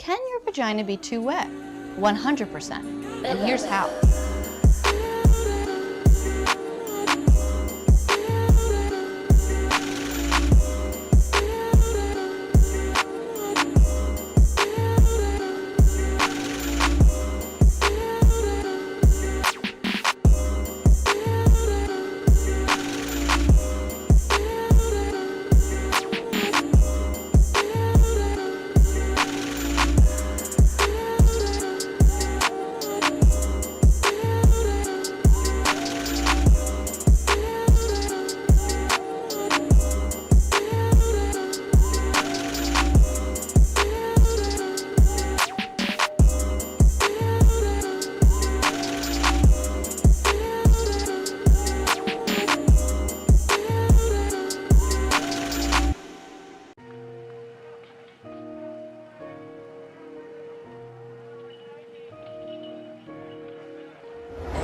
Can your vagina be too wet? 100%. And here's how.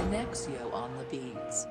Nexio on the beats.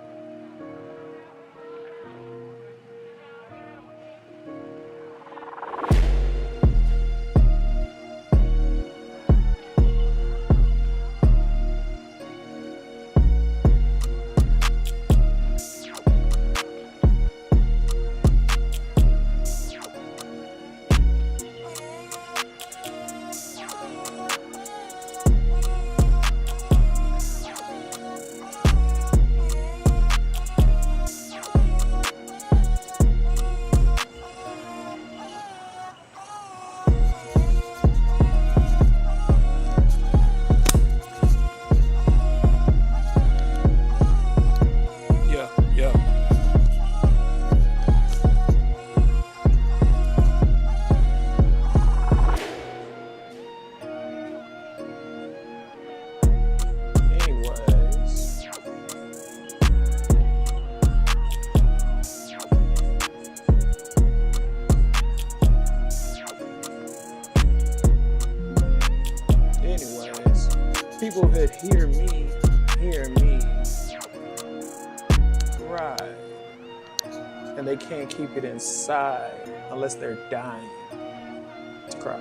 People that hear me cry, and they can't keep it inside unless they're dying to cry.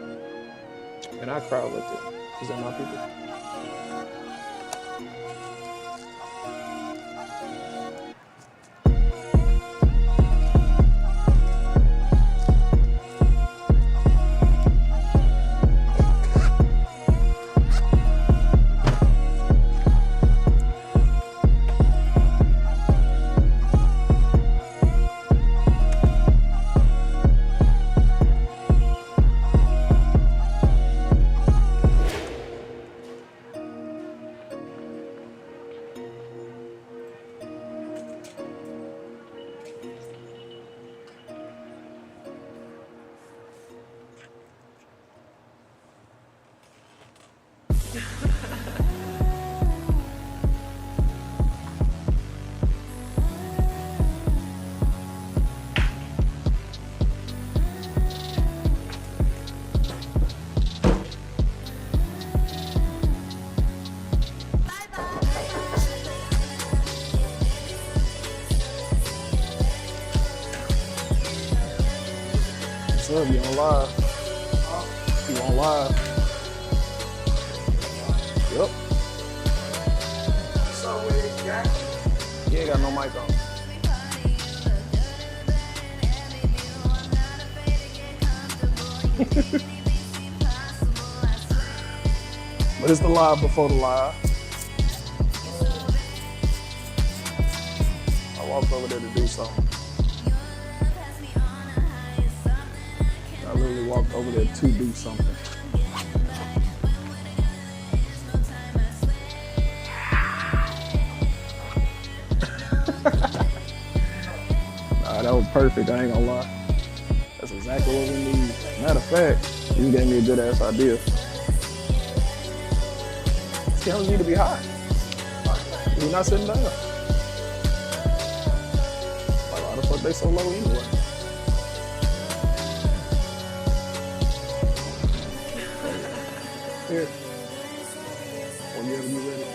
And I cry with it, because they're my people. What's up? You on live? You on live? Yep. So with it, Jack? You ain't got no mic on. But it's the live before the live. I walked over there to do something. I literally walked over there to do something. Nah, that was perfect, I ain't gonna lie. That's exactly what we need. Matter of fact, you gave me a good ass idea. See, I don't need to be hot. You're not sitting down. Like, why the fuck they so low anyway? Here. Whenever you ready.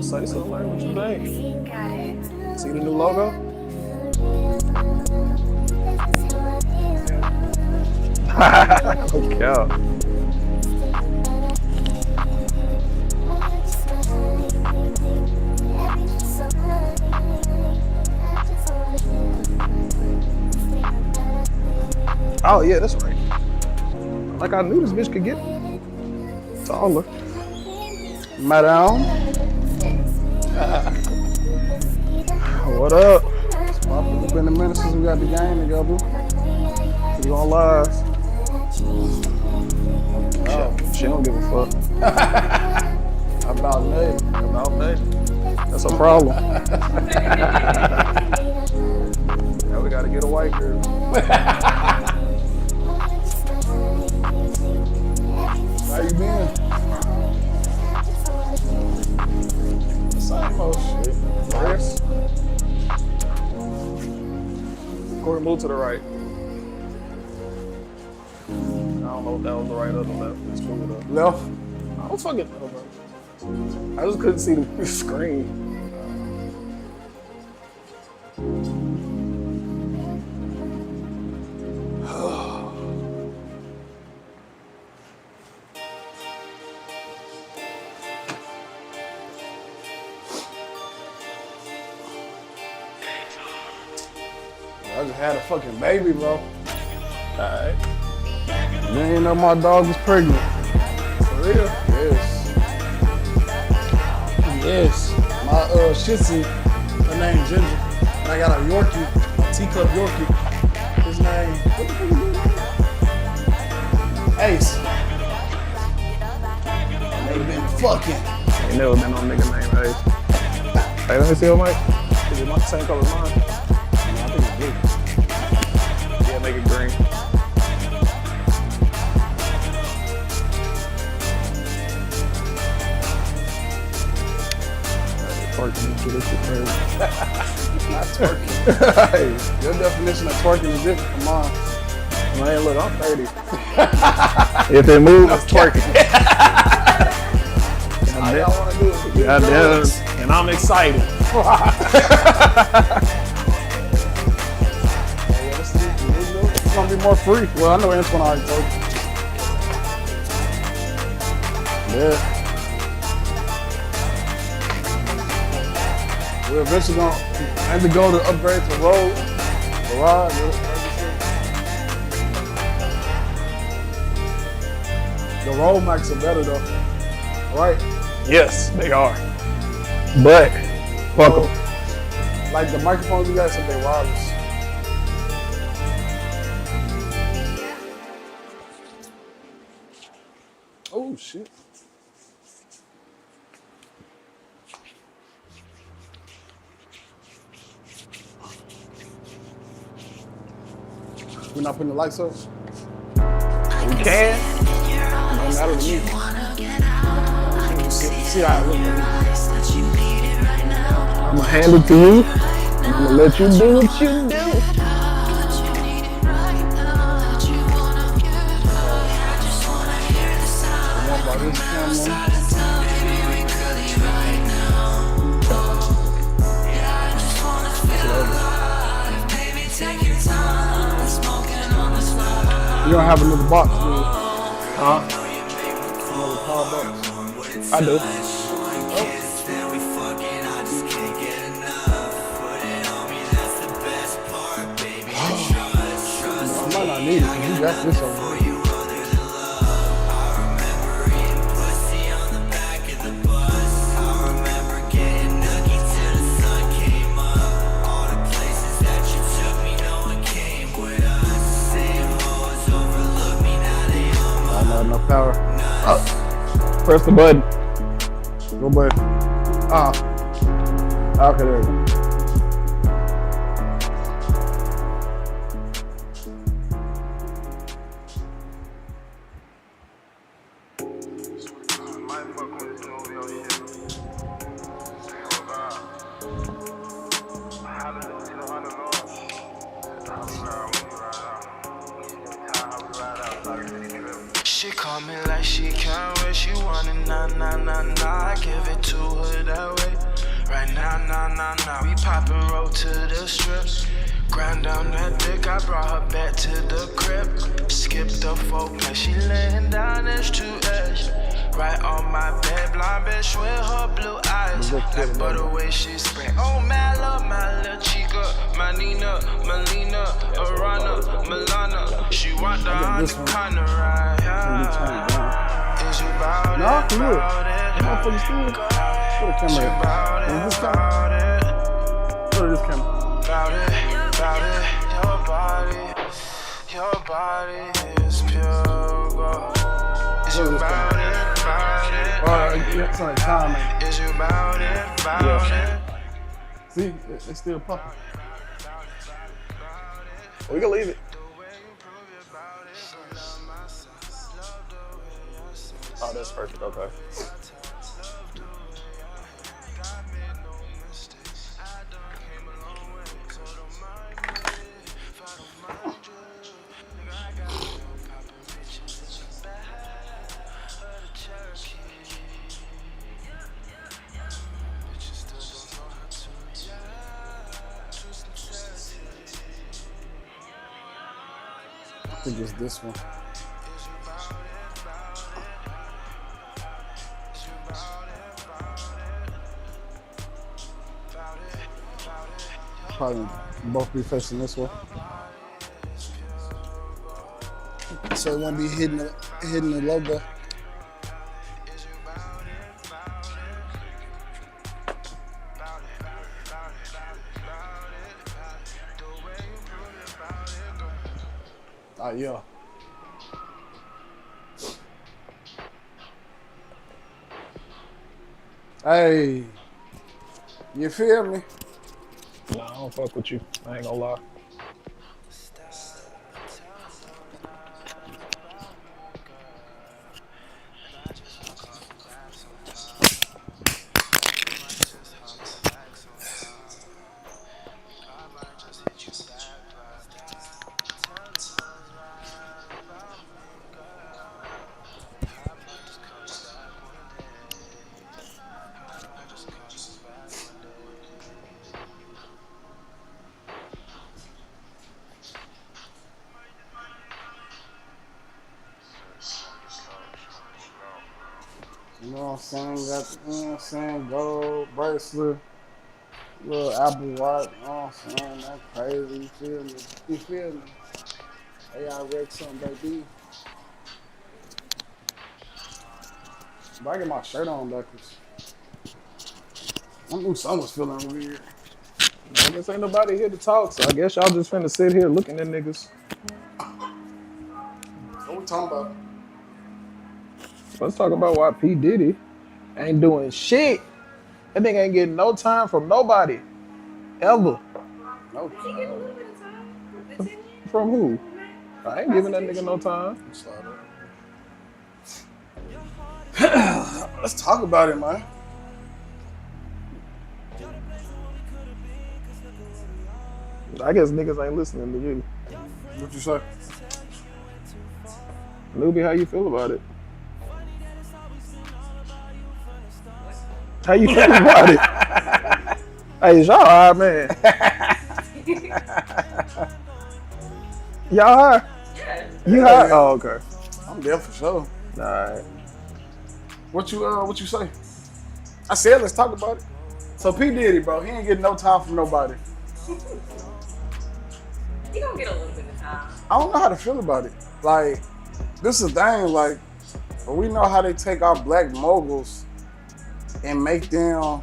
Say something, man. What you think? See the new logo? Okay. Oh yeah, that's right. Like I knew this bitch could get taller. Madam, What up? it's been a minute since we got the game together. You on live? She don't give a fuck. About nothing. About nothing. That's a problem. Now we gotta get a white girl. How you been? The same old shit. Yes. Corey, move to the right. I don't know if that was the right or the left. It's cool though. Left? I don't fucking know, bro. I just couldn't see the screen. I just had a fucking baby, bro. Alright. Then you know my dog was pregnant. For real? Yes. Yes. My Shih Tzu, her name Ginger. And I got a Yorkie, a teacup Yorkie. His name, what the fuck is his name? Ace. And they been fucking. Ain't never been no nigga named Ace. Hey, let me see your mic. Is it the same color as mine? I think it's blue. Yeah, make it green. Twerking into this shit crazy. Not twerking. Hey, your definition of twerking is different from mine. Man, look, I'm 30. If it moves, it's twerking. All y'all want to do is get Yeah, drugs. and I'm excited. It's gonna be more free. Well, I know Antoine already told you. Yeah. We're eventually gonna have to go to upgrade to road, garage. The road mics are better though, right? Yes, they are. But, fuck them. Like the microphones you guys said they wireless. Oh shit. We're not putting the lights up? We can. No matter to me. See how it looks. I'm gonna hand it to you. I'm gonna let you do what you do. One by this camera. You don't have another box, do you? Huh? Another power box. I do. I might not need it, 'cause you got this over here. I don't have enough power. Press the button. Go button. Okay, there we go. She called on me like she can't wait. She want it, nah, nah, nah, nah. I give it to her that way. Right now, nah, nah, nah. We poppin' roll to the strip. Grind down that dick, I brought her back to the crib. Skip the folk, man, she laying down edge to edge. Right on my bed, blonde bitch with her blue eyes. Like butter way she spray. Oh, man, love my little chica. My Nina, Melina, Arana, Milana. She want the Honda ride. Is you bout it? Bout it? Motherfucker still. Put a camera in. And this camera. Put this camera. Bout it, bout it. Your body is pure gold. Is you bout it? It's on time, man. Is you bout it? Bout it? See, it's still popping. We can leave it. Oh, that's perfect. Okay. I think it's this one. Probably both be facing this way. So it won't be hitting the logo. Yeah. Hey, you feel me? Nah, I don't fuck with you. I ain't gonna lie. You know what I'm saying? Got, you know what I'm saying? Gold bracelet, little Apple Watch. You know what I'm saying? That's crazy. You feel me? You feel me? Hey, I read something, baby. But I get my shirt on backwards. I knew something was feeling weird. I guess ain't nobody here to talk, so I guess y'all just finna sit here looking at niggas. What we talking about? Let's talk about why P. Diddy ain't doing shit. That nigga ain't getting no time from nobody. Ever. No. He get a little bit of time. From who? I ain't giving that nigga no time. Let's talk about it, man. I guess niggas ain't listening to you. What you say? Nubi, how you feel about it? How you feel about it? Hey, is y'all high, man? Y'all high? Yeah. You high? Oh, okay. I'm there for sure. Alright. What you say? I said let's talk about it. So P. Diddy, bro, he ain't getting no time from nobody. He gonna get a little bit of time. I don't know how to feel about it. Like, this is the thing, like, we know how they take our black moguls and make them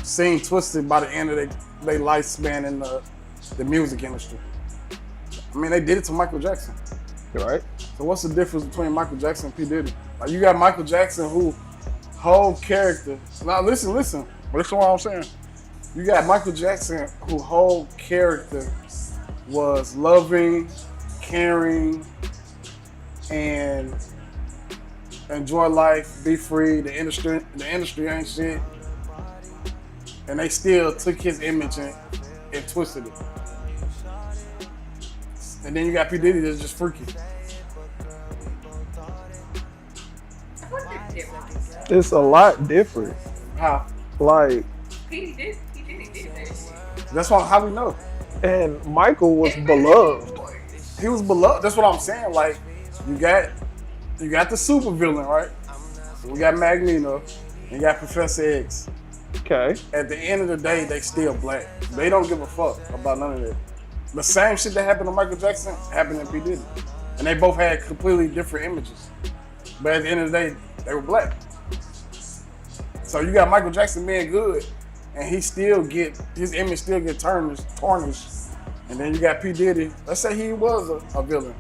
seem twisted by the end of their lifespan in the music industry. I mean, they did it to Michael Jackson. Right? So what's the difference between Michael Jackson and P. Diddy? Like, you got Michael Jackson who whole character. Now listen. Listen to what I'm saying. You got Michael Jackson who whole character was loving, caring, and enjoy life, be free. The industry ain't shit. And they still took his image and twisted it. And then you got P. Diddy that's just freaky. different. It's a lot different. How? Like, He did that shit. That's how we know. and Michael was Everybody beloved. before. He was beloved. That's what I'm saying. Like, you got the super villain, right? We got Magneto, and you got Professor X. Okay. At the end of the day, they still black. They don't give a fuck about none of that. The same shit that happened to Michael Jackson happened to P. Diddy. And they both had completely different images. But at the end of the day, they were black. So you got Michael Jackson being good, and his image still get tarnished. And then you got P. Diddy. Let's say he was a villain.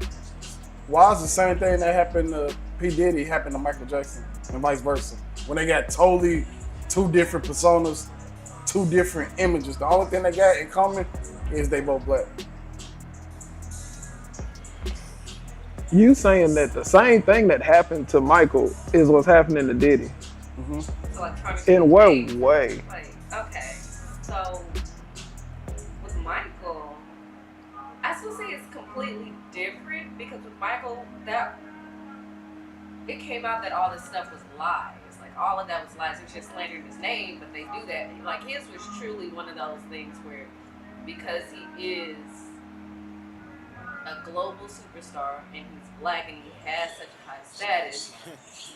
Why is the same thing that happened to P. Diddy happened to Michael Jackson and vice versa? When they got totally two different personas, two different images. The only thing they got in common is they both black. You saying that the same thing that happened to Michael is what's happening to Diddy? So like trying to In what think, way? Like, okay, so with Michael, I still say it's completely different because with Michael, that it came out that all this stuff was lies. Like all of that was lies. It's just slandering his name, but they do that. Like his was truly one of those things where, because he is a global superstar and he's black and he has such a high status,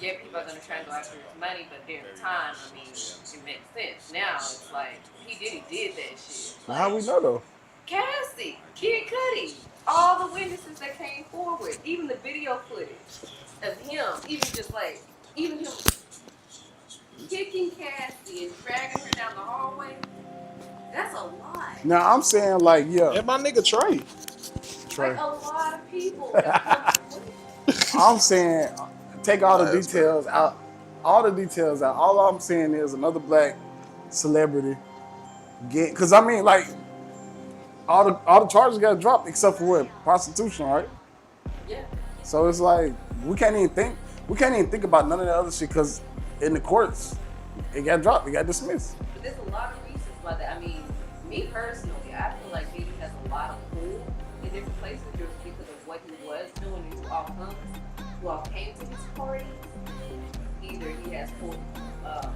yeah, people are gonna try and go after his money, but during the time, I mean, it makes sense. Now it's like he did that shit. Like, How we know though? Cassie, Kid Cudi, all the witnesses that came forward, even the video footage of him, even him kicking Cassie and dragging her down the hallway. That's a lot. Now I'm saying like, yeah, And my nigga Trey. Trey. Like a lot of people. That come with it. I'm saying take all the details out. All the details out. All I'm saying is another black celebrity because I mean like all the charges got dropped except for what? Prostitution, right? Yeah. So it's like we can't even think about none of that other shit because in the courts it got dropped, it got dismissed. But there's a lot of reasons why that. I mean, me personally, I feel like Diddy has a lot of pull in different places just because of what he was doing and who all came to his parties. Either he has pull to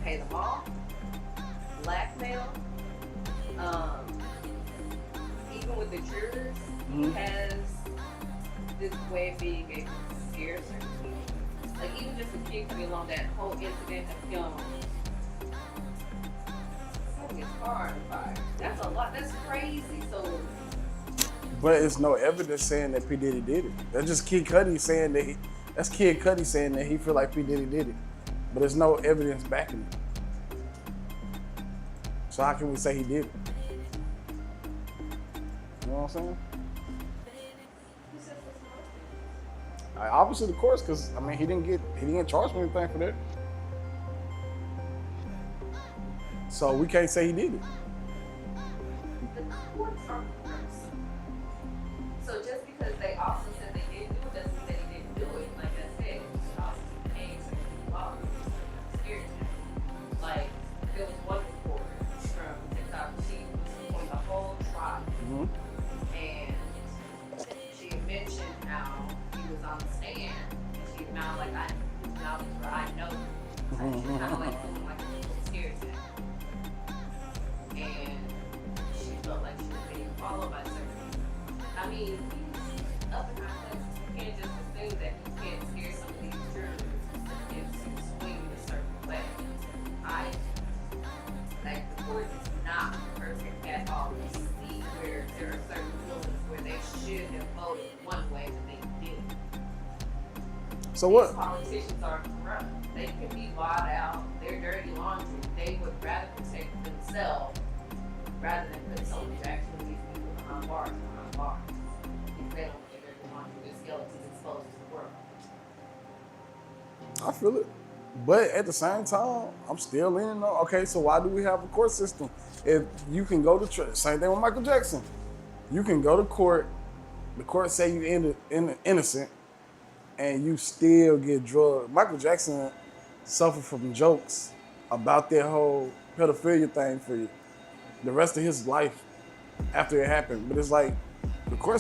pay them off, blackmail, even with the jurors, he has this way of being able to scare certain people. Like even just a kid coming along, that whole incident of him setting his car on fire. That's a lot. That's crazy. So But it's no evidence saying that P. Diddy did it. That's just Kid Cudi saying that that's Kid Cudi saying that he feel like P. Diddy did it. But there's no evidence backing it. So how can we say he did it? You know what I'm saying? Obviously the courts, because I mean he didn't get charged with anything for that. So we can't say he did it. the courts are courts. So just because they also said they didn't do it doesn't mean that he didn't do it. Like I said, it also came to law. Scared him. Like there was one report from TikTok. She was on the whole trial. And she had mentioned how he was on the stand, and she found like I know, like, she kind of like feeling like a little scared to him. And she felt like she was being followed by certain people. I mean, he's up in our place. You can't just assume that he can't scare some of these jurors into swinging a certain way. Like the court is not perfect at all. We see where there are certain rulings where they should have voted one way, but they didn't. So These what? politicians are corrupt. They can be bought out. They're dirty laundry. They would rather protect themselves rather than put someone who actually needs people behind bars. If they don't get dirty laundry, their skeletons exposed to the world. I feel it. But at the same time, I'm still leaning on, okay, so why do we have a court system? If you can go to same thing with Michael Jackson. You can go to court, the court say you innocent, and you still get drugged. Michael Jackson suffered from jokes about that whole pedophilia thing for the rest of his life after it happened. But it's like, the court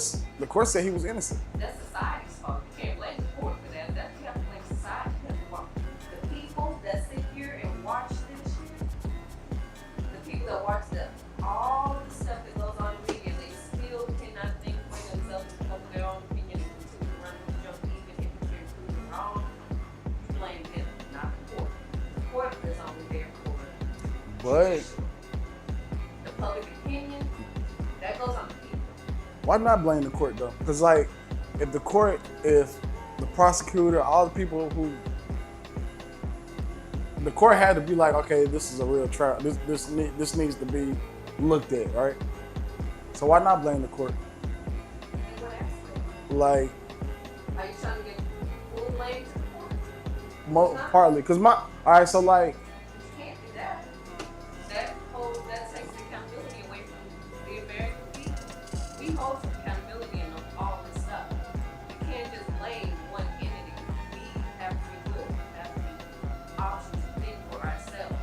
said he was innocent. That's society's fault. You can't blame the court for that. You have to blame But The public opinion, that goes on the people. why not blame the court though? Because like, if the court, if the prosecutor, all the people who, the court had to be like, okay, this is a real trial. This needs to be looked at, right? So why not blame the court? In what aspect? Like, Are you trying to get full blame to the court? partly, because all right, so like, You can't do that. That takes accountability away from the American people. We hold some accountability in all this stuff. You can't just blame one entity. We have free will. We have the option to think for ourselves.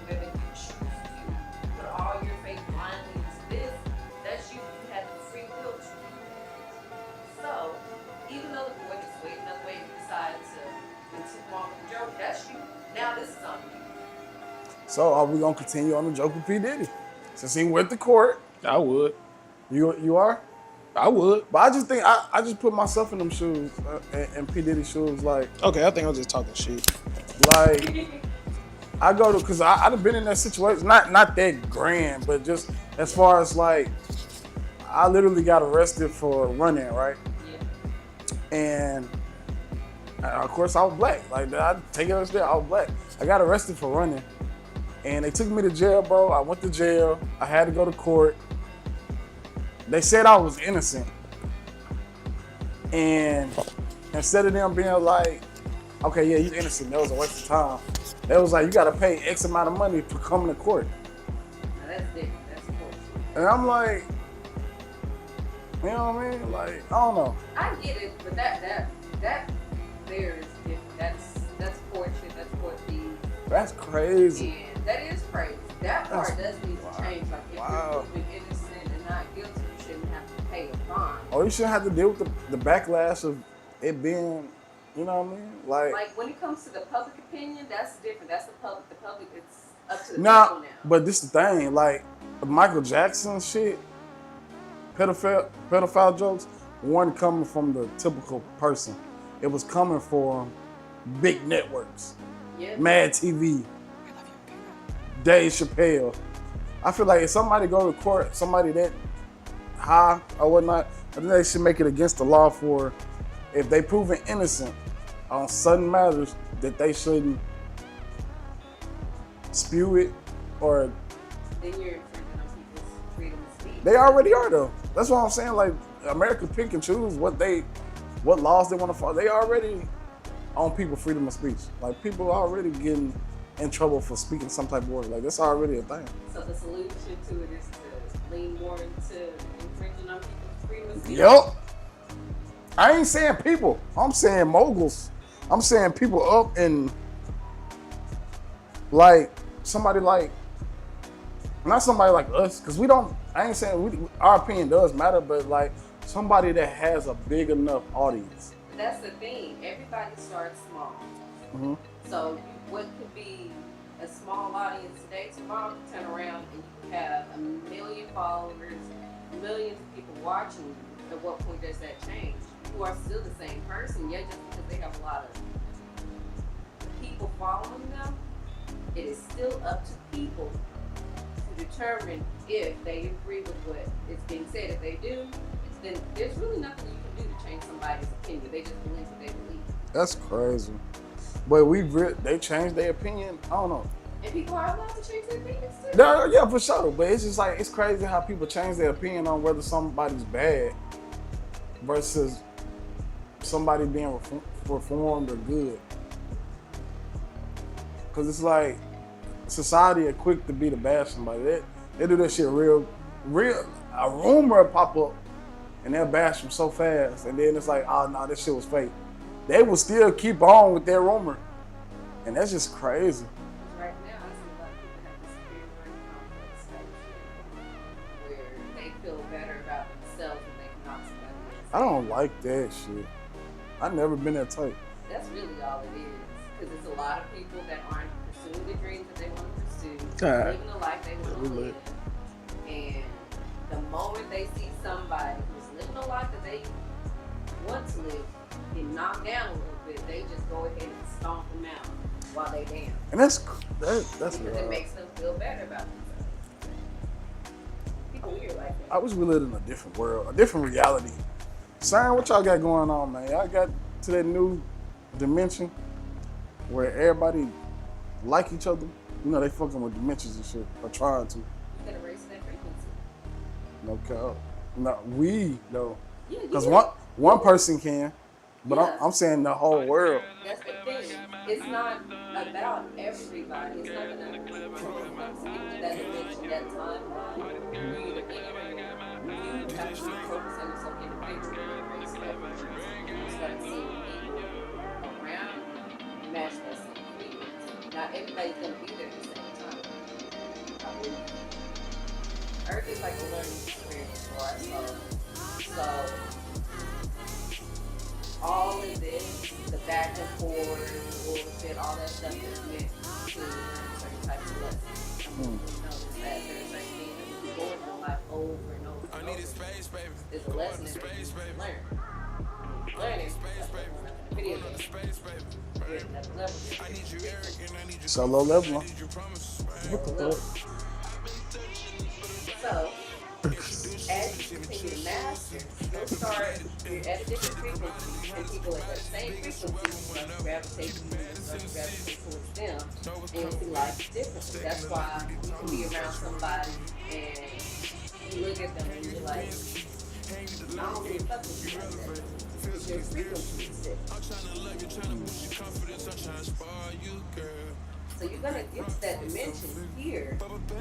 Whether you choose to put all your faith blindly into this, that's you. You have the free will to do that. So, even though the board is swayed another way and you decide to walk the joke, that's you. Now this is on you. so are we gonna continue on the joke with P. Diddy? Since he went to court, I would. you are? I would. But I just think, I just put myself in them shoes, in P. Diddy's shoes, like, Okay, I think I'm just talking shit. I go to, because I've been in that situation, not that grand, but just as far as like, I literally got arrested for running, right? Yeah. And of course I was black. Like, I take it as that, I was black. I got arrested for running, and they took me to jail, bro. I went to jail. I had to go to court. They said I was innocent, and instead of them being like, okay, yeah, he's innocent, that was a waste of time, they was like, you gotta pay X amount of money for coming to court. Now that's different. That's bullshit. And I'm like, you know what I mean? Like, I don't know. I get it, but that there is different. That's court shit. That's court thieves. That's crazy. And that is crazy. That part That's- does need to change. Like if Wow. you're proven innocent and not guilty, you shouldn't have to pay a fine. Or you shouldn't have to deal with the backlash of it being, you know what I mean? Like when it comes to the public opinion, that's different. That's the public. The public, it's up to the Nah, people now. but this is the thing, like Michael Jackson shit, pedophile jokes, weren't coming from the typical person. It was coming from big networks, Yeah. Mad TV, Dave Chappelle. I feel like if somebody go to court, somebody that high or whatnot, I think they should make it against the law for, if they proven innocent on certain matters, that they shouldn't spew it, or Then you're infringing on people's freedom of speech. they already are though. That's what I'm saying. Like, America pick and choose what laws they want to follow. They already on people freedom of speech. Like, people are already getting in trouble for speaking some type of word. Like, that's already a thing. So the solution to it is to lean more into infringing on people's freedom of speech. Yup. I ain't saying people. I'm saying moguls. I'm saying people up in, like, somebody like, not somebody like us, because we don't, I ain't saying our opinion does matter, but like somebody that has a big enough audience. That's the thing. Everybody starts small. Mhm. So what could be a small audience today, tomorrow you turn around and you have 1 million followers, millions of people watching you. At what point does that change? You are still the same person, yet just because they have a lot of people following them, it is still up to people to determine if they agree with what is being said. If they do, then there's really nothing you can do to change somebody's opinion. They just believe what they believe. That's crazy. But they changed their opinion. I don't know. And people are allowed to change their opinions too. Yeah, for sure. But it's just like, it's crazy how people change their opinion on whether somebody's bad versus somebody being reformed or good. Because it's like, society are quick to be to bash somebody. They do that shit real. A rumor pop up and they'll bash them so fast, and then it's like, oh no, this shit was fake. They will still keep on with their rumor, and that's just crazy. Right now, I see a lot of people have this superiority complex type shit, where they feel better about themselves when they can knock somebody else. I don't like that shit. I've never been that type. That's really all it is, because it's a lot of people that aren't pursuing the dreams that they want to pursue, Alright. living the life they want we to lit. live, and the moment they see somebody who's living a life that they want to live get knocked down a little bit, they just go ahead and stomp them out while they dance. And that's Because it wild. makes them feel better about themselves. People weird like that. I wish we lived in a different world, a different reality. Son, what y'all got going on, man? Y'all got to that new dimension where everybody like each other. You know, they fucking with dimensions and shit, or trying to. You gotta raise that frequency. No cap. No, we though, Yeah, because yeah. one person can, but Yeah. I'm saying the whole world. That's the thing. It's not about everybody. It's not gonna stick to that dimension, that timeline. You either can or you have to focus on some individual race that you start seeing people around you match that same frequency. Not everybody's gonna be there at the same time. I believe. Earth is like a learning experience for us. So all of this, the back and forth, bullshit, all that stuff is meant to learn certain types of lessons. I mean, we know that there's certain things that we go through life over and over and over. There's a lesson that you learn. Learning, that's what we're in the video game. We're at that level. So low level. Huh? What the fuck? So, as you continue to master, you'll start, you're at a different frequency, and people at that same frequency start to gravitate to you, start to gravitate towards them, and you'll see life differently. That's why you can be around somebody, and you look at them, and you're like, I don't really fuck with you like that. It's your frequency is different. So you're gonna get to that dimension here, but you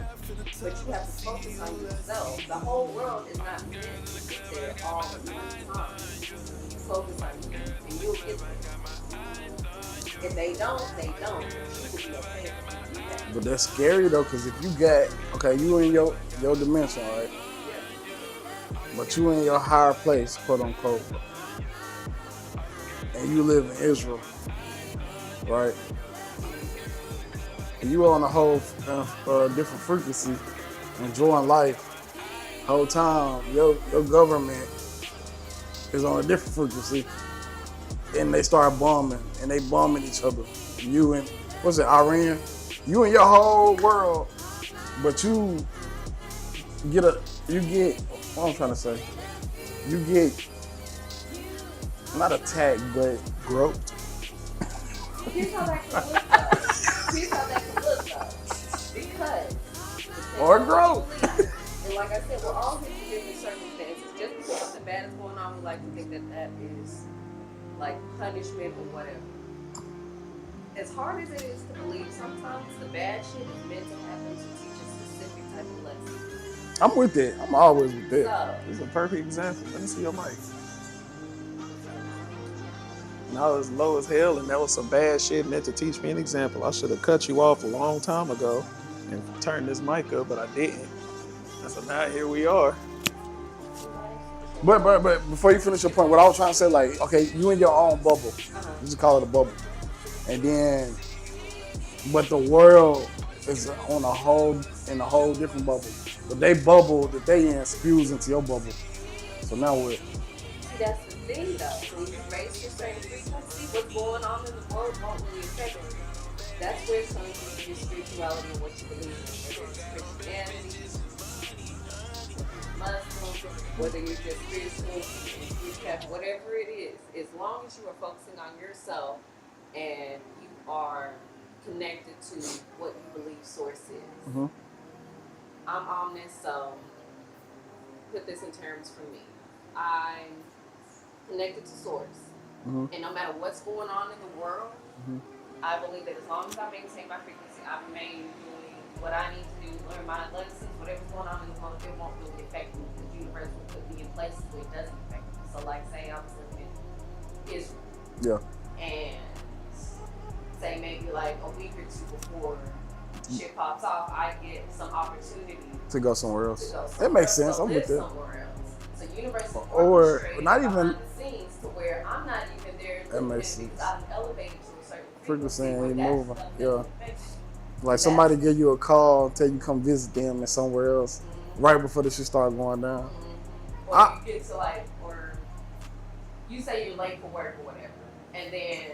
have to focus on yourself. The whole world is not meant to sit there all at one time. Focus on you, and you'll get there. If they don't, they don't. You will be okay. But that's scary though, because if you got, okay, you in your dimension, right? But you in your higher place, quote unquote, and you live in Israel, right? And you on a whole different frequency, enjoying life. Whole time, your government is on a different frequency, and they start bombing, and they bombing each other. You and what's it, Iran? You and your whole world, but you get what I'm trying to say. You get not attacked, but groped. Here's how that can look though. Because Or growth. and like I said, we're all here for different circumstances. Just because something bad is going on, we like to think that that is like punishment or whatever. As hard as it is to believe, sometimes the bad shit is meant to happen to teach a specific type of lesson. I'm with it. I'm always with it. So, This is a perfect example. Let me see your mic. Now it's low as hell, and that was some bad shit meant to teach me an example. I should have cut you off a long time ago and turned this mic up, but I didn't. And so now here we are. But before you finish your point, what I was trying to say, like, okay, you in your own bubble. You just call it a bubble. And then, but the world is in a whole different bubble. But they bubble that they in spews into your bubble. So now what? see, that's the thing though. When you raise your certain frequency, what's going on in the world won't really affect you. That's where it's coming from your spirituality and what you believe in. Whether it's Christianity, Muslim, whether you're just spiritual, whatever it is, as long as you are focusing on yourself and you are connected to what you believe source is. Mm-hmm. I'm omnis, so put this in terms for me. I'm connected to source. Mm-hmm. And no matter what's going on in the world, I believe that as long as I maintain my frequency, I remain doing what I need to do, learn my lessons, whatever's going on in the world, it won't really affect me because the universe will put me in places where it doesn't affect me. So like say I was living in Israel. Yeah. And say maybe like a week or two before shit pops off, I get some opportunity To go somewhere to else. go somewhere That makes else, sense. to I'm live with that. somewhere else. So universe will Or orchestrate not behind even- the scenes to where I'm not even there That living makes it because sense. I'm elevated to a certain Frequency frequency ain't where that moving. stuff Yeah. doesn't affect me. Like somebody give you a call, tell you come visit them and somewhere else, right before the shit start going down. Or you get to like, or you say you're late for work or whatever, and then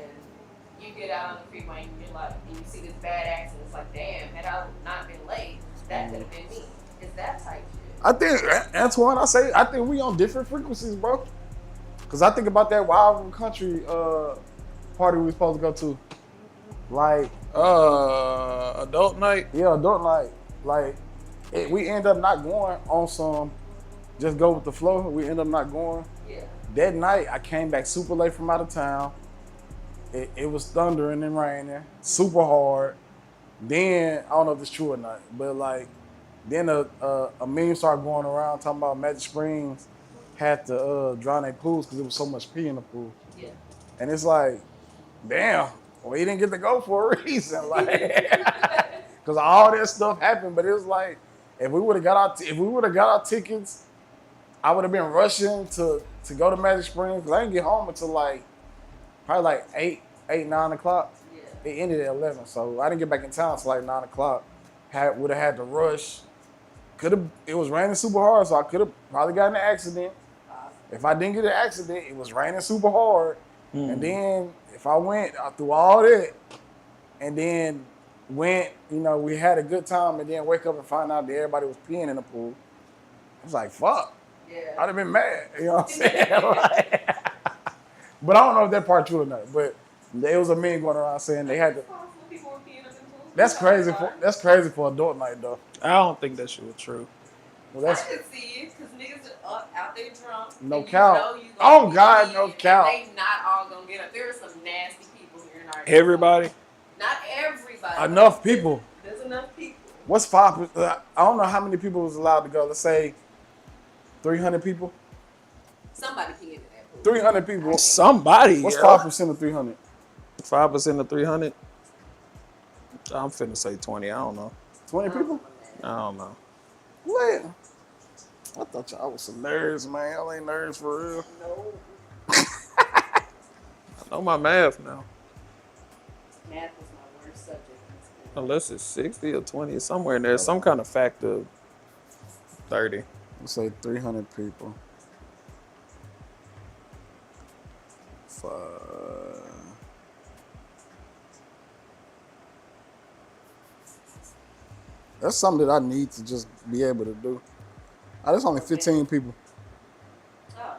you get out on the freeway and you're like, and you see this bad accident. It's like, damn, had I not been late, that could have been me. It's that type shit. I think Antoine, I think we on different frequencies, bro. Cause I think about that Wild Country party we was supposed to go to. Like, adult night. yeah, adult night. Like, we end up not going on some just go with the flow. We end up not going. Yeah. That night, I came back super late from out of town. It was thundering and raining, super hard. Then, I don't know if it's true or not, but like, then a meme started going around talking about Magic Springs had to drown their pools because there was so much pee in the pool. Yeah. And it's like, damn, we didn't get to go for a reason. Like, because all that stuff happened, but it was like, if we would have got our tickets, I would have been rushing to go to Magic Springs because I didn't get home until like probably like 9 o'clock. Yeah. It ended at 11, so I didn't get back in town until like 9 o'clock. Would have had to rush. It was raining super hard, so I could have probably gotten an accident. If I didn't get an accident, it was raining super hard. And then if I went through all that and then went, we had a good time and then wake up and find out that everybody was peeing in the pool. I was like, fuck. Yeah. I'd have been mad, you know what I'm saying? But I don't know if that part true or not. But there was a meme going around saying they had to. People were peeing up in pools. That's crazy. That's crazy for adult night though. I don't think that shit was true. Well, I that's can see it because niggas are out there drunk. No and count. You know you gonna Oh, be God, peeing, no and count. They not all gonna get up. There are some nasty people here in our Everybody. Not everybody. enough people. There's enough people. What's 5? I don't know how many people was allowed to go. Let's say 300 people. Somebody peeing in that pool. 300 people. Somebody. What's 5% of 300? 5% of 300? I'm finna say 20. I don't know. 20 people? I don't know. What? I thought y'all was some nerds, man. Y'all ain't nerds for real. No. I know my math now. Math was my worst subject in school. Unless it's 60 or 20, somewhere in there. Some kind of factor of 30. Let's say 300 people. That's something that I need to just be able to do. That's only 15 people. Oh.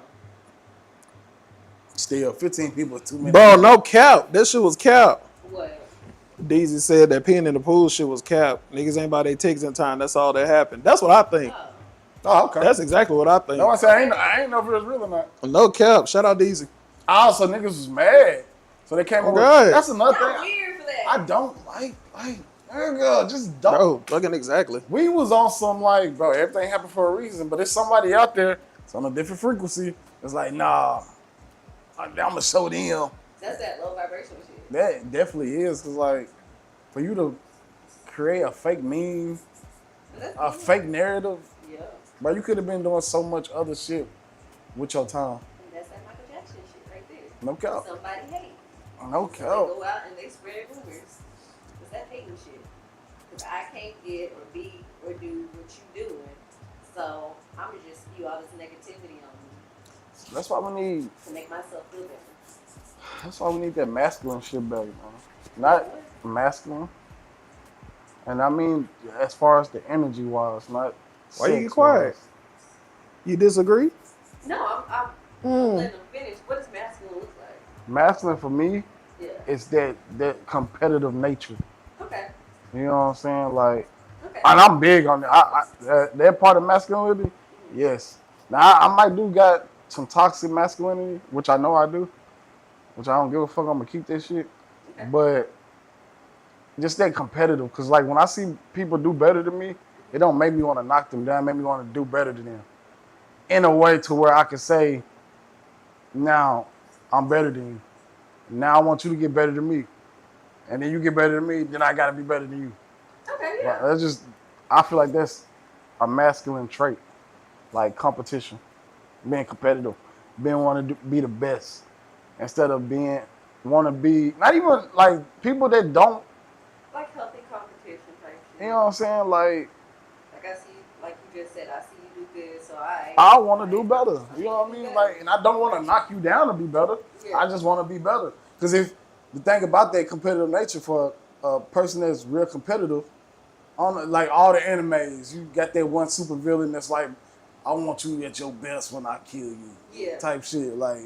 Still, 15 people is too many. Bro, no cap. That shit was cap. What? Deezy said that peeing in the pool shit was cap. Niggas ain't buy their tickets in time. That's all that happened. That's what I think. Oh. Oh, okay. That's exactly what I think. No, I said I ain't know if it was real or not. No cap. Shout out Deezy. Also, niggas was mad. So they came over. Right. That's another You're thing. weird for that. I don't like, nigga, just don't. Bro, fucking exactly. We was on some like, bro, everything happened for a reason, but there's somebody out there, it's on a different frequency. It's like, nah, I'm gonna show them. That's that low vibrational shit. That definitely is, cause like, for you to create a fake meme, a fake narrative, Yeah. bro, you could have been doing so much other shit with your time. And that's that Michael Jackson shit right there. No cap. Somebody hate. No They cap. go out and they spread rumors. It's that hating shit. Because I can't get or be or do what you doing. So I'm going to just spew all this negativity on me That's why we need. to make myself feel better. That's why we need that masculine shit back, man. Not masculine. And I mean, as far as the energy wise, not. Why you get sex quiet? wise. You disagree? No, I'm letting them finish. What does masculine look like? Masculine for me Yeah. is that competitive nature. Okay. You know what I'm saying? Like, Okay. and I'm big on that. That part of masculinity, yes. Now I might do got some toxic masculinity, which I know I do, which I don't give a fuck. I'm gonna keep that shit. Okay. But just that competitive, cause like when I see people do better than me, it don't make me want to knock them down. Make me want to do better than them, in a way to where I can say, now I'm better than you. Now I want you to get better than me, and then you get better than me. Then I gotta be better than you. Okay, Like, yeah. that's just, I feel like that's a masculine trait, like competition, being competitive, being want to be the best, instead of being want to be not even like people that don't. Like healthy competition type shit. You know what I'm saying? Like Like I see, like you just said, I see you do good, so I want to do better. You know what I mean? Like, and I don't want to knock you down to be better. Yeah. I just want to be better. Because if the thing about that competitive nature for a person that's real competitive, on like all the animes, you got that one super villain that's like, I want you at your best when I kill you. Yeah. Type shit. Like,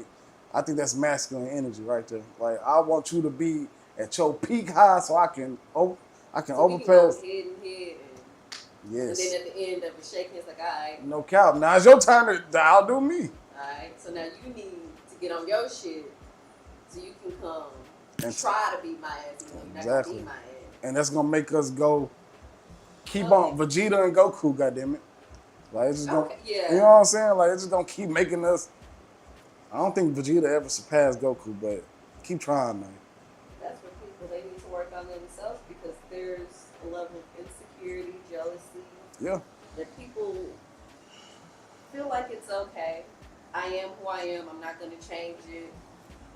I think that's masculine energy right there. Like, I want you to be at your peak high so I can So we can overpass. go head and head, and Yes. then at the end of it, shaking, it's like, all right, No cap. Now it's your turn to outdo me. all right. So now you need to get on your shit so you can come And- try to beat my ass. Even though you're not Exactly. gonna beat my ass. And that's gonna make us go keep on Vegeta and Goku, goddammit. Like it's just gonna, Okay, yeah. you know what I'm saying? Like it's just gonna keep making us. I don't think Vegeta ever surpassed Goku, but keep trying, man. That's what people, they need to work on themselves because there's a level of insecurity, jealousy, Yeah, that people feel like it's okay. I am who I am. I'm not going to change it.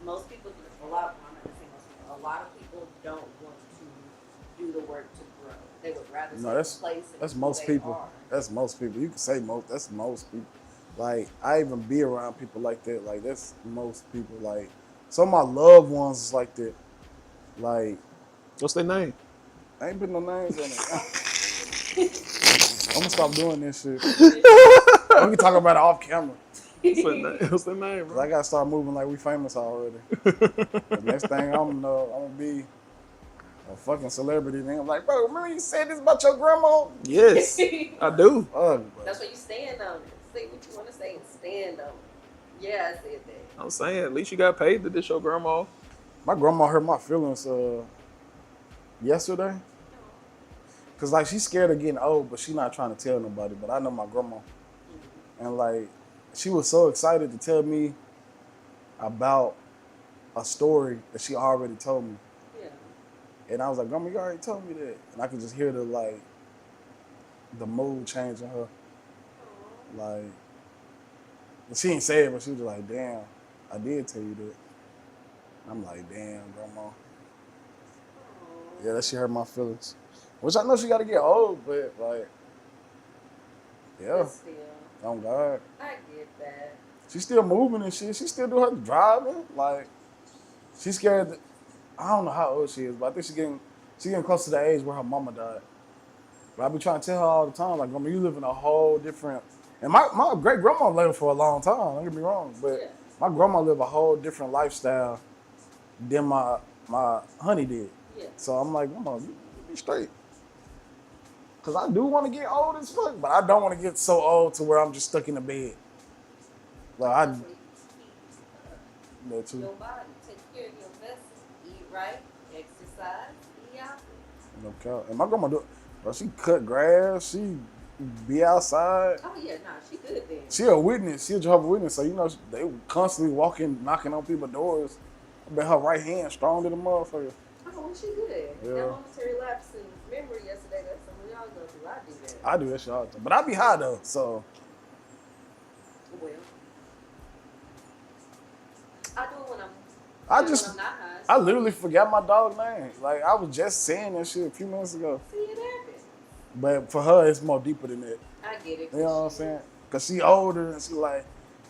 Most people, I'm not going to say most people, a lot of people don't want to do the work to grow. They would rather No, stay that's- in place and that's who most they people. are. That's most people. You can say most. That's most people. Like I even be around people like that. Like that's most people. Like some of my loved ones is like that. Like What's their name? I ain't putting no names on it. I'm gonna stop doing this shit. We can talk about it off camera. What's their name? What's their name, 'Cause bro? I gotta start moving like we famous already. The next thing I'm gonna be a fucking celebrity. Then I'm like, bro, remember you said this about your grandma? Yes, I do. Fuck, bro. That's why you stand on it. Say what you want to say and stand on it. Yeah, I said that. I'm saying, at least you got paid to dish your grandma. My grandma hurt my feelings yesterday. Cause like she's scared of getting old, but she's not trying to tell nobody. But I know my grandma, and like she was so excited to tell me about a story that she already told me. Yeah. And I was like, Grandma, you already told me that. And I could just hear the mood change in her. Like, and she didn't say it, but she was like, damn, I did tell you that. I'm like, damn, Grandma. Yeah, that shit hurt my feelings. Which I know she got to get old, but like, yeah, But still, oh God. I get that. She's still moving and shit. She still do her driving. Like, she's scared. I don't know how old she is, but I think she getting close to the age where her mama died. But I be trying to tell her all the time, like, Grandma, you live in a whole different. And my great grandma lived for a long time. Don't get me wrong, but Yeah. my grandma lived a whole different lifestyle than my honey did. Yeah. So I'm like, Grandma, you be straight. Cause I do want to get old as fuck, but I don't want to get so old to where I'm just stuck in the bed. Like I That's where you keep that too. your body, take care of your vessel, eat right, exercise, eat out. No cap. And my grandma do, bro. She cut grass. She be outside. Oh yeah, nah, she good then. She a witness. She a Jehovah's Witness. So you know they constantly walking, knocking on people's doors. I bet her right hand strong to the motherfucker. Oh, well, she good. Yeah. That momentary lapse in memory yesterday, that's something we all go through. I do that. I do that shit all the time, but I be high though. So Well, I do it when I'm. I when just, I'm not high. I literally forgot my dog's name. Like I was just saying that shit a few minutes ago. See it happen. But for her, it's more deeper than that. I get it. You know what I'm saying? Cause she older and she like,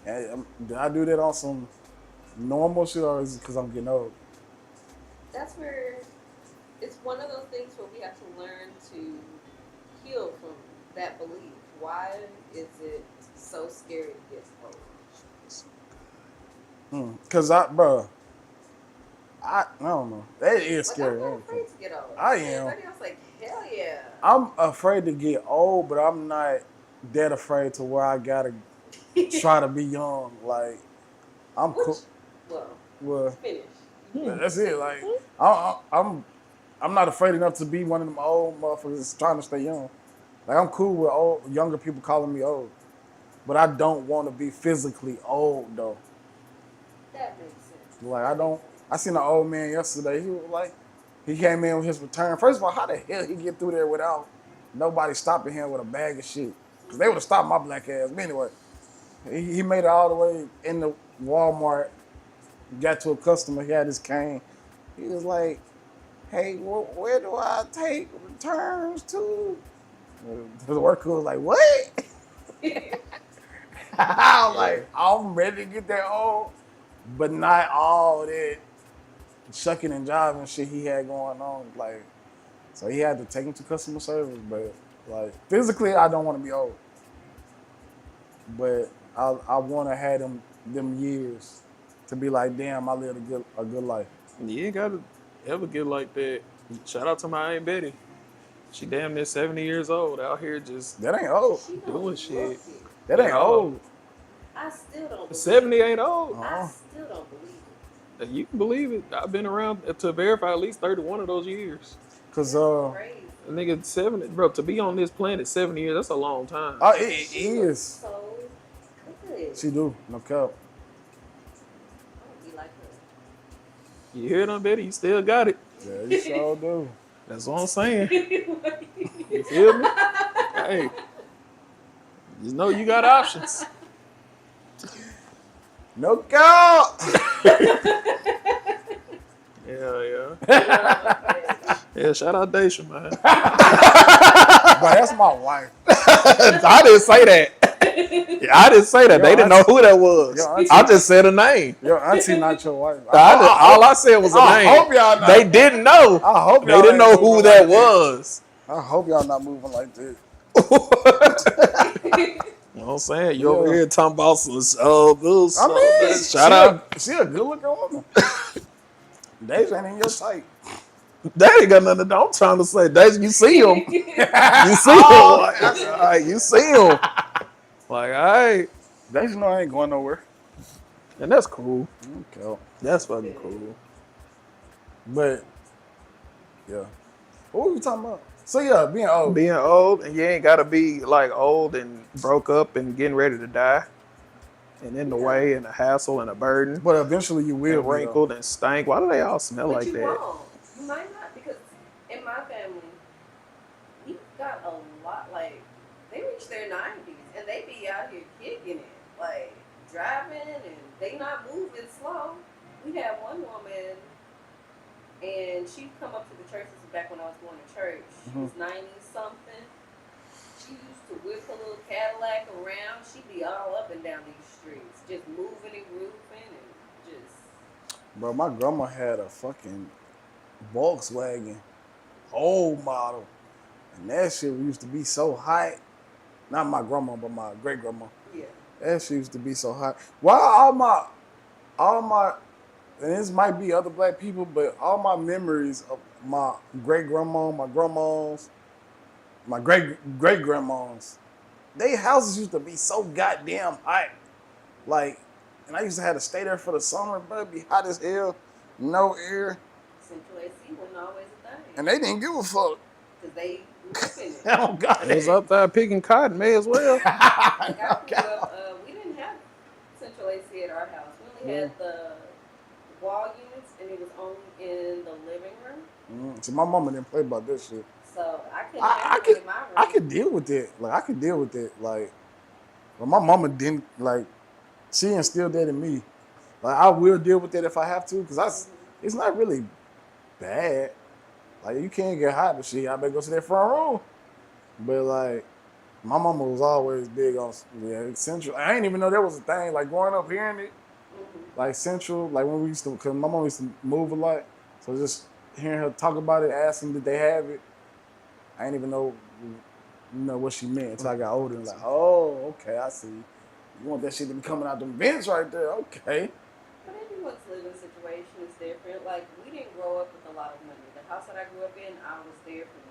hey, did I do that on some normal shit or is it cause I'm getting old? That's where it's one of those things where we have to learn to heal from that belief. Why is it so scary to get old? Cause I don't know. That is scary. Like, I'm ain't not afraid it? to get old. I am. Everybody else like, hell yeah. I'm afraid to get old, but I'm not that afraid to where I gotta try to be young. Like I'm Which, cool. well, Well, finish. that's it. Like I'm not afraid enough to be one of them old motherfuckers trying to stay young. Like I'm cool with old younger people calling me old, but I don't want to be physically old though. That makes sense. Like I seen an old man yesterday. He was like, he came in with his return. First of all, how the hell he get through there without nobody stopping him with a bag of shit? Cause they would have stopped my black ass. But anyway, he made it all the way in the Walmart. Got to a customer. He had his cane. He was like, "Hey, where do I take returns to?" The worker was like, "What?" I was like, "I'm ready to get that old, but not all that shucking and jiving shit he had going on. Like, so he had to take him to customer service. But like physically, I don't want to be old. But I want to have them years to be like, damn, I lived a good life. You ain't gotta ever get like that. Shout out to my Aunt Betty. She damn near 70 years old out here just That ain't old. She don't doing look shit. it. That ain't old. I still don't believe 70 it. ain't old. I still don't believe it. You can believe it. I've been around to verify at least 31 of those years. Cause Crazy. A nigga 70, bro, to be on this planet 70 years, that's a long time. it is. So good. She do, no cap. I don't be like her. You hear it, Aunt Betty? You still got it. Yeah, you sure do. That's what I'm saying. You feel me? Hey, you know you got options. No cap. Yeah, shout out Daisha, man. But that's my wife. I didn't say that. I didn't say that. Yo, They didn't know who that was. Yo, auntie- I just said a name. Your auntie not your wife. All I said was a I name. hope y'all not. They didn't know. I hope They y'all didn't ain't know who moving that like was. I hope y'all not moving like this. You know what I'm saying? You over Yeah. here talking about some I mean, shout out. She a good looking woman. Deja ain't in your type. That ain't got nothing to do. I'm trying to say, Daisy, you see him. You see him. Like, you see him. Like, all right. Deja know I ain't going nowhere. And that's cool. Okay. That's fucking cool. But yeah. What were we talking about? So yeah, being old. Being old, and you ain't got to be like old and broke up and getting ready to die. And in the way and a hassle and a burden. But eventually you will. And wrinkled and stank. Why do they all smell But like you that? won't. You might not, because in my family, we got a lot, like, they reach their 90s and they be out here kicking it, like, driving, and they not moving slow. We had one woman, and she'd come up to the church. This is back when I was going to church. She was 90-something. She used to whip her little Cadillac around. She'd be all up and down these streets, just moving and grooving and just... Bro, my grandma had a fucking Volkswagen, old model. And that shit used to be so hot. Not my grandma, but my great grandma. Yeah. That shit used to be so hot. Why all my, and this might be other black people, but all my memories of my great grandma, my grandmas, my great grandmas, they houses used to be so goddamn hot. Like, and I used to have to stay there for the summer, but it'd be hot as hell, no air, Central AC wasn't always a thing. and they didn't give a fuck. Because they grew up in it. Oh God, They was up there picking cotton, may as well. Like I grew up, we didn't have Central AC at our house. We only had the wall units, and it was only in the living room. So my mama didn't play about this shit. So I couldn't I have it could- in my room. I could deal with it. Like I could deal with it. Like, but my mama didn't. Like, she instilled that in me. Like I will deal with it if I have to, because it's not really bad. Like you can't get hot, but shit, I better go to that front room. But like, my mama was always big on Central. I didn't even know that was a thing. Like growing up hearing it, like Central, like when we used to, because my mom used to move a lot, so just hearing her talk about it, asking did they have it, I didn't even know, what she meant until I got older and like, oh, okay, I see. You want that shit to be coming out them vents right there, okay. But everyone's living situation is different. Like, we didn't grow up with a lot of money. The house that I grew up in, I was there from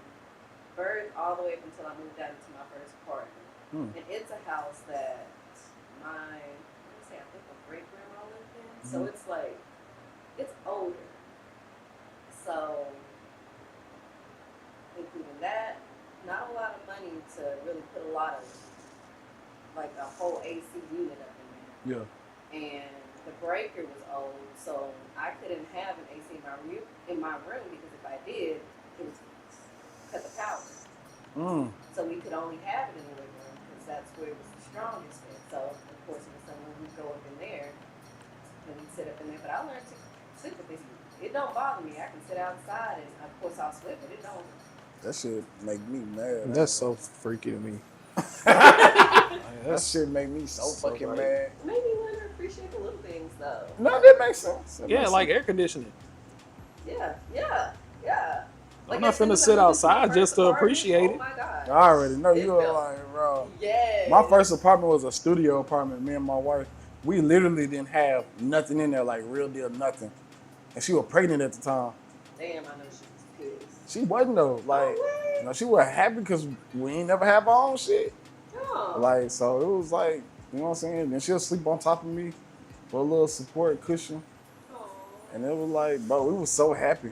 birth all the way up until I moved out into my first apartment. And it's a house that I think my great grandma lived in. So it's like, it's older. So, including that, not a lot of money to really put a lot of, like, a whole AC unit up in there. Yeah. And the breaker was old, so I couldn't have an AC in my room because if I did, it was cut the power. So we could only have it in the living room because that's where it was the strongest fit. So of course in the summer we'd go up in there and we'd sit up in there. But I learned to sleep with this. It don't bother me. I can sit outside and of course I'll sleep, but it don't. That shit make me mad. That's so freaky to me. That shit make me so fucking right. mad. Maybe learn to appreciate the little things though. No, that makes sense. That Yeah, makes like sense. air conditioning. Yeah. I'm not as soon finna as I sit moved into my outside first just to apartment, appreciate oh it. my God. I already know It you were felt- like, bro. Yes. My first apartment was a studio apartment. Me and my wife, we literally didn't have nothing in there, like real deal nothing. And she was pregnant at the time. Damn, I know she was pissed. She wasn't though. Like, what? you know, she was happy because we ain't never have our own shit. No. Like, so it was like, you know what I'm saying? Then she'll sleep on top of me for a little support cushion. Aw. And it was like, bro, we was so happy.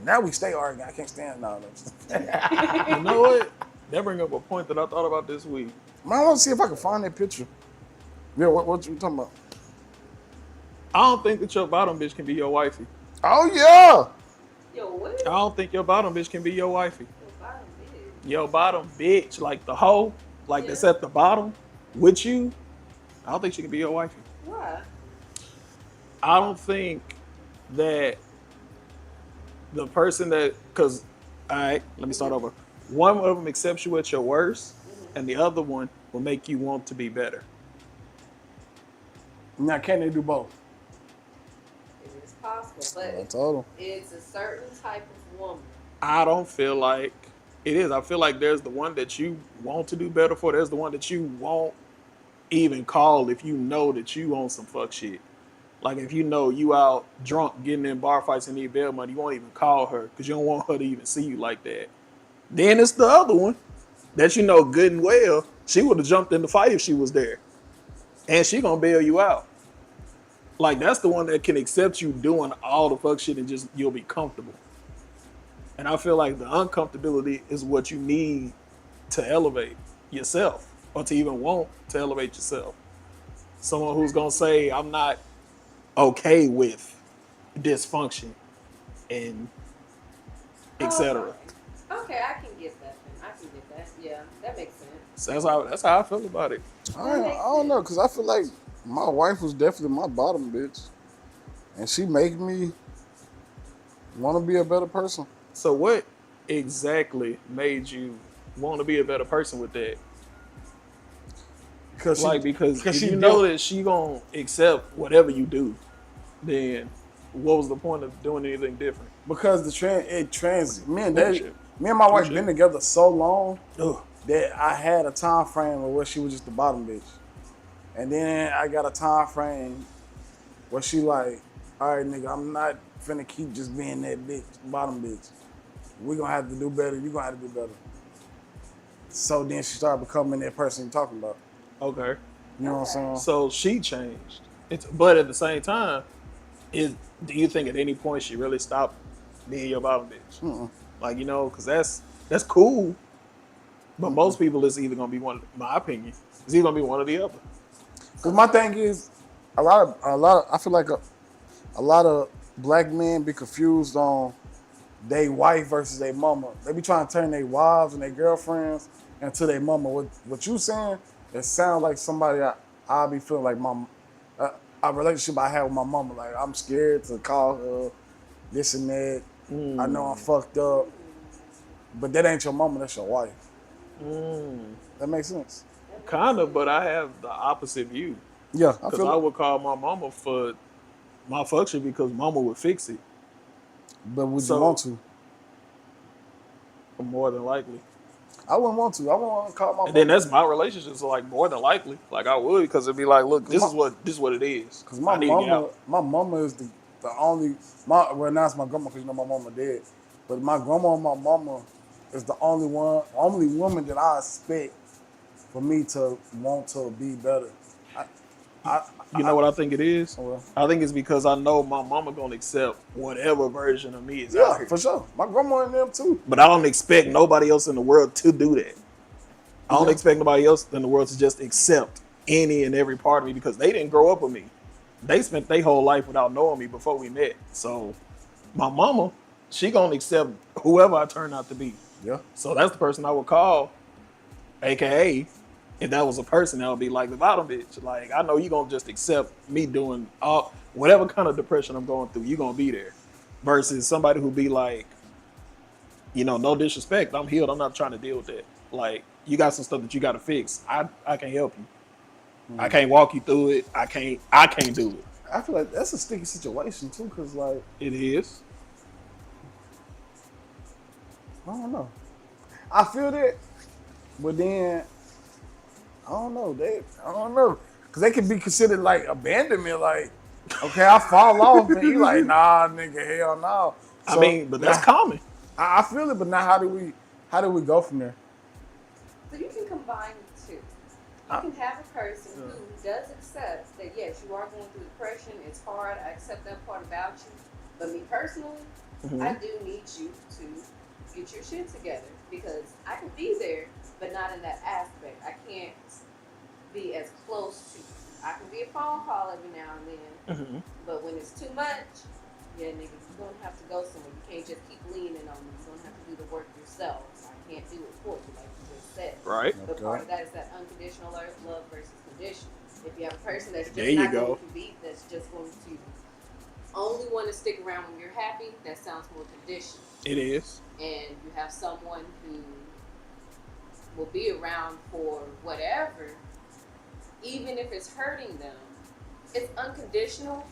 Now we stay arguing. I can't stand now. You know what? That bring up a point that I thought about this week. Man, I want to see if I can find that picture. Yeah, what you talking about? I don't think that your bottom bitch can be your wifey. Oh, yeah. Yo, what? I don't think your bottom bitch can be your wifey. Your bottom bitch. Your bottom bitch, like the hoe, like that's Yeah. at the bottom with you, I don't think she can be your wifey. Why? I don't think that the person that, because, all right, let me start over. One of them accepts you at your worst, and the other one will make you want to be better. Now, can they do both? It is possible, I but told them. it's a certain type of woman. I don't feel like it is. I feel like there's the one that you want to do better for. There's the one that you won't even call if you know that you on some fuck shit. Like if you know you out drunk getting in bar fights and need bail money, you won't even call her because you don't want her to even see you like that. Then it's the other one that you know good and well she would have jumped in the fight if she was there, and she gonna bail you out. Like that's the one that can accept you doing all the fuck shit and just you'll be comfortable. And I feel like the uncomfortability is what you need to elevate yourself or to even want to elevate yourself. Someone who's going to say, I'm not okay with dysfunction and etc. Okay, I can get that. Then. I can get that. Yeah, that makes sense. So that's how I feel about it. I don't know, because I feel like my wife was definitely my bottom bitch. And she made me want to be a better person. So what exactly made you want to be a better person with that? Because Because if she you know built- that she gonna accept whatever you do, then what was the point of doing anything different? Because me and Bullshit. my wife Bullshit. been together so long Ugh. that I had a time frame where she was just the bottom bitch. And then I got a time frame where she like, all right, nigga, I'm not finna keep just being that bitch, bottom bitch. We gonna have to do better. You gonna have to do better. So then she started becoming that person you're talking about. Okay. You know what I'm saying? So she changed. But at the same time, do you think at any point she really stopped being your bottom bitch? Mm-mm. Like, you know, because that's cool. But most people, it's either gonna be one. My opinion, it's either gonna be one or the other. Because my thing is, a lot of, I feel like a lot of black men be confused on they wife versus their mama. They be trying to turn their wives and their girlfriends into their mama. What you saying? It sounds like somebody I be feeling like a relationship I have with my mama. Like I'm scared to call her this and that. I know I'm fucked up, but that ain't your mama. That's your wife. That makes sense. Kind of, but I have the opposite view. Yeah, I Because feel I it. would call my mama for my fuck shit because mama would fix it. But would So- you want to? More than likely. I wouldn't want to. I wouldn't want to call my And then mama. that's my relationship. So like more than likely, like I would, because it'd be like, look, this is what it is. Cause I need to get out. my mama is the only well now it's my grandma because you know my mama dead, but my grandma and my mama is the only woman that I expect for me to want to be better. You know what I think it is? Well, I think it's because I know my mama gonna accept whatever version of me is out yeah, here. for sure. My grandma and them too. But I don't expect nobody else in the world to do that. I don't Yeah. expect nobody else in the world to just accept any and every part of me because they didn't grow up with me. They spent their whole life without knowing me before we met. So my mama, she gonna accept whoever I turn out to be. Yeah, So that's the person I would call, AKA, if that was a person, that would be like the bottom bitch. Like, I know you gonna just accept me doing whatever kind of depression I'm going through, you gonna be there. Versus somebody who be like, you know, no disrespect, I'm healed, I'm not trying to deal with that. Like, you got some stuff that you gotta fix. I can't help you. I can't walk you through it. I can't do it. I feel like that's a sticky situation too, cause like It is. I don't know. I feel that, but then I don't know. I don't know, because they could be considered like abandonment. Like, okay, I fall off, and you like, nah, nigga, hell no. I mean, but that's now, common. I feel it, but now how do we go from there? So you can combine the two. You can have a person who does accept that yes, you are going through depression. It's hard. I accept that part about you. But me personally, I do need you to get your shit together because I can be there, but not in that aspect. I can't be as close to you. I can be a phone call every now and then, but when it's too much, yeah, nigga, you're gonna have to go somewhere. You can't just keep leaning on me. You're gonna have to do the work yourself. I can't do it for you, like you just said. Right. But part of that is that unconditional love versus conditional. If you have a person that's just There you not go. going to be, that's just going to only want to stick around when you're happy, that sounds more conditional. It is. And you have someone who will be around for whatever, even if it's hurting them. It's unconditional,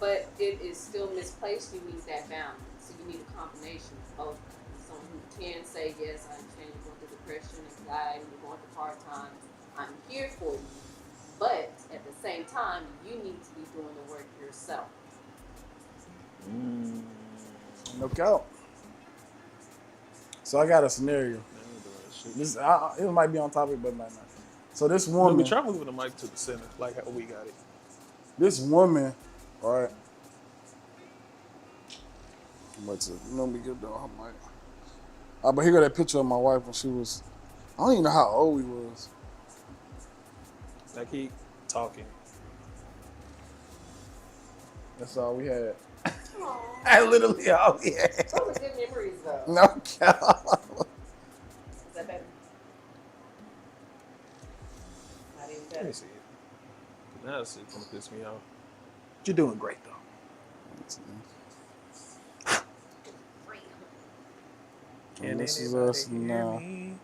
but it is still misplaced. You need that balance. So you need a combination of both. Someone who can say, yes, I understand you're going through depression, anxiety, you're going through hard times. I'm here for you. But at the same time, you need to be doing the work yourself. No doubt. So I got a scenario. This it might be on topic, but might not. So this Let woman, me try moving the mic to the center, like how we got it. this woman, all right. Let me get down her mic. But here go that picture of my wife when she was, I don't even know how old we was. Like keep talking. That's all we had. I literally all we had. Those are good memories, though. No cap. Is that better? Not even Let better. me see it. Now it's gonna piss me off. You're doing great though. And this is us anybody now. hear me?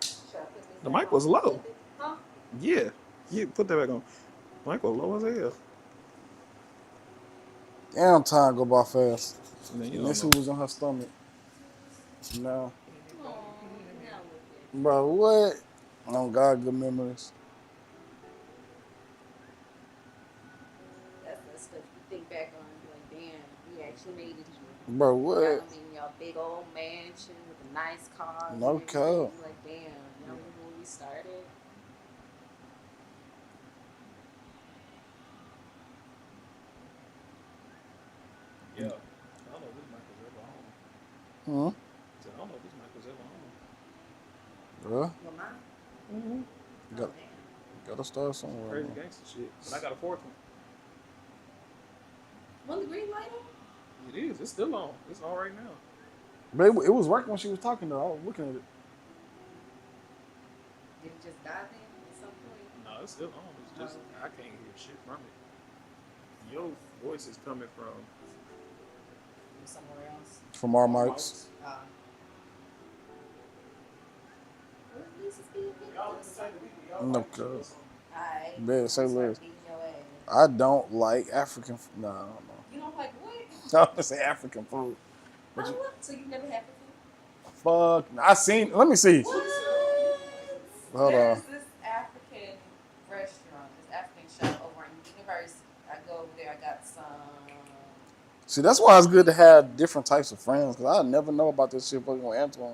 Should I put this The back mic was on? low. Huh? Yeah. Put that back on. Mic was low as hell. Damn, time go by fast. And then you And don't this know. who was on her stomach. No. Oh, now look at Bro, what? Oh God, good memories. that's stuff you think back on and be like, damn, we actually made it here. Bro, Y'all what? live in y'all big old mansion with a nice car. No and everything. cap. You like, damn, y'all remember when we started? Yeah. I don't know if this mic was ever on. Hmm? I don't know if this mic was ever on. Bro, Well, mine? Mm-hmm. got, Oh, damn. gotta start somewhere. Crazy man. gangster shit. But I got a fourth one. Wasn't the green light on? It is. It's still on. It's on right now. But it was working when she was talking though. I was looking at it. Did it just die then at some point? No, it's still on. It's just I can't hear shit from it. Your voice is coming from From somewhere else? From our mics. What is Lisa's being No cuz. Alright. Man, say less. Beating your ass. I don't like African no, I don't know. You don't like what? I was gonna say African food. Oh, what? So you never had the Fuck. I seen let me see. food? What? Hold There's on. this African restaurant, this African shop over in University. I go over there, I got some. See, that's why it's good to have different types of friends, because I never know about this shit fucking with Antoine.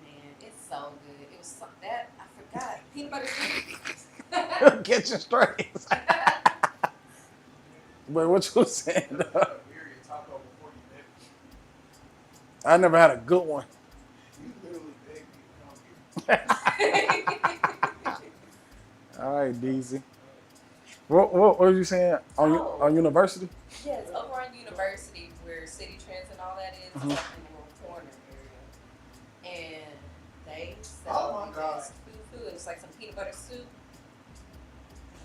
Man, it's so good. It was some, that, I forgot. Peanut butter soup. Get you straight. But what you was saying, though? I never had a good one. All right, DZ. What were you saying on university? Yes, over on University, where City Trends and all that is, in the little corner area. And they sell this fufu, and it's like some peanut butter soup.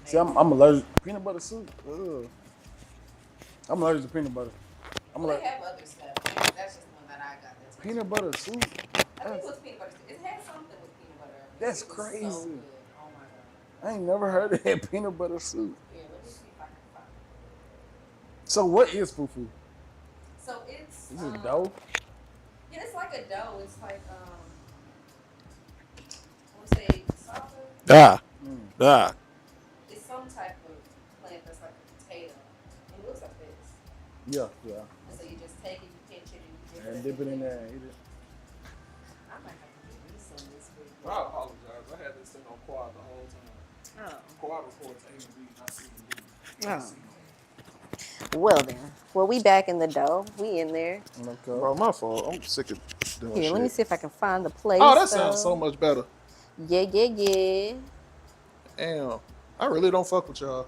See, I'm allergic. Peanut butter soup. Ugh. I'm allergic to peanut butter. I'm Well, like they have other stuff. That's just the one that I got. That's peanut butter soup. I think it was peanut butter soup. It had something with peanut butter. That's It was crazy. So good. Oh my god. I ain't never heard of that peanut butter soup. Yeah, let me see if I can find it. So what is fufu? So it's Is it dough? Yeah, it's like a dough. It's like I want to say salsa. Ah. It's some type of plant that's like a potato. It looks like this. Yeah. And so you just take it, you pinch it, and you And dip it in there and eat it. I might have to give you some this week. I apologize. I had this thing on quad the whole time. Oh. Quad reports A and B, not C and D. Oh. Well then, well we back in the dough. We in there. Okay. Bro, my fault. I'm sick of doing Here, shit. let me see if I can find the place. Oh, that sounds so much better. Yeah. Damn. I really don't fuck with y'all.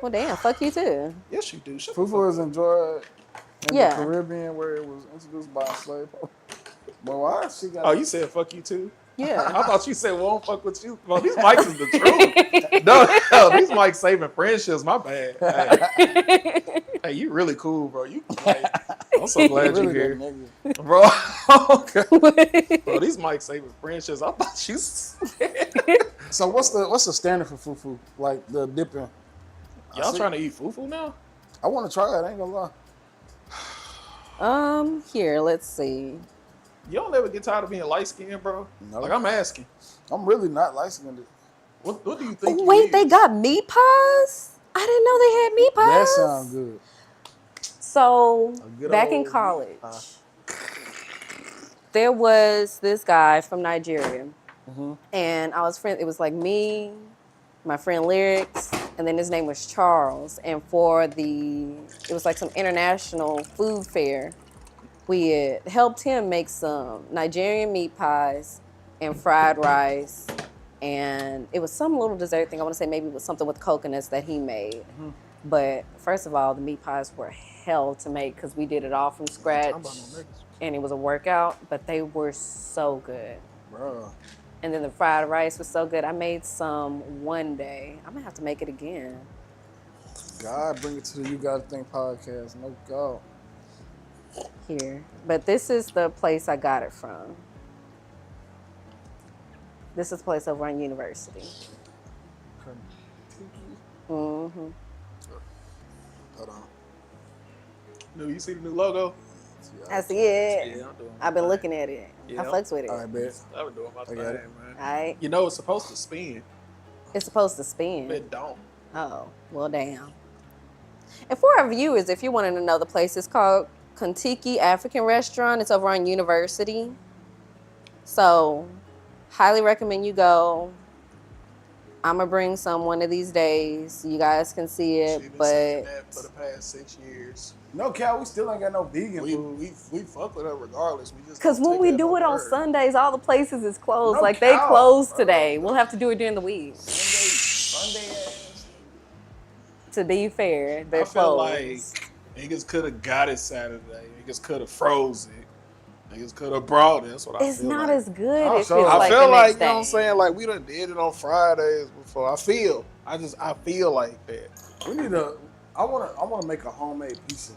Well, damn, fuck you too. Yes, you do. Shut the Fufu is enjoyed in Yeah. the Caribbean where it was introduced by a slave. But why she got? Oh, you said fuck you too? Yeah. I thought you said, well, I don't fuck with you. Well, these mics is the truth. No, these mics saving friendships. My bad. Hey, you really cool, bro. You like, I'm so glad really you here. that nigga. Bro, okay. Bro, these mics saving friendships. I thought you said. So what's the standard for fufu? Like the dipping? Y'all trying to eat fufu now? I want to try it. I ain't gonna lie. Here, let's see. You don't ever get tired of being light skinned, bro? No. Like, I'm asking. I'm really not licensed. What do you think? Wait, they got meat pies? I didn't know they had meat pies. That sounds good. So good back in old meat college, pie. there was this guy from Nigeria, Mm-hmm. and I was friend. It was like me, my friend Lyrics, and then his name was Charles. And it was like some international food fair. We had helped him make some Nigerian meat pies and fried rice, and it was some little dessert thing. I want to say maybe it was something with coconuts that he made. Mm-hmm. But first of all, the meat pies were hell to make because we did it all from scratch, I'm about no niggas. and it was a workout. But they were so good. Bro. And then the fried rice was so good. I made some one day. I'm gonna have to make it again. God, bring it to the You Gotta Think podcast. No God. Here. But this is the place I got it from. This is the place over on University. Mm-hmm. Hold on. No, you see the new logo? I see it. Yeah, I'm doing. I've been looking at it. Yeah. I fucks with it. All right, bet. I've been doing my thing, got it. man. All right. You know it's supposed to spin, It's supposed to but spin. it don't. Oh, well, damn. And for our viewers, if you wanted to know the place, it's called Kontiki African Restaurant. It's over on University. So, highly recommend you go. I'm going to bring some one of these days. You guys can see it, She been saying but that for the past 6 years. No, Cal, we still ain't got no vegan We food. fuck with her regardless. We just because don't when take we her do at it her on word. Sundays, all the places is closed. No Like, they cow, closed bro. today. We'll have to do it during the week. Sunday. To be fair, they're I feel closed. like niggas could have got it Saturday. Niggas could have froze it. Niggas could have brought it. That's what I It's feel not like. as good Oh, if so- it's I like feel the like, next you know what I'm day. saying? Like, we done did it on Fridays before. I feel like that. We need to. I wanna make a homemade pizza.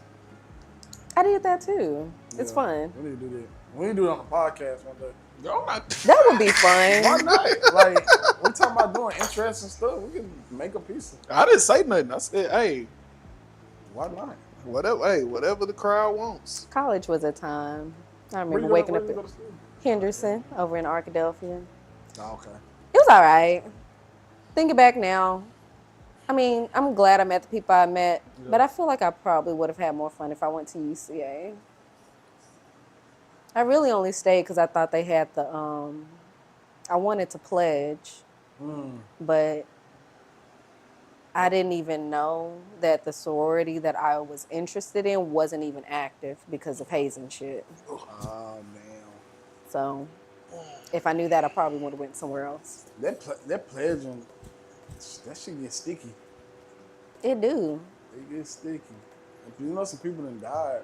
I did that too. It's Yeah, fun. We need to do that. We need to do it on the podcast one day. Girl, I'm not. That would be fun. Why not? Like, we talking about doing interesting stuff. We can make a pizza. I didn't say nothing. I said, hey, Why not? whatever the crowd wants. College was a time. I Where remember you waking go, up where you at go to school? Henderson over in Arkadelphia. Oh, okay. It was all right. Thinking back now, I mean, I'm glad I met the people I met, but I feel like I probably would have had more fun if I went to UCA. I really only stayed because I thought they had the, I wanted to pledge, but I didn't even know that the sorority that I was interested in wasn't even active because of hazing shit. Oh damn. So if I knew that, I probably would have went somewhere else. That pledging, that shit get sticky. It do. It gets sticky. You know, some people done died.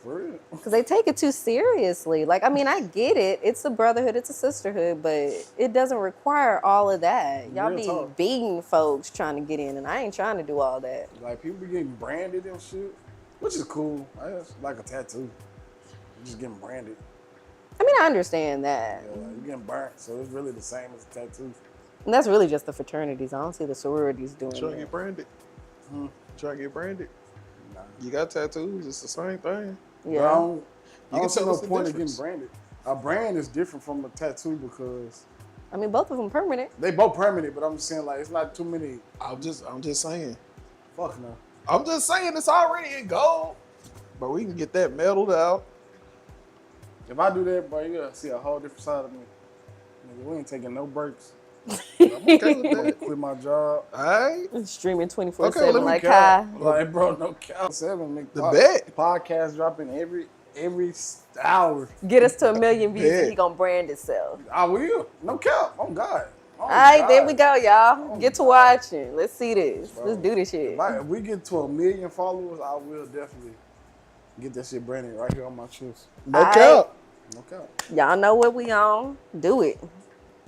For real. Because they take it too seriously. Like, I mean, I get it. It's a brotherhood, it's a sisterhood, but it doesn't require all of that. Y'all Real be talk. beating folks trying to get in, and I ain't trying to do all that. Like people be getting branded and shit, which is cool. It's like a tattoo. You just getting branded. I mean, I understand that. Yeah, like you getting burnt, so it's really the same as a tattoo. And that's really just the fraternities. I don't see the sororities doing Trying to that. get branded. Trying to get branded. Nah, You got tattoos. It's the same thing. But I Yeah. don't can see tell no us the point of getting difference. branded. A brand is different from a tattoo because I mean, both of them permanent. they both permanent, but I'm just saying like it's not too many. I'm just saying. Fuck no. I'm just saying it's already in gold. But we can get that metaled out. If I do that, bro, you gotta see a whole different side of me. Nigga, we ain't taking no breaks. I'm okay with I'm gonna that. quit my job. All right. Streaming 24/7 Okay, well, let me like Cap. Kai. Like, bro, no cap. 7 make The bet. podcast dropping every hour. Get us to 1 million views Bet. and he gonna brand itself. I will. No cap. Oh God. Oh, All right, God. there we go, y'all. Oh, Get to God. watching. Let's see this. Bro. Let's do this shit. If we get to 1 million followers, I will definitely get that shit branded right here on my chest. No All cap. No cap. Y'all know what we on. Do it.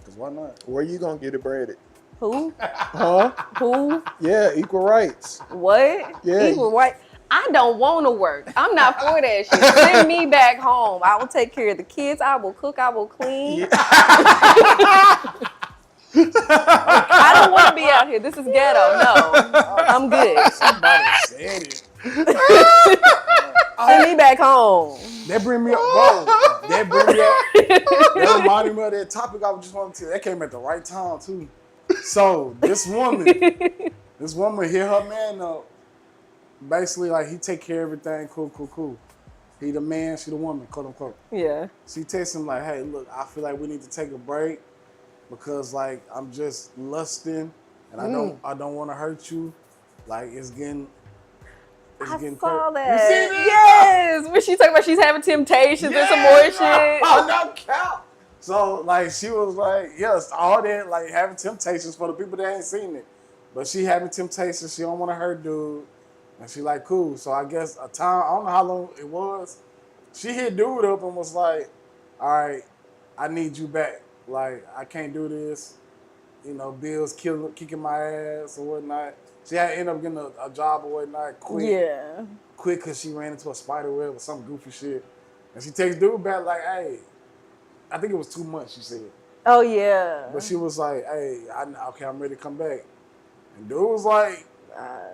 Cause why not? Where you gonna get it branded? Who? Huh? Who? Yeah, equal rights. What? Yeah. Equal right. I don't want to work. I'm not for that shit. Send me back home. I will take care of the kids. I will cook. I will clean. I don't want to be out here. This is ghetto. No, I'm good. Somebody said it. Send me back home. That bring me up, bro. That bring me up. That reminded me of that topic I was just wanting to. That came at the right time too. So this woman hit her man up. Basically, like he take care of everything. Cool. He the man, she the woman, quote unquote. Yeah. She texts him like, "Hey, look, I feel like we need to take a break because like I'm just lusting and I don't want to hurt you. Like it's getting I saw crazy." that. You see that? Yes. When she talking about she's having temptations and some more shit. Oh, no cap. So like she was like, yes, all that like having temptations for the people that ain't seen it, but she having temptations. She don't want to hurt dude, and she like cool. So I guess a time, I don't know how long it was. She hit dude up and was like, all right, I need you back. Like I can't do this. You know, Bill's kicking my ass or whatnot. She had to end up getting a job or whatnot quick. Yeah. Quick because she ran into a spider web or some goofy shit. And she takes dude back like, hey, I think it was 2 months, she said. Oh yeah. But she was like, hey, okay, I'm ready to come back. And dude was like,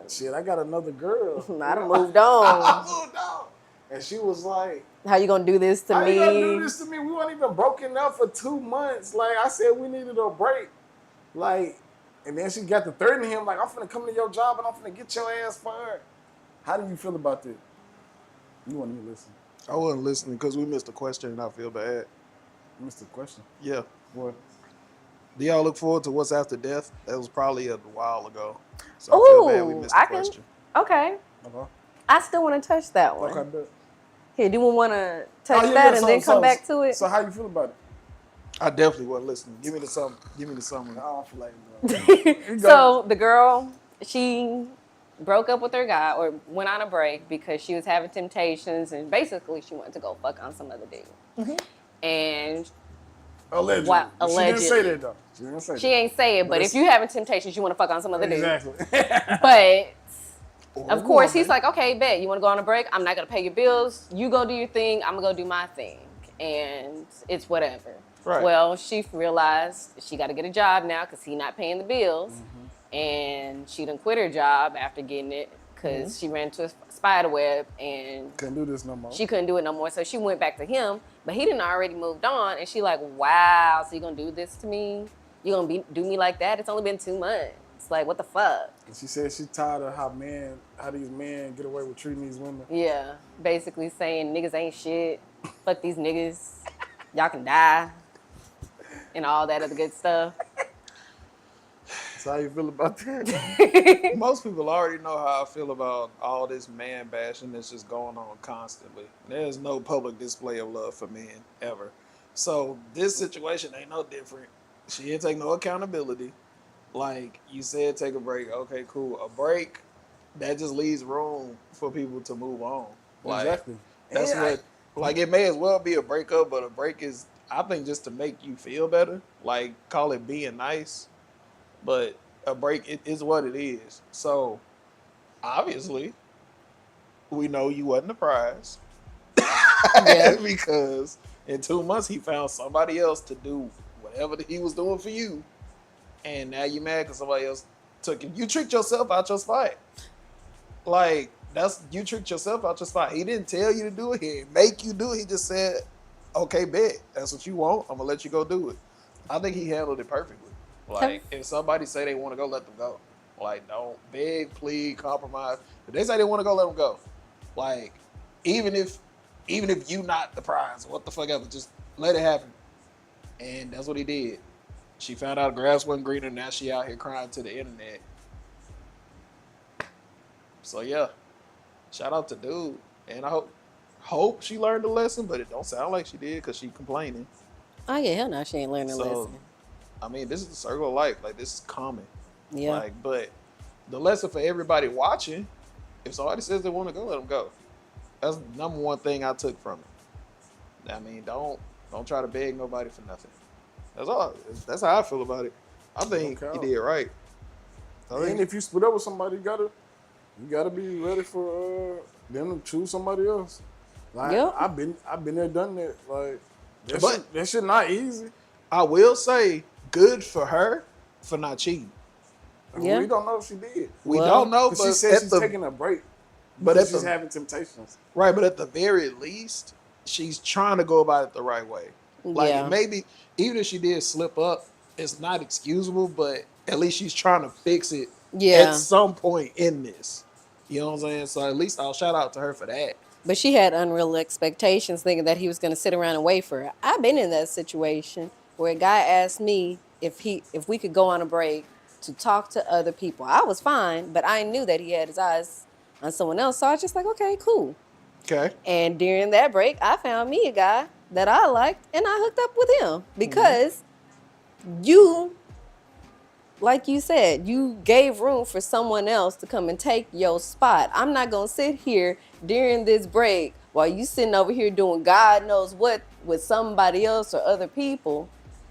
shit, I got another girl. I done moved on. I moved on. And she was like, How you gonna do this to how me? you gonna do this to me? We weren't even broken up for 2 months. Like, I said we needed a break. Like, and then she got to threatening him, like, I'm finna come to your job and I'm finna get your ass fired. How do you feel about that? You want to listen. I wasn't listening because we missed a question and I feel bad. Missed the question. Yeah. What? Do y'all look forward to what's after death? That was probably a while ago. So I feel bad we Ooh, missed the question. Okay. Okay. I still want to touch that one. Okay, bet. Here, do we want to touch Oh, yeah, that yeah, and then come back to it? So how you feel about it? I definitely wasn't listening. Give me the summary. I don't feel like it. So the girl, she broke up with her guy or went on a break because she was having temptations and basically she wanted to go fuck on some other dude. And Allegedly. Wow, She didn't allegedly. say that though. She didn't say she ain't say it, but if you having temptations, you want to fuck on some other dude. Exactly. But Or of course, he's woman. like, okay, bet. You want to go on a break? I'm not going to pay your bills. You go do your thing. I'm going to go do my thing. And it's whatever. Right. Well, she realized she got to get a job now because he's not paying the bills. And she done quit her job after getting it because she ran into a spider web and Couldn't do this no more. she couldn't do it no more. So she went back to him, but he didn't already moved on. And she like, wow, so you going to do this to me? You going to do me like that? It's only been 2 months. It's like, what the fuck? And she said she tired of how these men get away with treating these women. Yeah, basically saying niggas ain't shit. Fuck these niggas. Y'all can die. And all that other good stuff. So how you feel about that? Most people already know how I feel about all this man bashing that's just going on constantly. There's no public display of love for men ever. So this situation ain't no different. She didn't take no accountability. Like you said, take a break. Okay, cool. A break, that just leaves room for people to move on. Like, Exactly. That's And what, like, it may as well be a breakup, but a break is, I think, just to make you feel better. Like, call it being nice. But a break it is what it is. So, obviously, we know you wasn't the prize. Because in 2 months, he found somebody else to do whatever he was doing for you. And now you mad because somebody else took it. You tricked yourself out your spite. Like, that's you tricked yourself out your spot. He didn't tell you to do it. He didn't make you do it. He just said, "Okay, bet. That's what you want. I'm gonna let you go do it." I think he handled it perfectly. Like, if somebody say they want to go, let them go. Like, don't beg, plead, compromise. If they say they want to go, let them go. Like, even if you not the prize, what the fuck ever, just let it happen. And that's what he did. She found out grass wasn't greener. Now she out here crying to the internet. So yeah, shout out to dude. And I hope she learned the lesson, but it don't sound like she did because she complaining. Oh yeah, hell no, she ain't learning a So, lesson. I mean, this is the circle of life. Like, this is common. Yeah. Like, but the lesson for everybody watching, if somebody says they want to go, let them go. That's the number one thing I took from it. I mean, don't try to beg nobody for nothing. That's all. That's how I feel about it. I think he did right. And if you split up with somebody, you gotta be ready for them to choose somebody else. Like, Yep. I've been there, done that. Like, But- that shit not easy. I will say, good for her for not cheating. Yeah. We don't know if she did. We Well, don't know, 'Cause but she said at she's the taking a break. but Because at she's the- having temptations. right, but at the very least, she's trying to go about it the right way. Like, Yeah. maybe even if she did slip up, it's not excusable, but at least she's trying to fix it Yeah. at some point in this. You know what I'm saying? So at least I'll shout out to her for that. But she had unreal expectations, thinking that he was going to sit around and wait for her. I've been in that situation where a guy asked me if we could go on a break to talk to other people. I was fine, but I knew that he had his eyes on someone else, so I was just like, okay, cool. Okay. And during that break, I found me a guy that I liked, and I hooked up with him because you, like you said, you gave room for someone else to come and take your spot. I'm not going to sit here during this break while you sitting over here doing God knows what with somebody else or other people,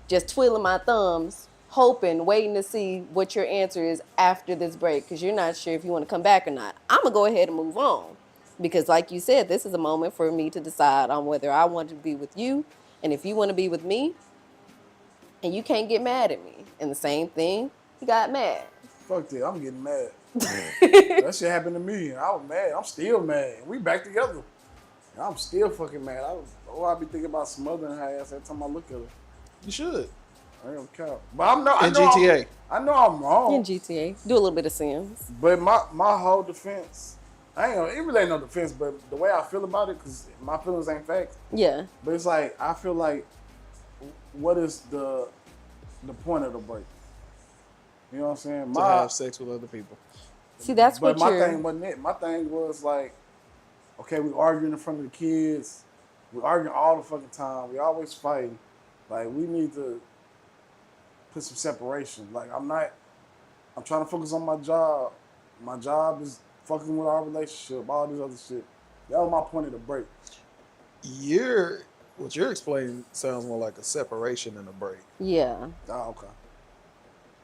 just twiddling my thumbs, hoping, waiting to see what your answer is after this break because you're not sure if you want to come back or not. I'm going to go ahead and move on. Because like you said, this is a moment for me to decide on whether I want to be with you. And if you want to be with me, and you can't get mad at me. And the same thing, he got mad. Fuck that. I'm getting mad. That shit happened to me. And I was mad. I'm still mad. We back together. And I'm still fucking mad. I be thinking about smothering her ass every time I look at her. You should. I ain't gonna count. But I In know GTA. I know I'm wrong. In GTA, do a little bit of Sims. But my whole defense, it really ain't no defense, but the way I feel about it, because my feelings ain't facts, Yeah. but it's like, I feel like, what is the point of the break? You know what I'm saying? To have sex with other people. See, that's But what my you're. thing wasn't it. My thing was like, okay, we arguing in front of the kids. We arguing all the fucking time. We always fighting. Like, we need to put some separation. Like, I'm trying to focus on my job. My job is fucking with our relationship, all this other shit. That was my point of the break. What you're explaining sounds more like a separation than a break. Yeah. Oh, okay.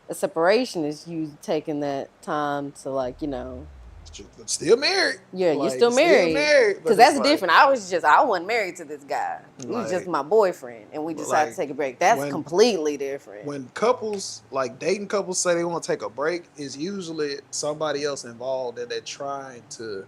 A separation is you taking that time to, like, But still married. yeah, you're Like, still married. but Because that's it's like- different. I wasn't married to this guy. He was just Like- my boyfriend, and we decided like, to take a break. That's when- completely different. When couples, like dating couples, say they want to take a break, is usually somebody else involved and they're trying to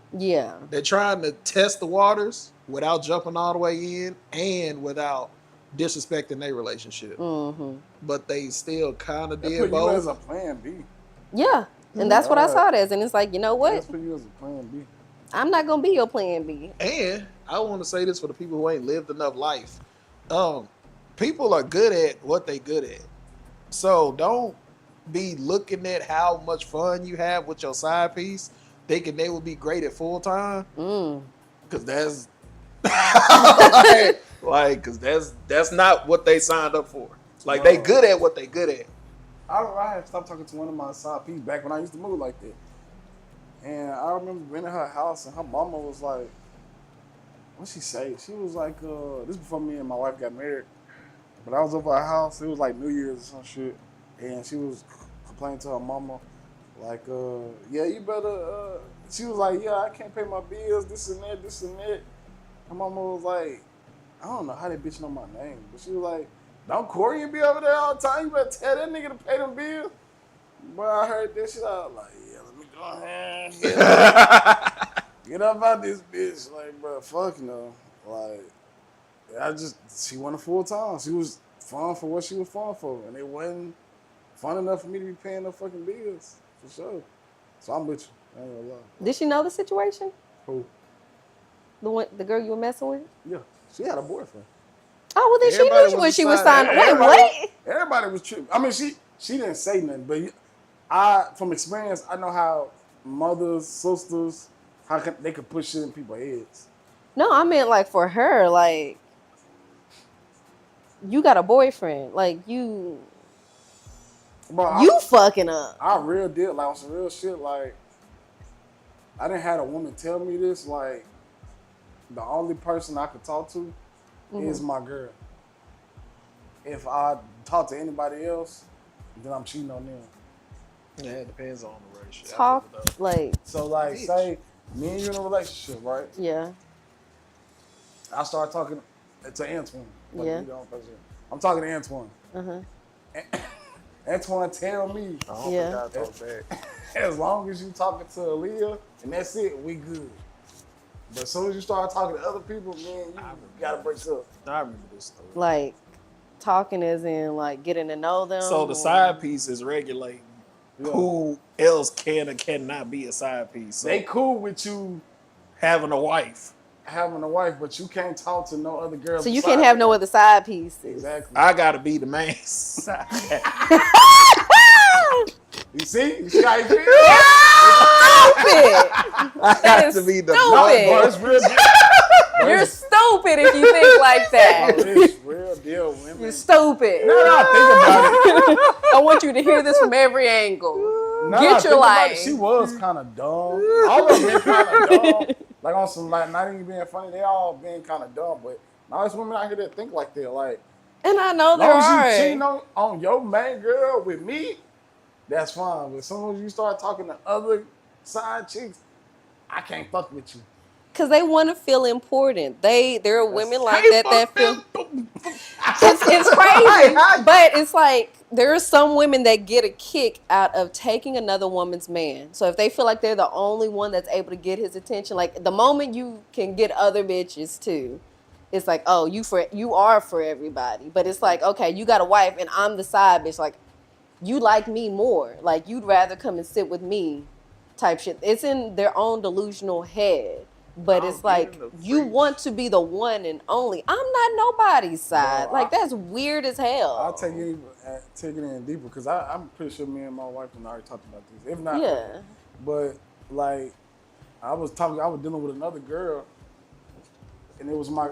test the waters without jumping all the way in and without disrespecting their relationship. Mm-hmm. But they still kind of That did put you as both. a plan B. Yeah. And that's what I saw it as. And it's like, you know That's what? put you as a plan B. I'm not going to be your plan B. And I want to say this for the people who ain't lived enough life. People are good at what they good at. So don't be looking at how much fun you have with your side piece, thinking they will be great at full time. Cause that's that's not what they signed up for. Like, they good at what they good at. I had stopped talking to one of my side pieces back when I used to move like that. And I remember being in her house and her mama was like, what'd she say? She was like, this before me and my wife got married. But I was over at her house, it was like New Year's or some shit. And she was complaining to her mama, like, yeah, you better, she was like, yeah, I can't pay my bills, this and that, this and that. Her mama was like, I don't know how that bitch know my name, but she was like, don't Corey be over there all the time? You better tell that nigga to pay them bills. Boy, I heard that shit. I was like, yeah, let me go ahead. get up out this bitch. Like, bro, fuck no. Like, she wasn't full time. She was fun for what she was fun for. And it wasn't fun enough for me to be paying no fucking bills, for sure. So I'm with you. I ain't gonna lie. Did she know the situation? Who? The girl you were messing with? Yeah, she had a boyfriend. Oh, well, then she Everybody knew was when she was deciding- signing. Wait, everybody- what? Everybody was tripping. I mean, she didn't say nothing, but from experience, I know how mothers, sisters, they could push shit in people's heads. No, I meant like for her, like you got a boyfriend, like you But fucking up. I real deal, like on some real shit, like I didn't have a woman tell me this, like the only person I could talk to is my girl. If I talk to anybody else, then I'm cheating on them. Yeah, it depends on the relationship. Talk like So like, say me and you in a relationship, right? yeah. I start talking to Antoine. Like, Yeah. you know, I'm talking to Antoine. Antoine tell me, Yeah. as long as you talking to Aaliyah and that's it, we good. But as soon as you start talking to other people, man, you gotta break up. I remember this story. Like talking as in like getting to know them. So the side piece is regulating who else can or cannot be a side piece. So They cool with you having a wife. having a wife, but you can't talk to no other girls. So you beside can't have you. no other side pieces. Exactly. I gotta be the man side. You see how you feel? Stupid. I got to be the stupid. Bro, it's real deal. You're stupid if you think like that. It's real deal, women. You're stupid. No, think about it. I want you to hear this from every angle. No, Get think your about it. life. She was kind of dumb. All of them been kind of dumb. Like on some, like not even being funny, they all being kind of dumb. But now there's women out here that think like that. Like, And I know as there long as you are. cheating on your main girl with me, that's fine. But as soon as you start talking to other side chicks, I can't fuck with you. Because they want to feel important. There are women like Hey, that fuck feel. them. It's crazy. But it's like there are some women that get a kick out of taking another woman's man. So if they feel like they're the only one that's able to get his attention, like the moment you can get other bitches too, it's like, oh, you are for everybody. But it's like, okay, you got a wife and I'm the side bitch. Like, you like me more. Like, you'd rather come and sit with me type shit. It's in their own delusional head. But it's like, you want to be the one and only. I'm not nobody's side. Like, that's weird as hell. I'll take it in deeper because I'm pretty sure me and my wife and I already talked about this. If not, Yeah. But like, I was dealing with another girl, and it was my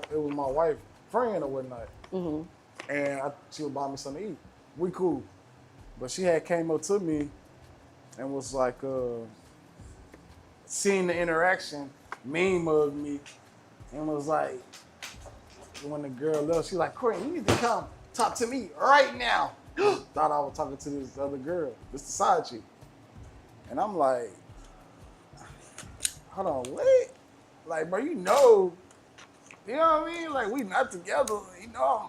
wife friend or whatnot, and she would buy me something to eat. We cool, but she had came up to me and was like, seeing the interaction, mean mugged me, and was like, when the girl left, she like, Corey, you need to come talk to me right now. Thought I was talking to this other girl, this the side chick. And I'm like, hold on, what? Like, bro, you know what I mean? Like, we not together, I'm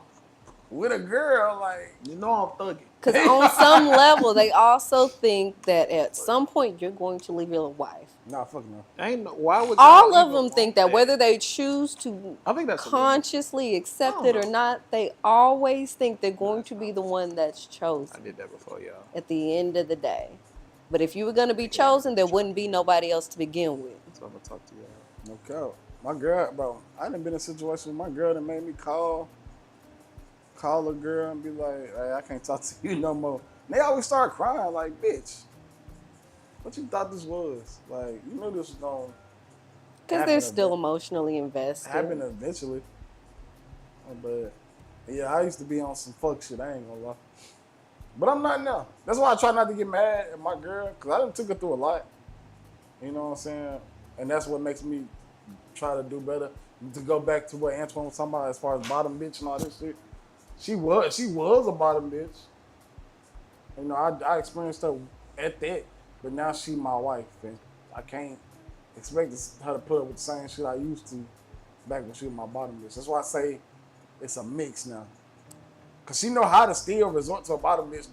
with a girl, like. You know I'm thugging. Because on some level, they also think that at some point you're going to leave your wife. Nah, fuck no. Why would All y'all of even them think want that whether they choose to I think that's consciously accept it or not, they always think they're going to be the one that's I chosen did that before, y'all. at the end of the day. But if you were going to be chosen, there wouldn't be nobody else to begin with. So I'm gonna talk to y'all. No cap. My girl, bro, I done been in a situation where my girl that made me call a girl and be like, hey, I can't talk to you no more. And they always start crying like, bitch, what you thought this was? Like, you knew this was going to Because they're still emotionally invested. happen eventually. But, yeah, I used to be on some fuck shit, I ain't gonna lie. But I'm not now. That's why I try not to get mad at my girl, because I done took her through a lot. You know what I'm saying? And that's what makes me try to do better. To go back to what Antoine was talking about as far as bottom bitch and all this shit. She was a bottom bitch. You know, I experienced her at that, but now she my wife, and I can't expect her to put up with the same shit I used to back when she was my bottom bitch. That's why I say it's a mix now. Cause she know how to still resort to a bottom bitch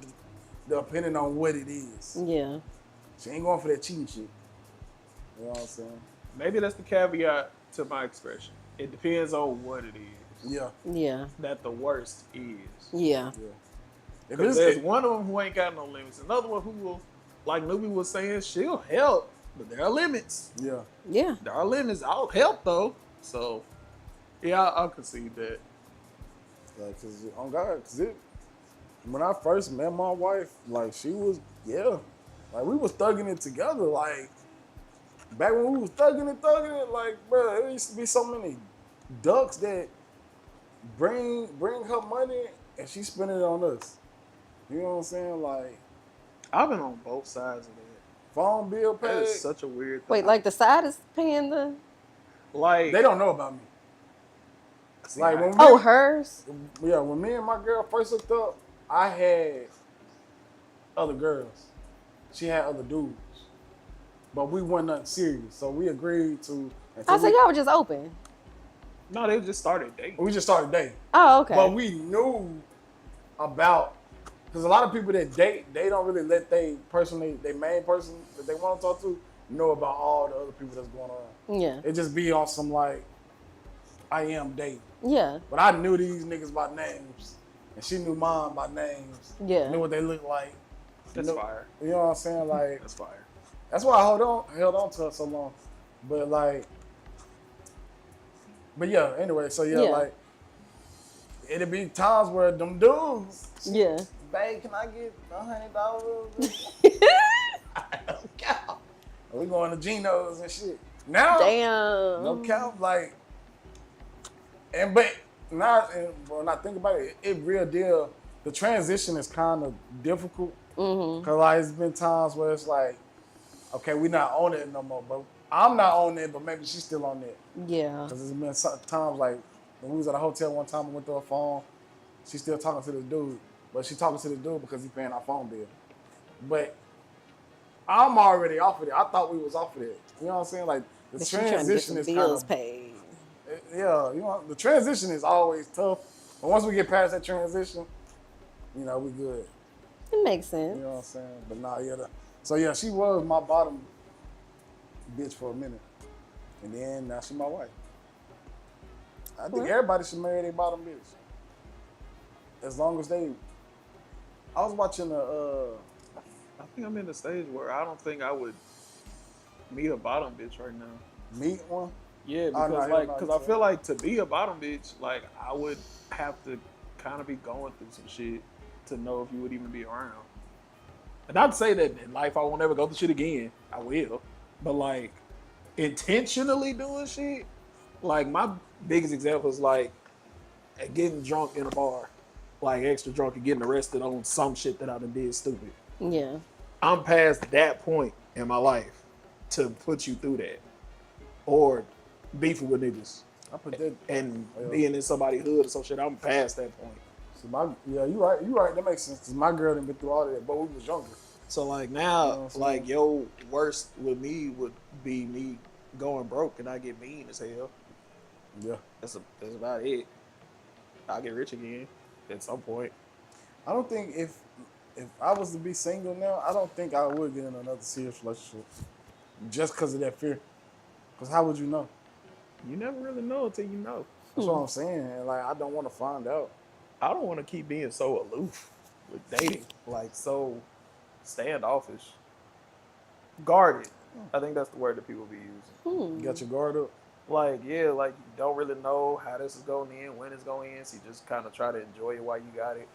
depending on what it is. Yeah. She ain't going for that cheating shit. You know what I'm saying? maybe that's the caveat to my expression. It depends on what it is Yeah, Yeah. that the worst is. Yeah. yeah. If Because it's, there's one of them who ain't got no limits. Another one who will, like Newbie was saying, she'll help, but there are limits. yeah. Yeah. There are limits. I'll help though. So, yeah, I'll concede that. Like, cause on God, cause it. When I first met my wife, like she was, yeah, like we was thugging it together. Like back when we was thugging it, like bro, there used to be so many ducks that bring her money and she spend it on us. You know what I'm saying? Like I've been on both sides of that. phone bill That paid. is such a weird thing. Wait, like the side is paying the. like They don't know about me. see, Like I- when Oh, hers. when me and my girl first hooked up, I had other girls. She had other dudes. But we wasn't nothing serious. So we agreed to I said y'all were just open. no, they just started dating. we just started dating. Oh, okay. But we knew about because a lot of people that date, they don't really let their main person that they want to talk to know about all the other people that's going on. Yeah. It just be on some like I am dating. Yeah. But I knew these niggas by names. And she knew mine by names. Yeah. Knew what they looked like. That's Knew- fire. You know what I'm saying? Like That's fire. that's why I held on to her so long. But yeah, anyway, so yeah, Yeah. like it'd be times where them dudes, Yeah. babe, can I get $100? We going to Geno's and shit. Now, Damn. no cap, like, but now when I think about it, it real deal. The transition is kind of difficult Mm-hmm. because like it's been times where it's like, okay, we not on it no more, but I'm not on it, but maybe she's still on it. Yeah. Because there's been some times like when we was at a hotel one time, I went through her phone, she's still talking to this dude, but she talking to the dude because he's paying our phone bill. But I'm already off of it. I thought we was off of it. You know what I'm saying? Like the But she trying to get transition some is bills kind of, paid. yeah, you know, the transition is always tough. But once we get past that transition, you know, we good. It makes sense. You know what I'm saying? But nah, yeah. So yeah, she was my bottom bitch for a minute. And then now she my wife. I think everybody should marry their bottom bitch. As long as they. I was watching I think I'm in the stage where I don't think I would meet a bottom bitch right now. meet one. Yeah, Oh, because no, because I feel like to be a bottom bitch, like I would have to kind of be going through some shit to know if you would even be around. And not to say that in life I won't ever go through shit again. I will, but like intentionally doing shit, like my biggest example is like getting drunk in a bar, like extra drunk and getting arrested on some shit that I done did stupid. Yeah. I'm past that point in my life to put you through that, or beefing with niggas I put that. and Yeah. being in somebody's hood or some shit. I'm past that point. So you right. That makes sense. Cause my girl done been through all of that, but we was younger. So like now, You know what I'm saying? like your worst with me would be me going broke and I get mean as hell. Yeah. That's about it. I'll get rich again at some point. I don't think if I was to be single now, I don't think I would get in another serious relationship just because of that fear. Because how would you know? You never really know until you know. That's what I'm saying. And like, I don't want to find out. I don't want to keep being so aloof with dating, like so standoffish, guarded. I think that's the word that people be using. You got your guard up. Like, yeah, like you don't really know how this is going in, when it's going in, so you just kind of try to enjoy it while you got it.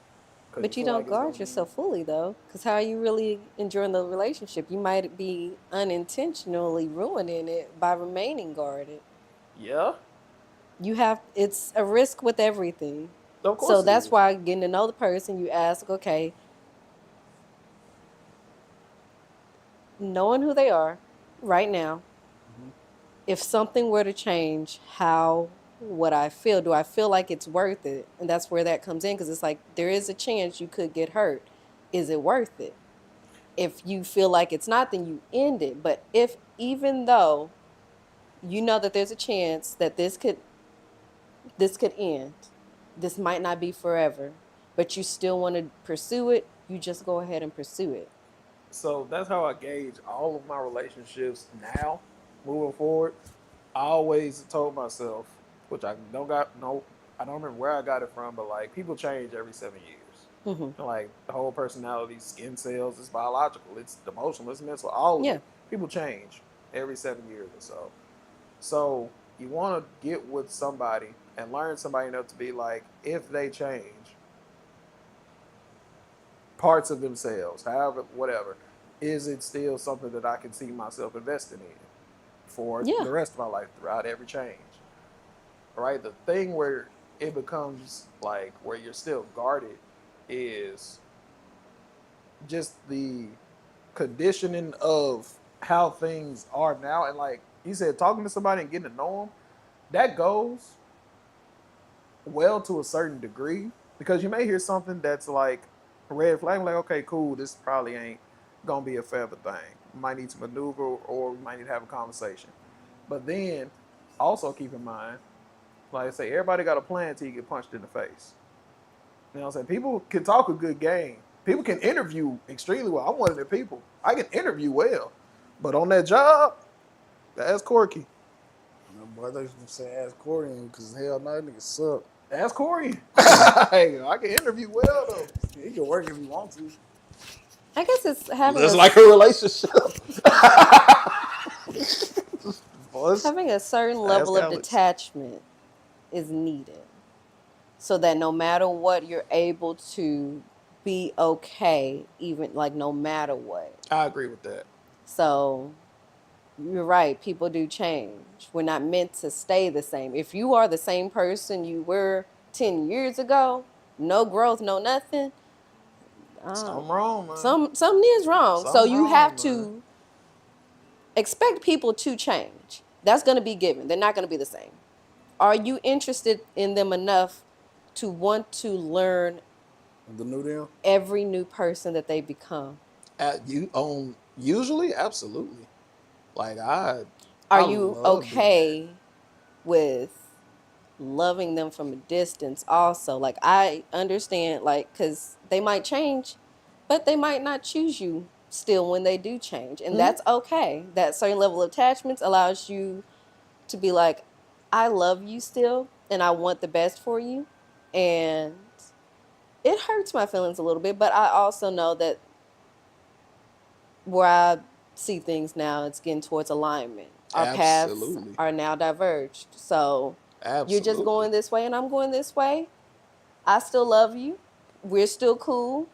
'Cause But you feel don't like it's gonna guard be- yourself fully though, because how are you really enjoying the relationship? You might be unintentionally ruining it by remaining guarded. Yeah, It's a risk with everything. of course. So it that's is. why getting to know the person, you ask, okay, knowing who they are right now, if something were to change, how would I feel? Do I feel like it's worth it? And that's where that comes in because it's like there is a chance you could get hurt. Is it worth it? If you feel like it's not, then you end it. But if even though you know that there's a chance that this could end, this might not be forever, but you still want to pursue it, you just go ahead and pursue it. So that's how I gauge all of my relationships now. moving forward, I always told myself, which I don't remember where I got it from, but like people change every 7 years. Mm-hmm. Like the whole personality, skin cells, it's biological, it's emotional, it's mental, all of Yeah. it. People change every 7 years or so. So you want to get with somebody and learn somebody enough to be like, if they change parts of themselves, however, whatever, is it still something that I can see myself investing in for Yeah. the rest of my life throughout every change? Right? The thing where it becomes like where you're still guarded is just the conditioning of how things are now. And like you said, talking to somebody and getting to know them, that goes well to a certain degree, because you may hear something that's like a red flag, like, okay, cool, this probably ain't gonna be a forever thing. We might need to maneuver, or we might need to have a conversation. But then also keep in mind, like I say, everybody got a plan until you get punched in the face. You know what I'm saying? People can talk a good game. People can interview extremely well. I'm one of the people. I can interview well. But on that job, that's Corky. No, boy, I thought you were gonna say ask Corey because hell no, that nigga suck. Ask Corey. Hey, I can interview well though. He can work if he wants to. I guess it's having That's a, like a relationship. Boys, having a certain level of Alex. detachment is needed, so that no matter what, you're able to be okay, even like no matter what. I agree with that. So you're right, people do change. We're not meant to stay the same. If you are the same person you were 10 years ago, no growth, no nothing, Something wrong, man. something is wrong. So Something you wrong, have man. to expect people to change. That's going to be given. They're not going to be the same. Are you interested in them enough to want to learn The new deal. every new person that they become? Usually, absolutely. Like Are I you love doing okay with loving them from a distance also? Like, I understand, like, because they might change, but they might not choose you still when they do change. And that's okay. That certain level of attachments allows you to be like, I love you still, and I want the best for you. And it hurts my feelings a little bit, but I also know that where I see things now, it's getting towards alignment. Our Absolutely. paths are now diverged. So Absolutely. you're just going this way and I'm going this way. I still love you. We're still cool.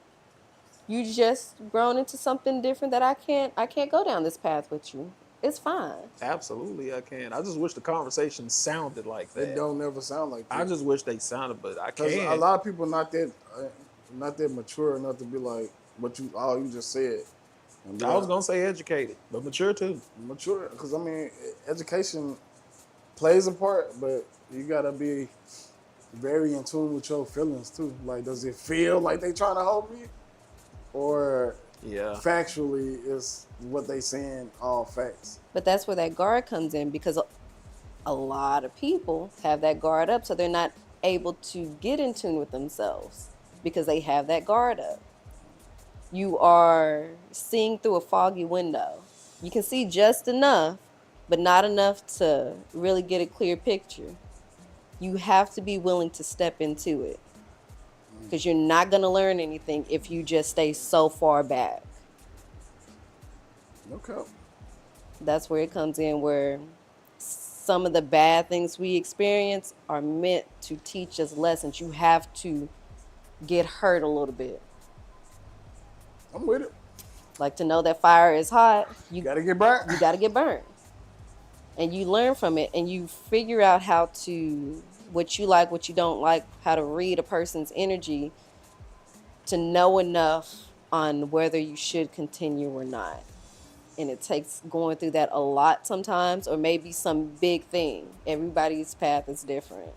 You just grown into something different that I can't go down this path with you. It's fine. Absolutely, I can. I just wish the conversation sounded like that. It don't never sound like that. I just wish they sounded, but I Because can't. a lot of people not that mature enough to be like what you just said. And be I was like, gonna say educated, but mature too. mature, because I mean, education plays a part, but you gotta be very in tune with your feelings too. Like, does it feel like they trying to hold me, or Yeah. factually is what they saying all facts? But that's where that guard comes in, because a lot of people have that guard up, so they're not able to get in tune with themselves because they have that guard up. You are seeing through a foggy window. You can see just enough, but not enough to really get a clear picture. You have to be willing to step into it, because you're not going to learn anything if you just stay so far back. Okay. That's where it comes in, where some of the bad things we experience are meant to teach us lessons. You have to get hurt a little bit. I'm with it. Like, to know that fire is hot, You gotta get burnt. you got to get burned. And you learn from it, and you figure out what you like, what you don't like, how to read a person's energy to know enough on whether you should continue or not. And it takes going through that a lot sometimes, or maybe some big thing. Everybody's path is different.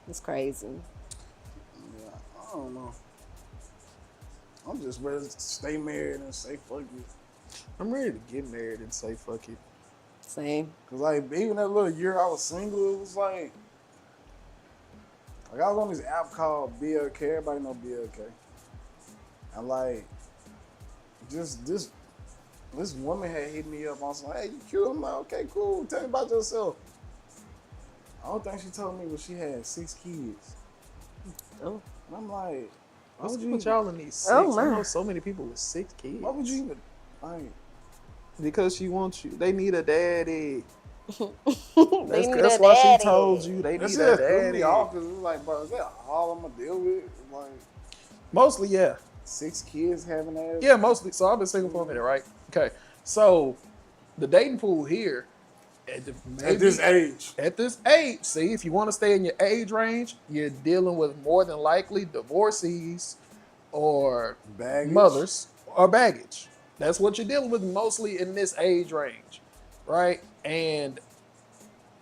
It's crazy. Yeah, I don't know. I'm just ready to stay married and say fuck you. I'm ready to get married and say fuck it. Same. Cause like even that little year I was single, it was like I was on this app called BLK. Everybody know BLK. And like just this This woman had hit me up on some, hey, you cute? I'm like, okay, cool. Tell me about yourself. I don't think she told me, but she had 6 kids. Oh. And I'm like, What's would you with y'all in these 6? Oh, I my. know so many people with 6 kids. why would you even, like, Because she wants you. They need a daddy. They need That's a why daddy. she told you they this need is a threw me daddy. off because it's like, bro, is that all I'm going to deal with? Like, Mostly, yeah. 6 kids having ass? Yeah, mostly. So I've been single for a minute, right? Okay. So the dating pool here at At this age. see, if you want to stay in your age range, you're dealing with more than likely divorcees or Baggage. mothers or baggage. That's what you're dealing with mostly in this age range, right? And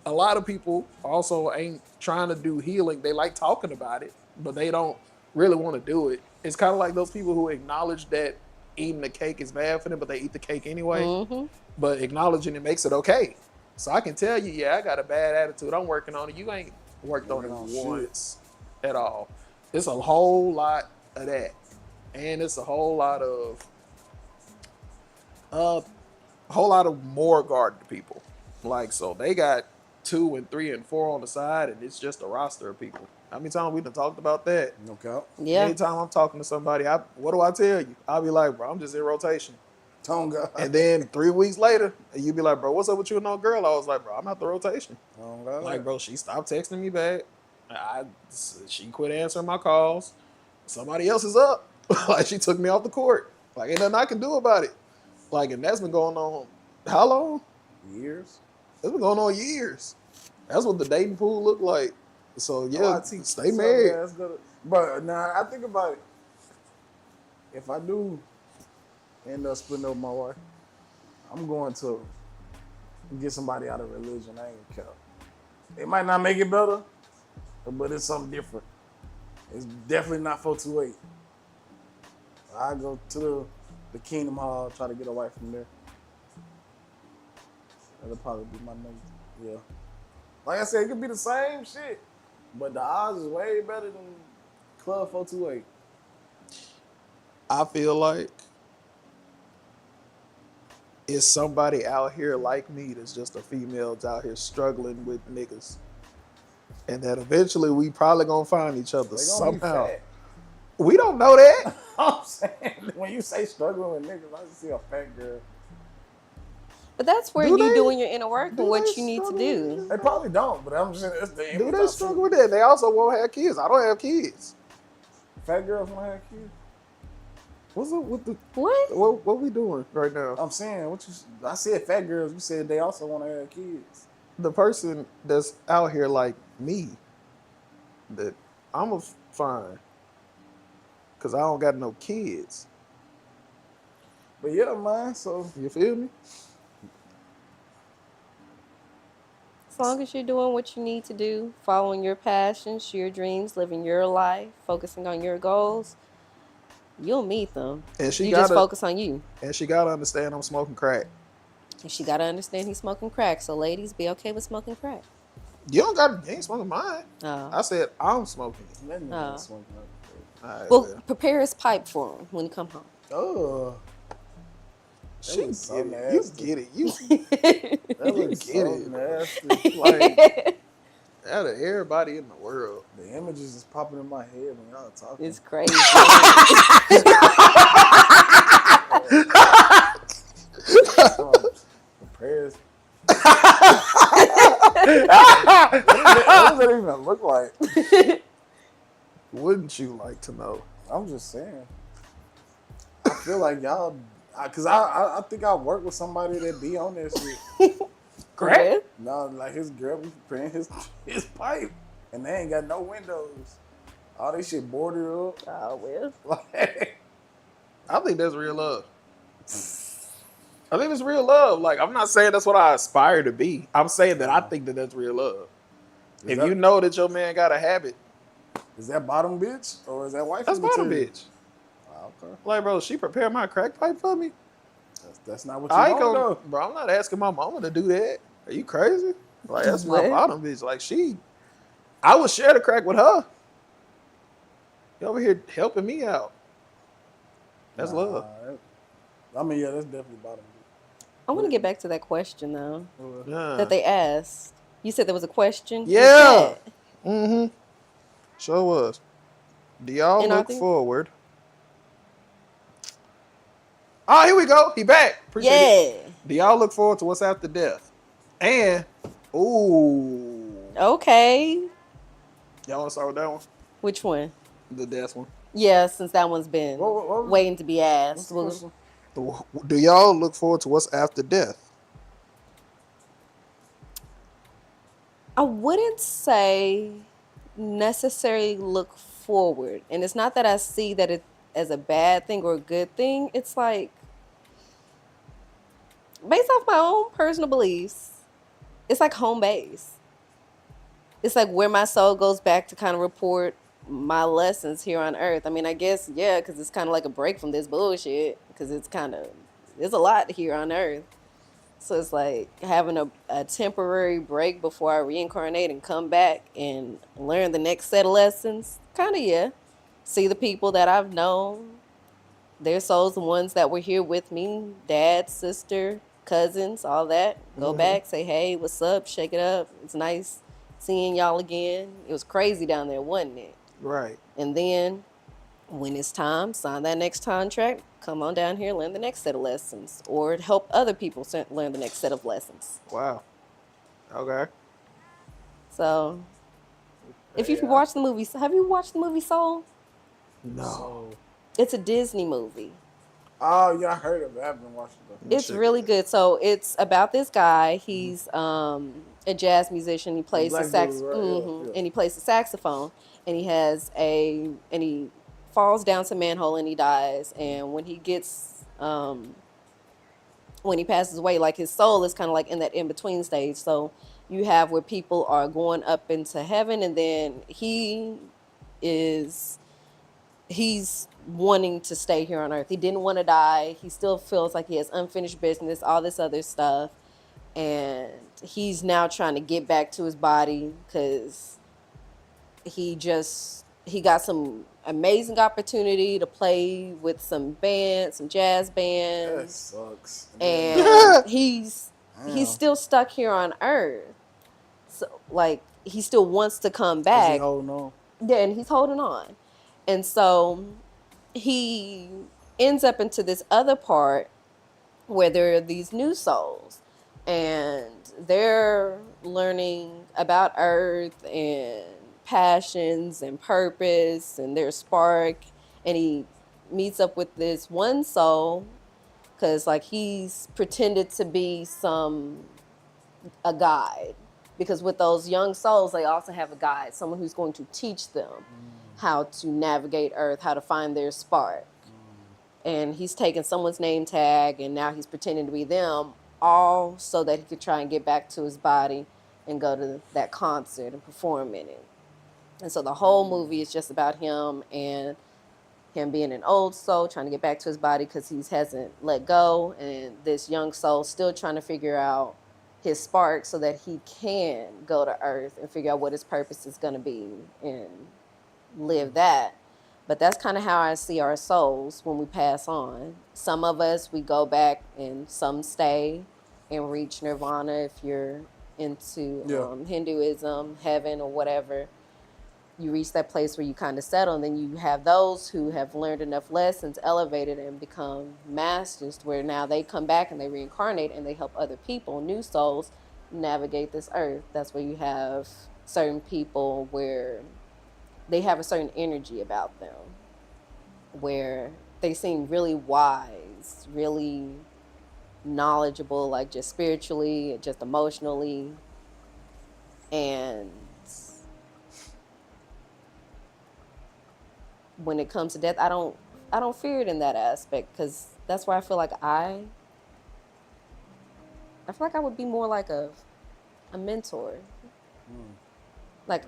a lot of people also ain't trying to do healing. They like talking about it, but they don't really want to do it. It's kind of like those people who acknowledge that eating the cake is bad for them, but they eat the cake anyway. Mm-hmm. But acknowledging it makes it okay. So I can tell you, yeah, I got a bad attitude. I'm working on it. You ain't worked on it once at all. It's a whole lot of that. And it's a whole lot of more guarded people. Like, so they got 2 and 3 and 4 on the side, and it's just a roster of people. How many times we done talked about that? No cap. Yeah. Anytime I'm talking to somebody, what do I tell you? I'll be like, bro, I'm just in rotation. Tonga. And then 3 weeks later, and you be like, bro, what's up with you and no girl? I was like, bro, I'm out the rotation. Tonga. Like, bro, she stopped texting me back. She quit answering my calls. Somebody else is up. Like, she took me off the court. Like, ain't nothing I can do about it. Like, and that's been going on how long? Years. It's been going on years. That's what the dating pool looked like. So yeah, stay married. But now I think about it. If I do end up splitting up with my wife, I'm going to get somebody out of religion. I ain't gonna care. It might not make it better, but it's something different. It's definitely not 428. I go to the Kingdom Hall, try to get a wife from there. That'll probably be my next. Yeah. Like I said, it could be the same shit, but the odds is way better than Club 428. I feel like it's somebody out here like me that's just a female that's out here struggling with niggas. And that eventually we probably gonna find each other They gonna be somehow. fat. We don't know that. I'm saying, when you say struggling with niggas, I just see a fat girl. But that's where Do you they? doing your inner work and Do what they you need to struggle do. with They probably don't, but I'm just saying that's the Do image they I see. struggle with that? They also won't have kids. I don't have kids. Fat girls want to have kids. What's up with the What? what we doing right now? I'm saying, I said fat girls. You said they also want to have kids. The person that's out here like me, that I'm a fine, cause I don't got no kids. But yeah, man. So You feel me? As long as you're doing what you need to do, following your passions, your dreams, living your life, focusing on your goals, you'll meet them. And she You just gotta focus on you. understand I'm smoking crack. And she gotta understand he's smoking crack. So ladies, be okay with smoking crack. You ain't smoking mine. I said I'm smoking it. that nigga Oh. ain't smoking like All right, Well, prepare his pipe for him when you come home. that. Oh, she looks so get it. nasty. You get it. You that looks get so it. nasty. like out of everybody in the world. The images is popping in my head when y'all talking. It's crazy. Prayers. What does that even look like? Wouldn't you like to know? I'm just saying. I feel like y'all, cause I think I work with somebody that be on that shit. Crack? No, like his girl be preparing his pipe, and they ain't got no windows. All this shit boarded up. Oh, well. Like, I think that's real love. I think it's real love. Like, I'm not saying that's what I aspire to be. I'm saying that I think that that's real love. If you know that your man got a habit, is that bottom bitch or is that wife? that's bottom bitch. Okay, Like, bro, she prepared my crack pipe for me. that's not what you I ain't want gonna, though. bro. I'm not asking my mama to do that. Are you crazy? Like, that's my What? bottom bitch. Like, I would share the crack with her. You over here helping me out. That's love. I mean, yeah, that's definitely bottom bitch. I want to get back to that question though Yeah. that they asked. You said there was a question. in Yeah. chat. Mm-hmm. Sure was. Do y'all And I look think- forward? Oh, here we go. He back. Appreciate it. Yeah. Do y'all look forward to what's after death? And ooh, Okay. y'all want to start with that one? Which one? The death one. Yeah, since that one's been What was- waiting to be What's asked. the Well, question? Do y'all look forward to what's after death? I wouldn't say necessarily look forward. And it's not that I see that it as a bad thing or a good thing. It's like based off my own personal beliefs, it's like home base. It's like where my soul goes back to kind of report my lessons here on earth. I mean, I guess, yeah, because it's kind of like a break from this bullshit because there's a lot here on earth. So it's like having a temporary break before I reincarnate and come back and learn the next set of lessons. Kind of, yeah. See the people that I've known, their souls, the ones that were here with me, dad, sister, cousins, all that. Go back, say, hey, what's up? Shake it up. It's nice seeing y'all again. It was crazy down there, wasn't it? Right. And then when it's time, sign that next contract, come on down here, learn the next set of lessons, or help other people learn the next set of lessons. Wow. Okay. So, if you've watched the movie, have you watched the movie Soul? No. It's a Disney movie. Oh yeah, I heard of it. I haven't watched it though. It's really good. So it's about this guy. He's a jazz musician. He plays the black sax, dude, right? Yeah. and he plays the saxophone. And he falls down some manhole and he dies. And when he gets when he passes away, like his soul is kind of like in that in between stage. So you have where people are going up into heaven, and then he's wanting to stay here on earth. He didn't want to die. He still feels like he has unfinished business, all this other stuff. And he's now trying to get back to his body because he got some amazing opportunity to play with some bands, some jazz That bands. sucks. And he's Damn. still stuck here on earth. So like he still wants to come Is back. he holding on? Yeah, and he's holding on. And so he ends up into this other part where there are these new souls and they're learning about earth and passions and purpose and their spark. And he meets up with this one soul because like he's pretended to be a guide, because with those young souls they also have a guide, someone who's going to teach them how to navigate earth, how to find their spark. And he's taken someone's name tag and now he's pretending to be them, all so that he could try and get back to his body and go to that concert and perform in it. And so the whole movie is just about him and him being an old soul trying to get back to his body because he hasn't let go, and this young soul still trying to figure out his spark so that he can go to earth and figure out what his purpose is going to be and live that. But that's kind of how I see our souls when we pass on. Some of us, we go back and some stay and reach nirvana if you're into Hinduism, heaven or whatever. You reach that place where you kind of settle, and then you have those who have learned enough lessons, elevated, and become masters where now they come back and they reincarnate and they help other people, new souls, navigate this earth. That's where you have certain people where they have a certain energy about them, where they seem really wise, really knowledgeable, like just spiritually, just emotionally, and when it comes to death, I don't fear it in that aspect, because that's where I feel like I would be more like a mentor. Like,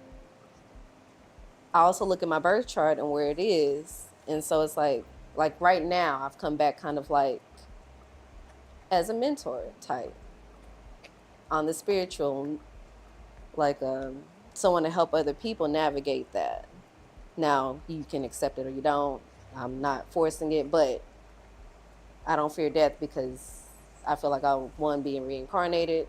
I also look at my birth chart and where it is, and so it's like right now I've come back kind of like as a mentor type on the spiritual, like someone to help other people navigate that. Now, you can accept it or you don't. I'm not forcing it, but I don't fear death because I feel like I'll, one, being reincarnated.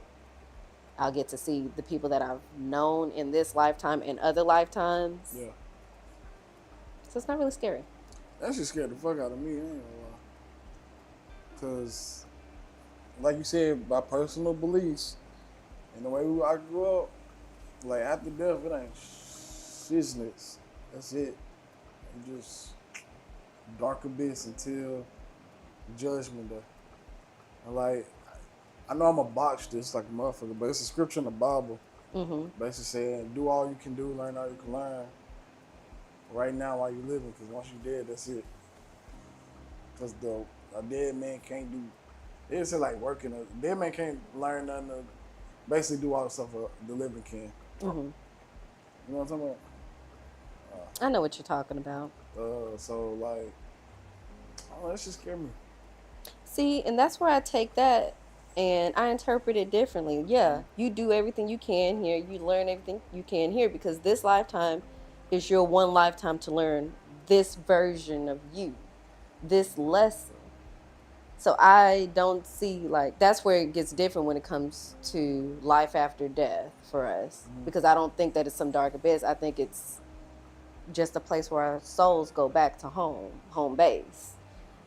I'll get to see the people that I've known in this lifetime and other lifetimes. Yeah. So it's not really scary. That shit scared the fuck out of me, I ain't gonna lie. Cause, like you said, by personal beliefs and the way I grew up, like after death, it ain't shizness. That's it. You just dark abyss until judgment day. And like, I know I'm a botch this like a motherfucker, but it's a scripture in the Bible. Basically saying, do all you can do, learn all you can learn. Right now while you're living, because once you're dead, that's it. Because a dead man can't do, they say like working, a dead man can't learn nothing, basically do all the stuff the living can. You know what I'm talking about? I know what you're talking about. So like, oh, that shit scared me. See, and that's where I take that and I interpret it differently. Yeah, you do everything you can here. You learn everything you can here because this lifetime is your one lifetime to learn this version of you, this lesson. So I don't see, like, that's where it gets different when it comes to life after death for us. Because I don't think that it's some dark abyss. I think it's just a place where our souls go back to home base.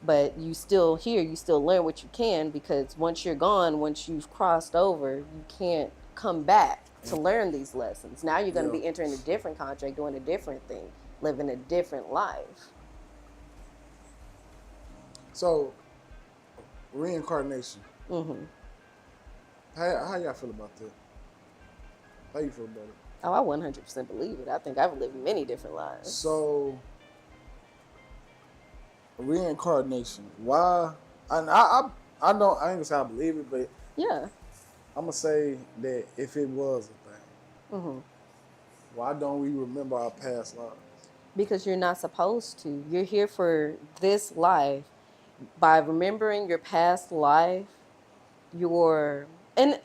But you still here, you still learn what you can, because once you're gone, once you've crossed over, you can't come back to learn these lessons. Now you're going to be entering a different contract, doing a different thing, living a different life. So, reincarnation. How y'all feel about that? How you feel about it? Oh, I 100% believe it. I think I've lived many different lives. So, reincarnation. Why? And I ain't gonna say I believe it, but yeah, I'm gonna say that if it was a thing, why don't we remember our past lives? Because you're not supposed to. You're here for this life. By remembering your past life, and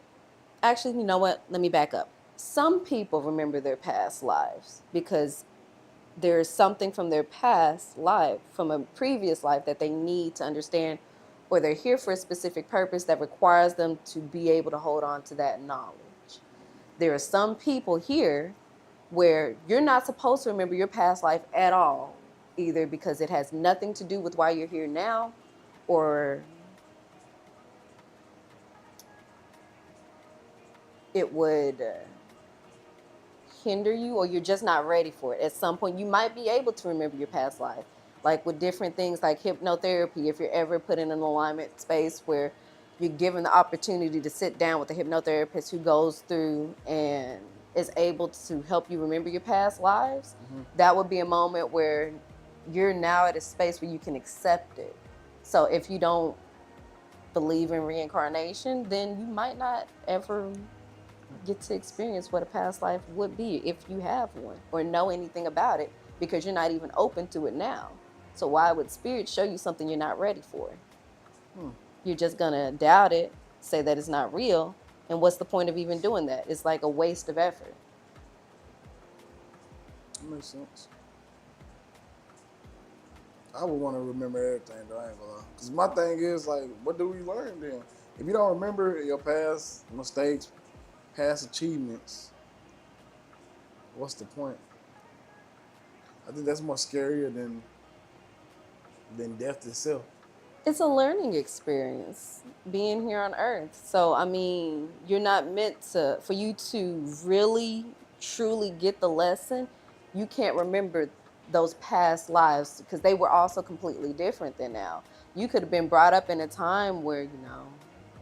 actually, you know what? Let me back up. Some people remember their past lives because there's something from their past life, from a previous life, that they need to understand, or they're here for a specific purpose that requires them to be able to hold on to that knowledge. There are some people here where you're not supposed to remember your past life at all, either because it has nothing to do with why you're here now, or it would hinder you, or you're just not ready for it. At some point, you might be able to remember your past life, like with different things like hypnotherapy. If you're ever put in an alignment space where you're given the opportunity to sit down with a hypnotherapist who goes through and is able to help you remember your past lives, that would be a moment where you're now at a space where you can accept it. So if you don't believe in reincarnation, then you might not ever get to experience what a past life would be if you have one, or know anything about it, because you're not even open to it now. So why would spirit show you something you're not ready for? You're just gonna doubt it, say that it's not real, and what's the point of even doing that? It's like a waste of effort. That makes sense. I would want to remember everything, though, I ain't gonna lie. Because my thing is, like, what do we learn then? If you don't remember your past mistakes, past achievements, what's the point? I think that's more scarier than death itself. It's a learning experience being here on earth. So, I mean, you're not meant to, for you to really, truly get the lesson, you can't remember those past lives because they were also completely different than now. You could have been brought up in a time where, you know,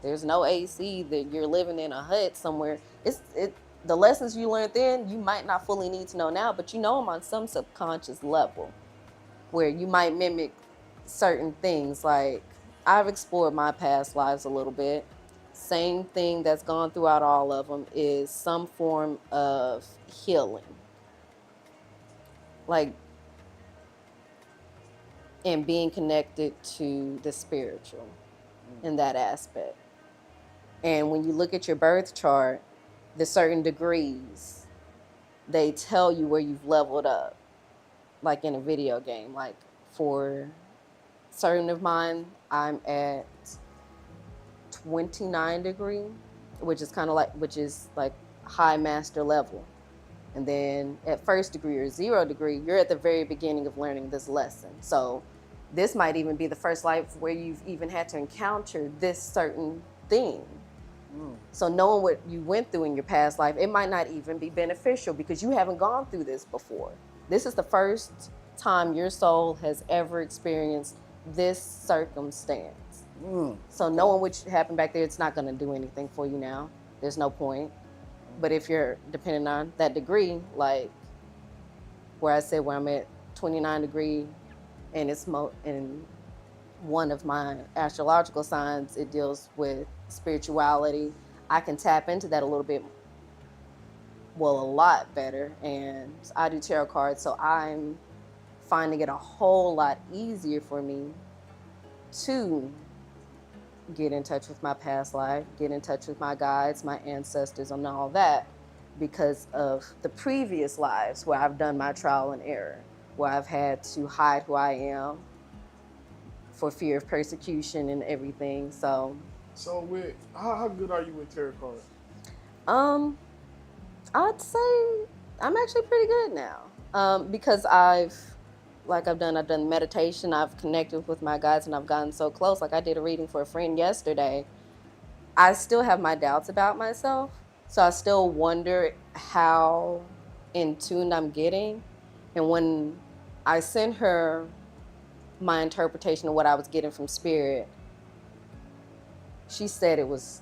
there's no AC, that you're living in a hut somewhere. The lessons you learned then, you might not fully need to know now, but you know them on some subconscious level where you might mimic certain things. Like, I've explored my past lives a little bit. Same thing that's gone throughout all of them is some form of healing. Like, and being connected to the spiritual in that aspect. And when you look at your birth chart, the certain degrees, they tell you where you've leveled up, like in a video game. Like for certain of mine, I'm at 29 degree, which is like high master level. And then at first degree or 0 degree, you're at the very beginning of learning this lesson. So this might even be the first life where you've even had to encounter this certain thing. So knowing what you went through in your past life, it might not even be beneficial because you haven't gone through this before. This is the first time your soul has ever experienced this circumstance. So knowing what happened back there, it's not going to do anything for you now. There's no point. But if you're depending on that degree, like where I said where I'm at 29 degree, and it's in one of my astrological signs, it deals with spirituality. I can tap into that a little bit, well, a lot better. And I do tarot cards, so I'm finding it a whole lot easier for me to get in touch with my past life, get in touch with my guides, my ancestors, and all that, because of the previous lives where I've done my trial and error, where I've had to hide who I am for fear of persecution and everything. So with how good are you with tarot cards? I'd say I'm actually pretty good now, because I've done meditation, I've connected with my guides, and I've gotten so close. Like I did a reading for a friend yesterday. I still have my doubts about myself, so I still wonder how in tune I'm getting. And when I sent her my interpretation of what I was getting from spirit, she said it was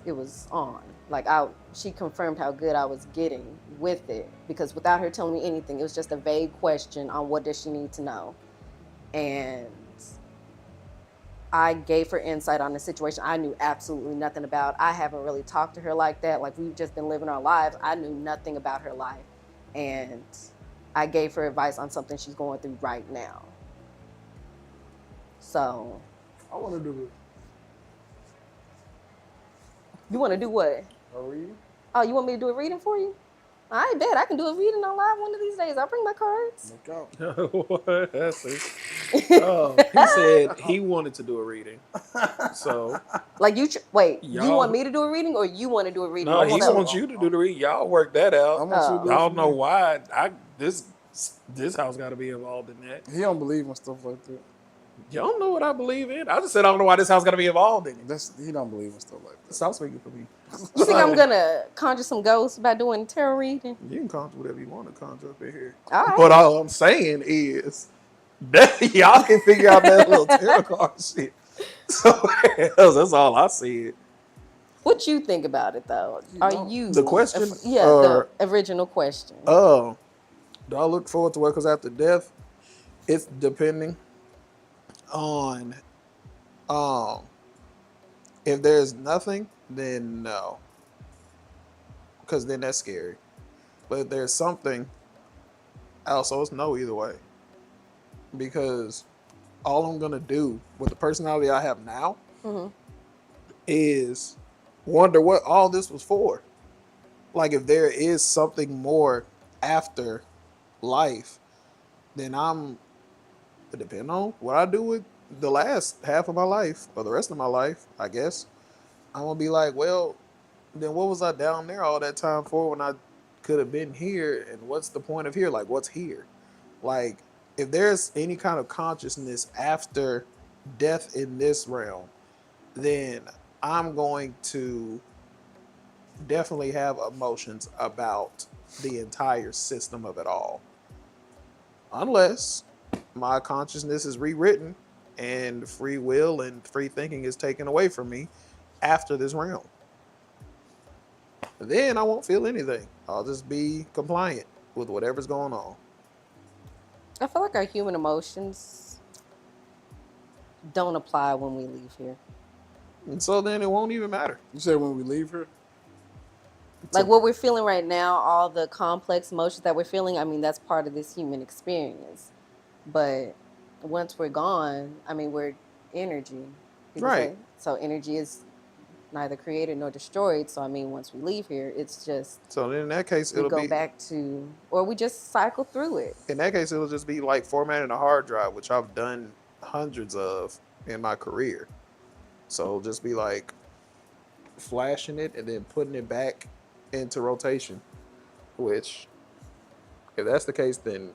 on. Like she confirmed how good I was getting with it, because without her telling me anything, it was just a vague question on what does she need to know. And I gave her insight on the situation I knew absolutely nothing about. I haven't really talked to her like that. Like we've just been living our lives. I knew nothing about her life. And I gave her advice on something she's going through right now. So. I want to do it. You want to do what? A reading? Oh, you want me to do a reading for you? I bet I can do a reading on live one of these days. I'll bring my cards. Look out. What? That's it. He said he wanted to do a reading. So. Like you wait, you Y'all- want me to do a reading or you want to do a reading? No, he What's up? wants you to do the reading. Y'all work that out. I want you to do it I for don't know me. why. This house got to be involved in that. He don't believe in stuff like that. Y'all don't know what I believe in. I just said I don't know why this house got to be involved in it. He don't believe in stuff like that. Stop speaking for me. You think I'm gonna conjure some ghosts by doing a tarot reading? You can conjure whatever you want to conjure up in here. All right. But all I'm saying is that y'all can figure out that little tarot card shit. So that's all I said. What you think about it though? Are you The question? the original question. Do I look forward to what comes after death? It's depending on if there's nothing, then no. Because then that's scary. But if there's something, also it's no either way. Because all I'm gonna do with the personality I have now is wonder what all this was for. Like if there is something more after life, then it depends on what I do with the last half of my life or the rest of my life, I guess. I'm gonna be like, well, then what was I down there all that time for when I could have been here? And what's the point of here? Like, what's here? Like, if there's any kind of consciousness after death in this realm, then I'm going to definitely have emotions about the entire system of it all. Unless my consciousness is rewritten and free will and free thinking is taken away from me after this realm. Then I won't feel anything. I'll just be compliant with whatever's going on. I feel like our human emotions don't apply when we leave here. And so then it won't even matter. You said when we leave here? Like what we're feeling right now, all the complex emotions that we're feeling, I mean, that's part of this human experience. But once we're gone, I mean, we're energy. people Right. say. So energy is neither created nor destroyed. So, I mean, once we leave here, it's just, So then in that case, we it'll go be back to, or we just cycle through it. in that case it'll just be like formatting a hard drive, which I've done hundreds of in my career. So it'll just be like flashing it and then putting it back into rotation. Which, if that's the case, then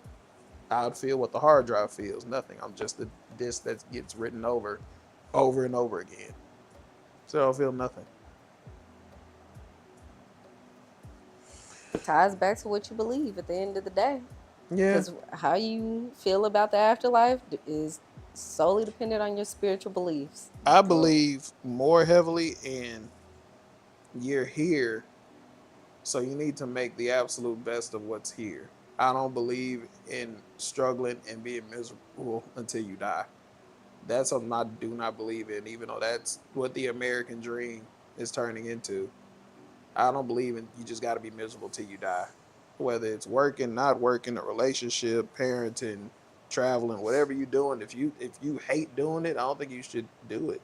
I'd feel what the hard drive feels. Nothing. I'm just a disk that gets written over and over again. So I don't feel nothing. It ties back to what you believe at the end of the day. Yeah. Because how you feel about the afterlife is solely dependent on your spiritual beliefs. I believe more heavily in you're here, so you need to make the absolute best of what's here. I don't believe in struggling and being miserable until you die. That's something I do not believe in, even though that's what the American dream is turning into. I don't believe in you just got to be miserable till you die. Whether it's working, not working, a relationship, parenting, traveling, whatever you're doing, if you hate doing it, I don't think you should do it.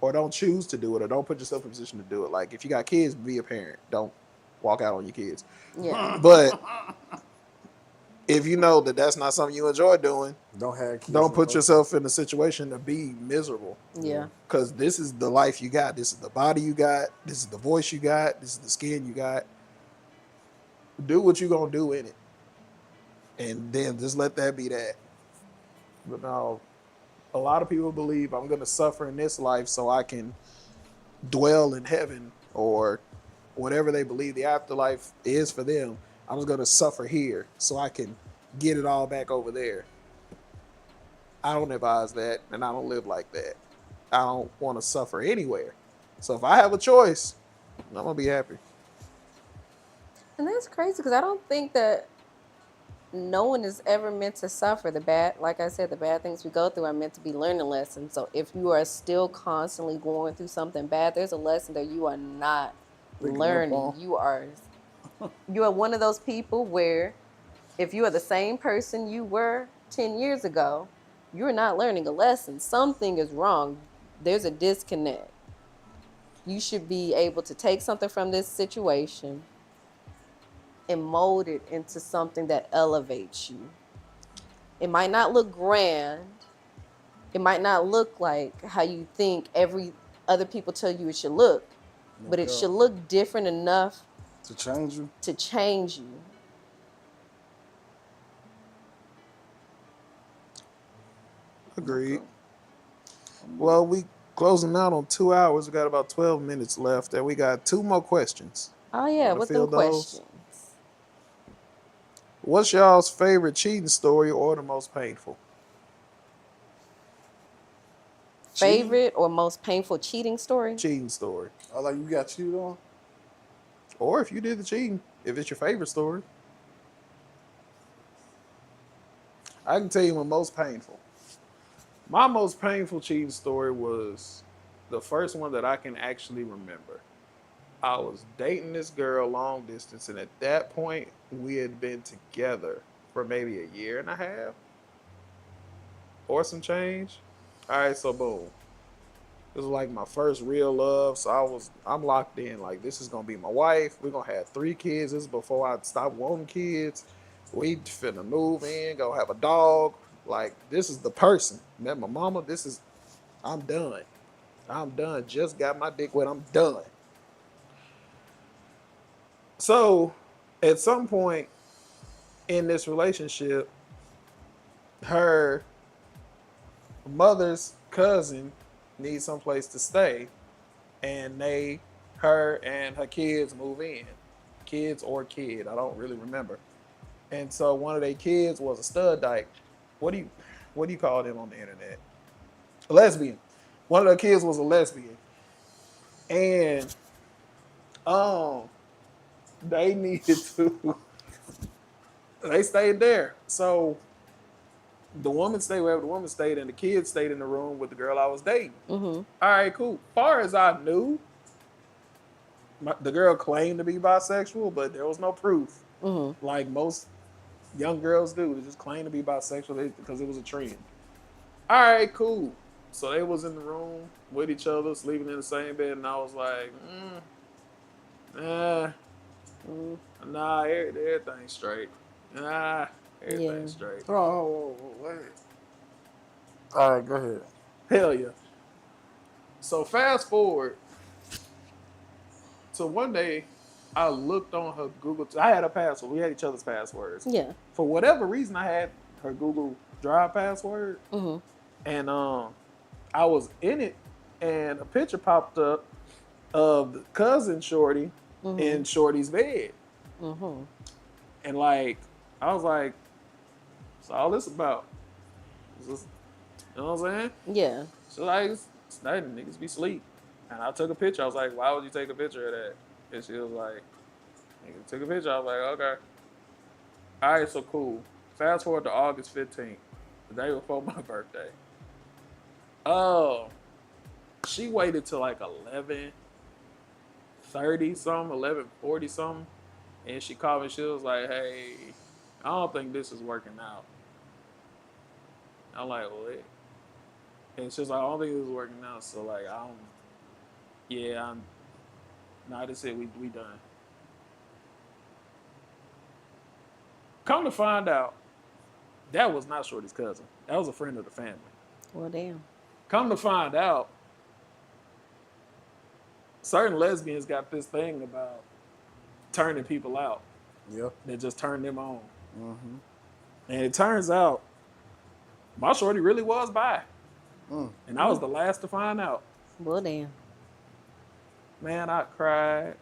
Or don't choose to do it, or don't put yourself in a position to do it. Like if you got kids, be a parent. Don't walk out on your kids. Yeah. But if you know that that's not something you enjoy doing, Don't have kids. don't put yourself in a situation to be miserable. Yeah. Because this is the life you got. This is the body you got. This is the voice you got. This is the skin you got. Do what you're going to do in it. And then just let that be that. But no, a lot of people believe I'm going to suffer in this life so I can dwell in heaven, or whatever they believe the afterlife is for them. I'm just going to suffer here so I can get it all back over there. I don't advise that, and I don't live like that. I don't want to suffer anywhere. So if I have a choice, I'm going to be happy. And that's crazy because I don't think that no one is ever meant to suffer. Like I said, the bad things we go through are meant to be learning lessons. So if you are still constantly going through something bad, there's a lesson that you are not learning. You are one of those people where if you are the same person you were 10 years ago, you're not learning a lesson. Something is wrong. There's a disconnect. You should be able to take something from this situation and mold it into something that elevates you. It might not look grand. It might not look like how you think every other people tell you it should look, but it should look different enough to change you. To change you. Agreed. Well, we closing out on 2 hours. We got about 12 minutes left, and we got 2 more questions. Oh yeah, Wanna what's field them those? questions? What's y'all's favorite cheating story or the most painful? Favorite or most painful cheating story? Cheating story. Oh, like you got cheated on? Or if you did the cheating, if it's your favorite story. I can tell you my most painful. My most painful cheating story was the first one that I can actually remember. I was dating this girl long distance, and at that point, we had been together for maybe a year and a half or some change. All right, so boom. It was like my first real love, so I'm locked in. Like, this is gonna be my wife. We're gonna have 3 kids. This is before I stopped wanting kids. We finna move in, go have a dog. Like, this is the person. Met my mama. I'm done. I'm done. Just got my dick wet. I'm done. So, at some point in this relationship, her mother's cousin needs someplace to stay, and her and her kids move in. Kids or kid, I don't really remember. And so one of their kids was a stud dyke. What do you call them on the internet? A lesbian. One of their kids was a lesbian. And they needed to they stayed there. So the woman stayed wherever the woman stayed, and the kids stayed in the room with the girl I was dating. Mm-hmm. All right, cool. Far as I knew, the girl claimed to be bisexual, but there was no proof. Mm-hmm. Like most young girls do. They just claim to be bisexual because it was a trend. All right, cool. So they was in the room with each other, sleeping in the same bed, and I was like, nah, everything's straight. Nah, everything's straight. Oh, wait. All right, go ahead. Hell yeah. So fast forward, So one day, I looked on her Google. I had her password. We had each other's passwords. Yeah. For whatever reason, I had her Google Drive password, and I was in it, and a picture popped up of the cousin Shorty in Shorty's bed, and like I was like, "What's all this about?" Is this, you know what I'm saying? Yeah. So like, it's nothing. Niggas be sleep. And I took a picture. I was like, "Why would you take a picture of that?" And she was like, "Nigga, took a picture." I was like, "Okay, all right, so cool." Fast forward to August 15th, the day before my birthday. Oh, she waited till like 11:30 something, 11:40 something, and she called me. She was like, "Hey, I don't think this is working out." I'm like, "What?" And she was like, "I don't think this is working out." So like, nah, that's it. We done. Come to find out, that was not Shorty's cousin. That was a friend of the family. Well, damn. Come to find out, certain lesbians got this thing about turning people out. Yep. That just turn them on. And it turns out, my Shorty really was bi. And I was the last to find out. Well, damn. Man, I cried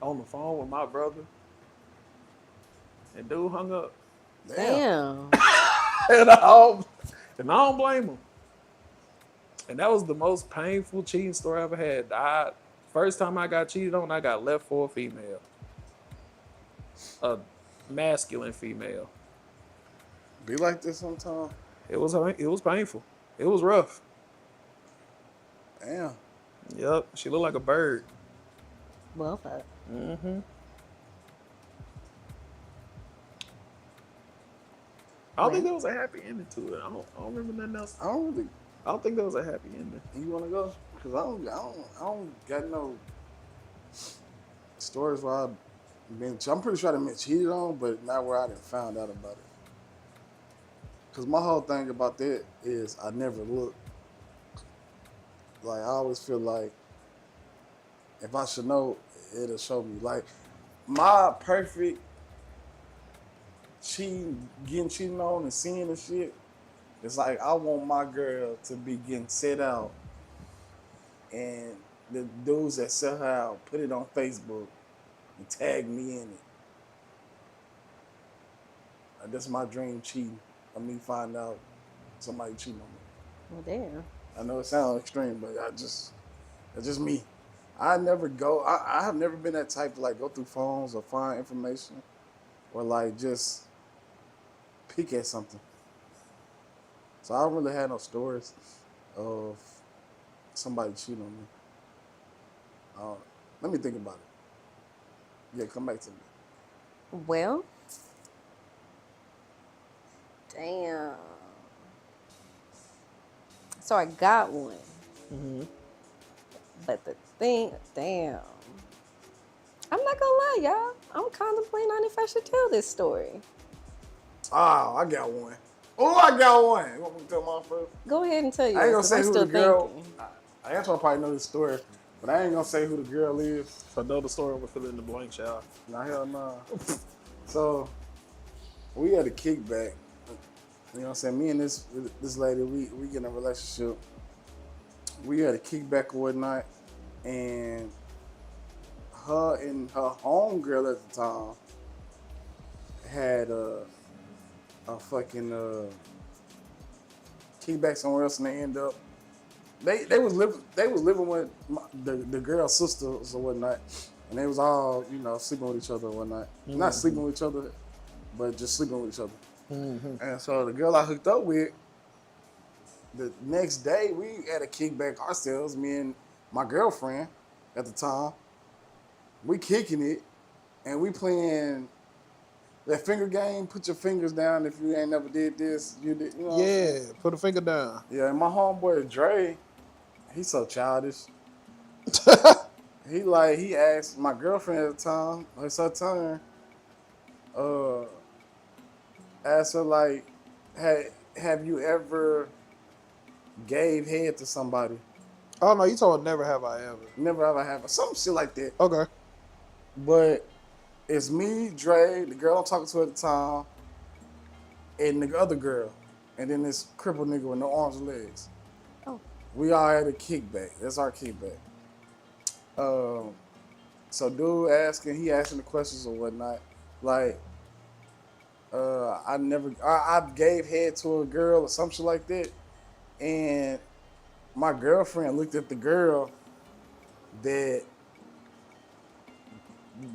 on the phone with my brother. And dude hung up. Damn. And I don't blame him. And that was the most painful cheating story I ever had. First time I got cheated on, I got left for a female. A masculine female. Be like this sometime. It was painful. It was rough. Damn. Yep. She looked like a bird. Well, fuck. I don't think there was a happy ending to it. I don't remember nothing else. I don't think there was a happy ending. You want to go? Cause I don't got no stories where I've been. I'm pretty sure I've been cheated on, but not where I didn't found out about it. Cause my whole thing about that is I never look. Like I always feel like if I should know, it'll show me. Like my perfect getting cheated on and seeing and shit. It's like I want my girl to be getting set out, and the dudes that sell her out put it on Facebook and tag me in it. Like, that's my dream cheating. Of me find out somebody cheating on me. Well, damn. I know it sounds extreme, but it's just me. I have never been that type to like go through phones or find information or like just peek at something. So I don't really have no stories of somebody cheating on me. Let me think about it. Yeah, come back to me. Well, damn. So I got one. But the thing, damn. I'm not gonna lie, y'all. I'm contemplating on if I should tell this story. Oh, I got one. Oh, I got one. You want me to tell mine first? Go ahead and tell you. I ain't gonna 'cause say I'm who still the girl. thinking. I guess I probably know this story, but I ain't gonna say who the girl is. If I know the story, we'll fill in the blanks, y'all. Nah, hell no. So we had a kickback. You know what I'm saying? Me and this lady, we get in a relationship. We had a kickback or whatnot, and her and her homegirl at the time had a fucking kickback somewhere else, and they end up they was living with the girl's sisters or whatnot, and they was all sleeping with each other or whatnot. Not sleeping with each other, but just sleeping with each other. And so the girl I hooked up with, the next day we had a kickback ourselves, me and my girlfriend at the time. We kicking it, and we playing that finger game. Put your fingers down if you ain't never did this. You did, you know. Yeah, put a finger down. Yeah, and my homeboy Dre, he's so childish. He asked my girlfriend at the time, it's her turn. Asked her like, have you ever gave head to somebody? Oh no, you told never have I ever. Never ever have some shit like that. Okay. But it's me, Dre, the girl I'm talking to at the time, and the other girl, and then this crippled nigga with no arms or legs. Oh. We all had a kickback. That's our kickback. So dude he asking the questions or whatnot. Like, I gave head to a girl or some shit like that, and my girlfriend looked at the girl that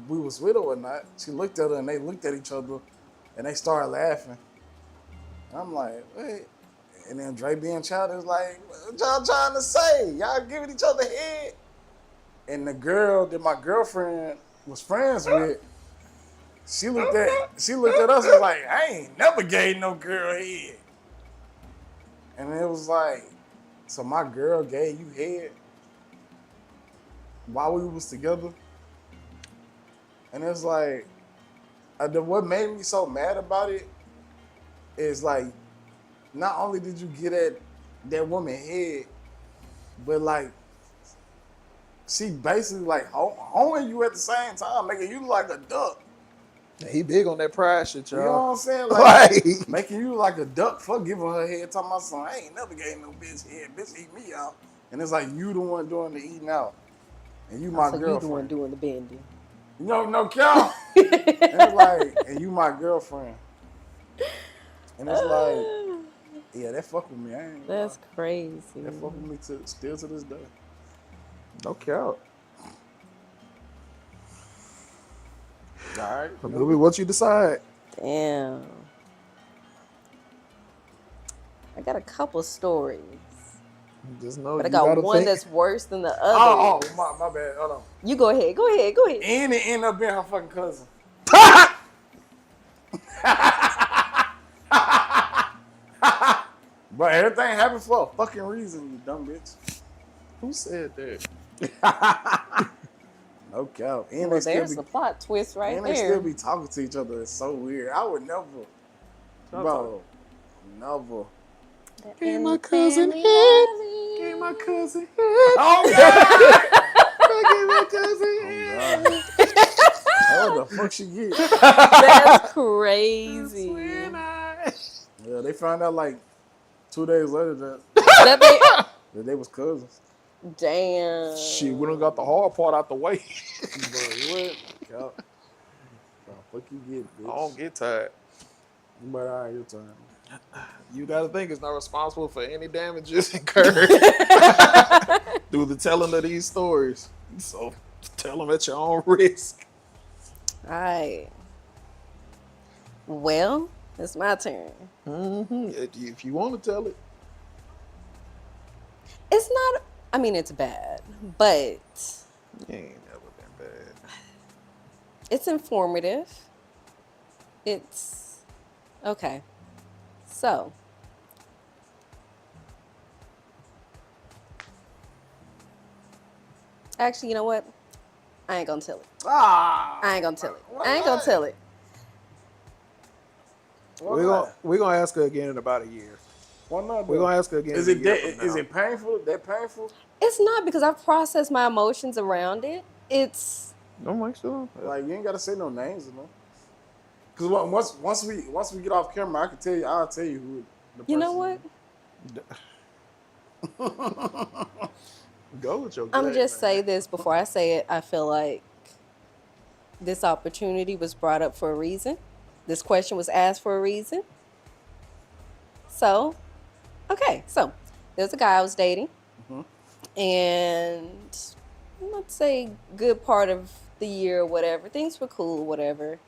we was with or whatnot. She looked at her and they looked at each other and they started laughing. And I'm like, wait. And then Dre being childish was like, what y'all trying to say? Y'all giving each other head? And the girl that my girlfriend was friends with, she looked at us and was like, I ain't never gave no girl head. And it was like, so my girl gave you head while we was together? And it's like, what made me so mad about it is like, not only did you get at that woman head, but like, she basically like honing you at the same time, making you look like a duck. He big on that pride shit, y'all. You know what I'm saying? Like, making you like a duck for giving her head, talking about something. I ain't never gave no bitch head. Bitch eat me out. And it's like you the one doing the eating out. And you my So girlfriend. you the one doing the bending. No count. And it's like, and you my girlfriend. And it's like, yeah, that fuck with me. I ain't That's lie. crazy. That fuck with me still to this day. No count. All right. It'll be what you decide. Damn. I got a couple stories, Just know but I you got gotta one think. that's worse than the other. Oh, my bad. Hold on. You go ahead. And it ended up being her fucking cousin. But everything happened for a fucking reason, you dumb bitch. Who said that? No cap. And Well, they there's still a plot twist right and they there. still be talking to each other. It's so weird. I would never. Bro, never. Gave my cousin head. Gave my cousin head. Oh, God! Gave my cousin head. What the fuck she get? That's crazy. Yeah, they found out like 2 days later that they was cousins. Damn. Shit, we done got the hard part out the way. Bro, what? Cap. The fuck you get, bitch? I don't get tired. But all right, your turn. You gotta think it's not responsible for any damages incurred through the telling of these stories. So tell them at your own risk. All right. Well, it's my turn. If you want to tell it. It's not, I mean, it's bad, but You ain't never been bad. it's informative. It's okay. So, actually, you know what? I ain't gonna tell it. I ain't gonna tell it. I ain't gonna tell it. We're gonna ask her again in about a year. Why not? We're gonna ask her again. Is in a it year that? from Is now. it painful? That painful? It's not because I've processed my emotions around it. It's I'm like, so. Like you ain't gotta say no names, you know. Because once we get off camera, I can tell you. I'll tell you who. The you know person what? Go with your. I'm gut, just man. say this before I say it. I feel like this opportunity was brought up for a reason. This question was asked for a reason. So, okay. So, there's a guy I was dating. And let's say good part of the year or whatever. Things were cool, whatever.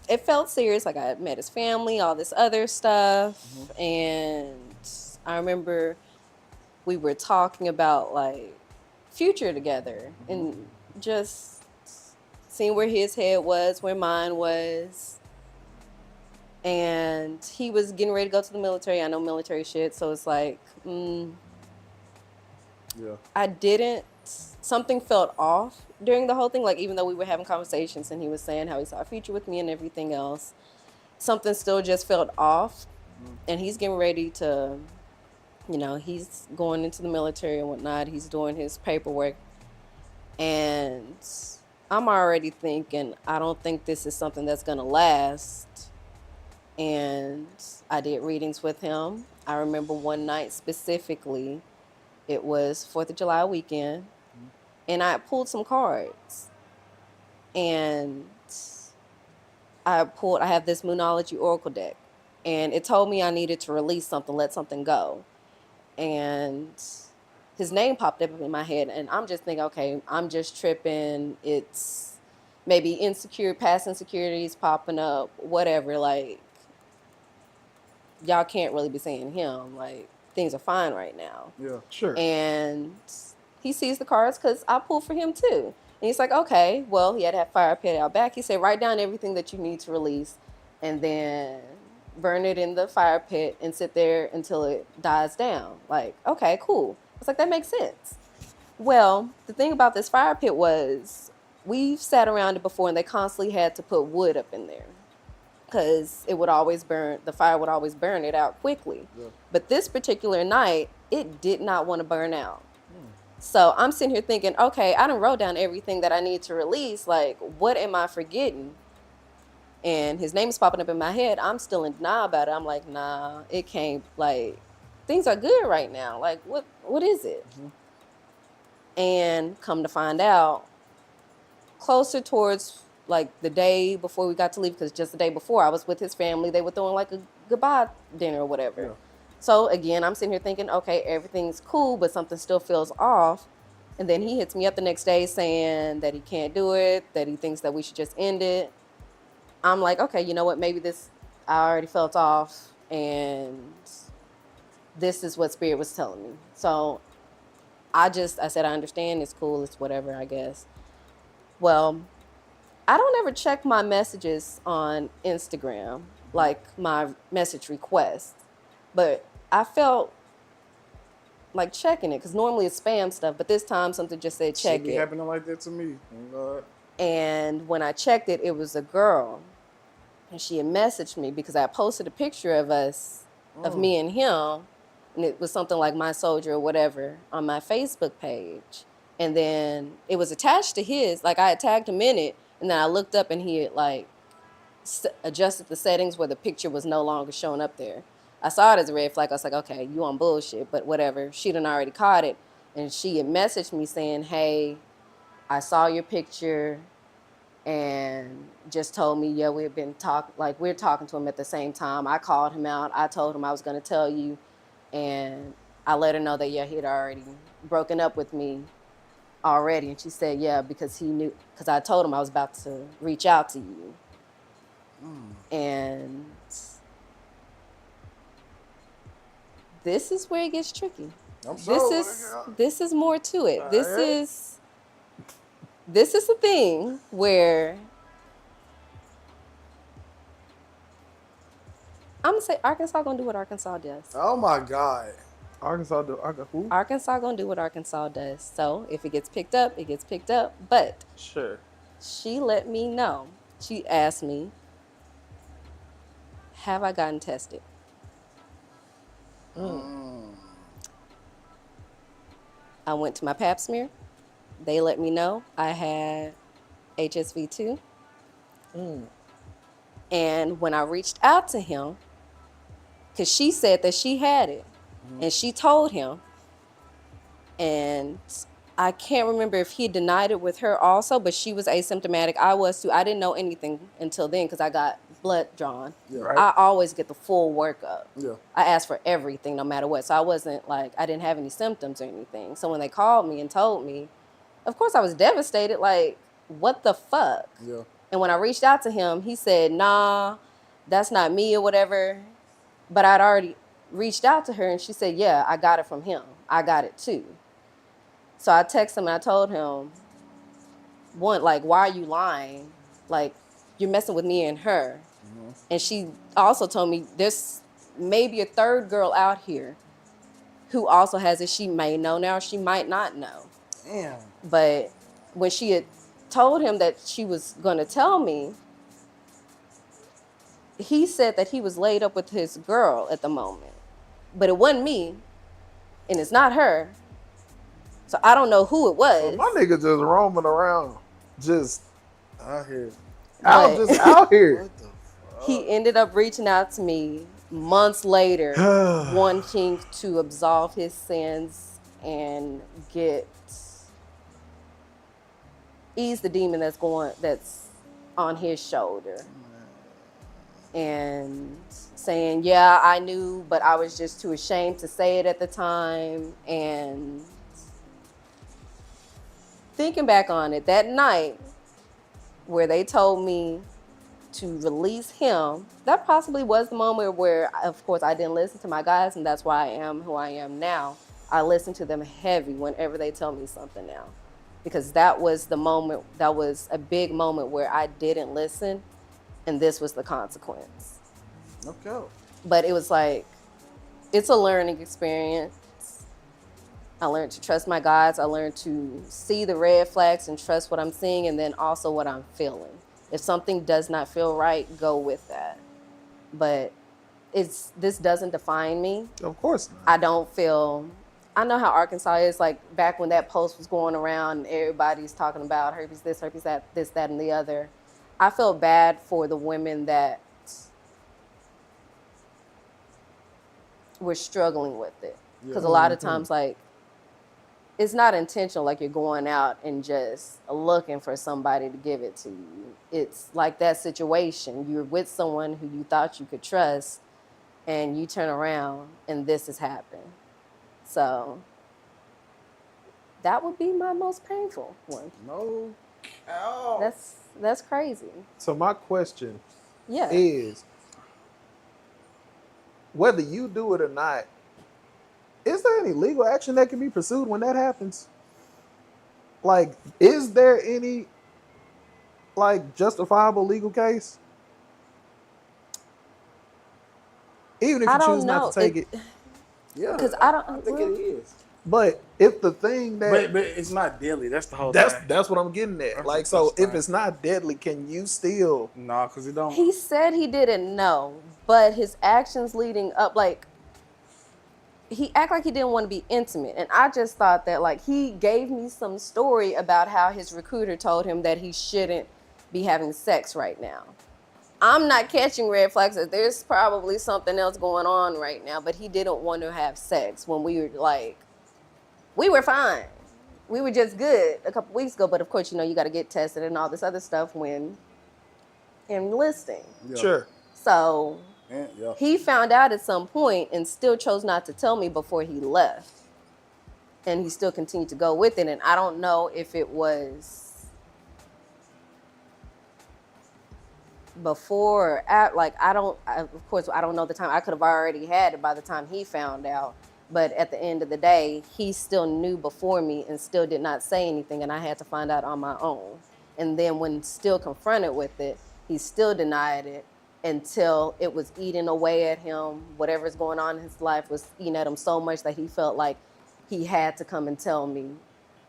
It felt serious. Like I had met his family, all this other stuff. And I remember we were talking about like future together and just seeing where his head was, where mine was. And he was getting ready to go to the military. I know military shit, so it's like, Yeah. I didn't, something felt off during the whole thing. Like, even though we were having conversations and he was saying how he saw a future with me and everything else, something still just felt off. And he's getting ready to You know, he's going into the military and whatnot. He's doing his paperwork. And I'm already thinking, I don't think this is something that's going to last. And I did readings with him. I remember one night specifically, it was 4th of July weekend, and I pulled some cards. And I have this Moonology Oracle deck, and it told me I needed to release something, let something go. And his name popped up in my head, and I'm just thinking, okay, I'm just tripping. It's maybe past insecurities popping up, whatever. Like, y'all can't really be saying him. Like, things are fine right now. Yeah. Sure. And he sees the cards because I pulled for him too. And he's like, okay, well, he had that fire pit out back. He said, write down everything that you need to release and then burn it in the fire pit and sit there until it dies down. Like, okay, cool. It's like, that makes sense. Well, the thing about this fire pit was we've sat around it before and they constantly had to put wood up in there because it would always burn, the fire would always burn it out quickly. Yeah. But this particular night, it did not want to burn out. So I'm sitting here thinking, okay, I done wrote down everything that I need to release. Like, what am I forgetting? And his name is popping up in my head. I'm still in denial about it. I'm like, nah, it can't. Like, things are good right now. Like, what is it? And come to find out, closer towards like the day before we got to leave, because just the day before I was with his family, they were throwing like a goodbye dinner or whatever. Yeah. So again, I'm sitting here thinking, okay, everything's cool, but something still feels off. And then he hits me up the next day saying that he can't do it, that he thinks that we should just end it. I'm like, okay, you know what? Maybe I already felt off, and this is what Spirit was telling me. So I said, I understand, it's cool, it's whatever, I guess. Well, I don't ever check my messages on Instagram, like my message requests, but I felt like checking it because normally it's spam stuff, but this time something just said check Shit be it. happening like that to me. Oh, God. And when I checked it, it was a girl, and she had messaged me because I posted a picture of us, of me and him, and it was something like My Soldier or whatever on my Facebook page. And then it was attached to his, like I had tagged him in it, and then I looked up and he had like adjusted the settings where the picture was no longer showing up there. I saw it as a red flag. I was like, okay, you on bullshit, but whatever. She done already caught it. And she had messaged me saying, hey, I saw your picture, and just told me, yeah, we've been talking, like we're talking to him at the same time. I called him out. I told him I was going to tell you. And I let her know that, yeah, he had already broken up with me already. And she said, yeah, because he knew, because I told him I was about to reach out to you. And this is where it gets tricky. I'm sorry. This is more to it. All This is the thing where I'm gonna say Arkansas gonna do what Arkansas does. Oh my God. Arkansas, who? Arkansas gonna do what Arkansas does. So if it gets picked up, it gets picked up. But Sure. she let me know. She asked me, have I gotten tested? I went to my pap smear. They let me know I had HSV2. And when I reached out to him, because she said that she had it, and she told him, and I can't remember if he denied it with her also, but she was asymptomatic. I was too. I didn't know anything until then because I got blood drawn. Yeah. Right. I always get the full workup. Yeah. I asked for everything no matter what. So I wasn't like, I didn't have any symptoms or anything. So when they called me and told me, of course I was devastated, like, what the fuck? Yeah. And when I reached out to him, he said, nah, that's not me or whatever. But I'd already reached out to her, and she said, yeah, I got it from him. I got it too. So I texted him and I told him, one, like, why are you lying? Like, you're messing with me and her. And she also told me there's maybe a third girl out here who also has it. She may know now, she might not know. Damn. But when she had told him that she was going to tell me, he said that he was laid up with his girl at the moment. But it wasn't me. and it's not her. So I don't know who it was. My nigga just roaming around, just Out here. out, But- just out here. What the fuck? He ended up reaching out to me months later, wanting to absolve his sins and ease the demon that's on his shoulder. And saying, yeah, I knew, but I was just too ashamed to say it at the time. And thinking back on it, that night where they told me to release him, that possibly was the moment where, of course, I didn't listen to my guys, and that's why I am who I am now. I listen to them heavy whenever they tell me something now. Because that was the moment, that was a big moment where I didn't listen, and this was the consequence. Okay. But it was like, it's a learning experience. I learned to trust my guides. I learned to see the red flags and trust what I'm seeing, and then also what I'm feeling. If something does not feel right, go with that. But this doesn't define me. Of course not. I know how Arkansas is, like back when that post was going around and everybody's talking about herpes this, herpes that, this, that, and the other. I felt bad for the women that were struggling with it. Because a lot of times, like, it's not intentional, like you're going out and just looking for somebody to give it to you. It's like that situation. You're with someone who you thought you could trust, and you turn around and this has happened. So that would be my most painful one. No cow. That's crazy. So my question Yeah. is, whether you do it or not, is there any legal action that can be pursued when that happens? Like, is there any, like, justifiable legal case? Even if I you don't choose not know. to take it. Yeah. 'Cause I don't- I think well- it is. But if the thing that But it's not deadly. That's the whole that's thing. that's what I'm getting at. That's Like, the so first if thing. it's not deadly, can you still? Nah, because it don't. He said he didn't know, but his actions leading up, like, he acted like he didn't want to be intimate. And I just thought that, like, he gave me some story about how his recruiter told him that he shouldn't be having sex right now. I'm not catching red flags that there's probably something else going on right now, but he didn't want to have sex when we were like, we were fine. We were just good a couple weeks ago, but of course, you know, you got to get tested and all this other stuff when enlisting. Yeah. Sure. So Yeah. he found out at some point and still chose not to tell me before he left. And he still continued to go with it. And I don't know if it was before or at, like, of course, I don't know the time. I could have already had it by the time he found out. But at the end of the day, he still knew before me and still did not say anything. And I had to find out on my own. And then when still confronted with it, he still denied it until it was eating away at him. Whatever's going on in his life was eating at him so much that he felt like he had to come and tell me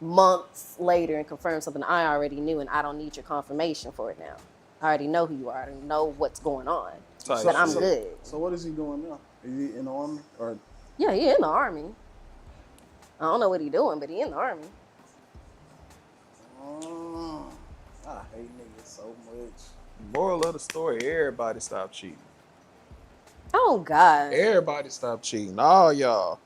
months later and confirm something I already knew, and I don't need your confirmation for it now. I already know who you are. I already know what's going on. Type But I'm shit. good. So what is he doing now? Is he in the army or? Yeah, he in the army. I don't know what he doing, but he in the army. I hate niggas so much. Moral of the story: everybody stop cheating. Oh God. Everybody stop cheating. All y'all.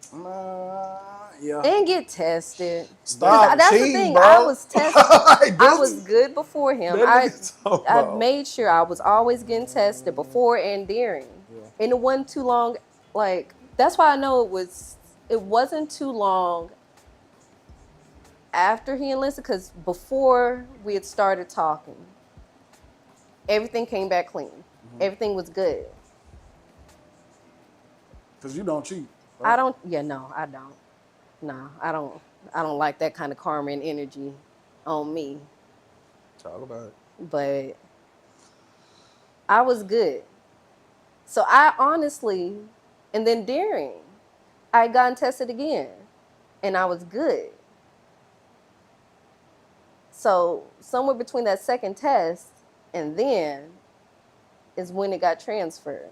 Yeah. And get tested. Stop That's cheating, the thing. bro. I was tested. Like, I this was is- good before him. That I nigga talking I about- made sure I was always getting tested before and during. And it wasn't too long. Like, that's why I know it wasn't too long after he enlisted, because before we had started talking, everything came back clean. Everything was good. Because you don't cheat. I don't. Yeah, no, I don't. No, I don't. I don't like that kind of karma and energy on me. Talk about it. But I was good. So I honestly, and then during, I had gotten tested again, and I was good. So somewhere between that second test and then is when it got transferred.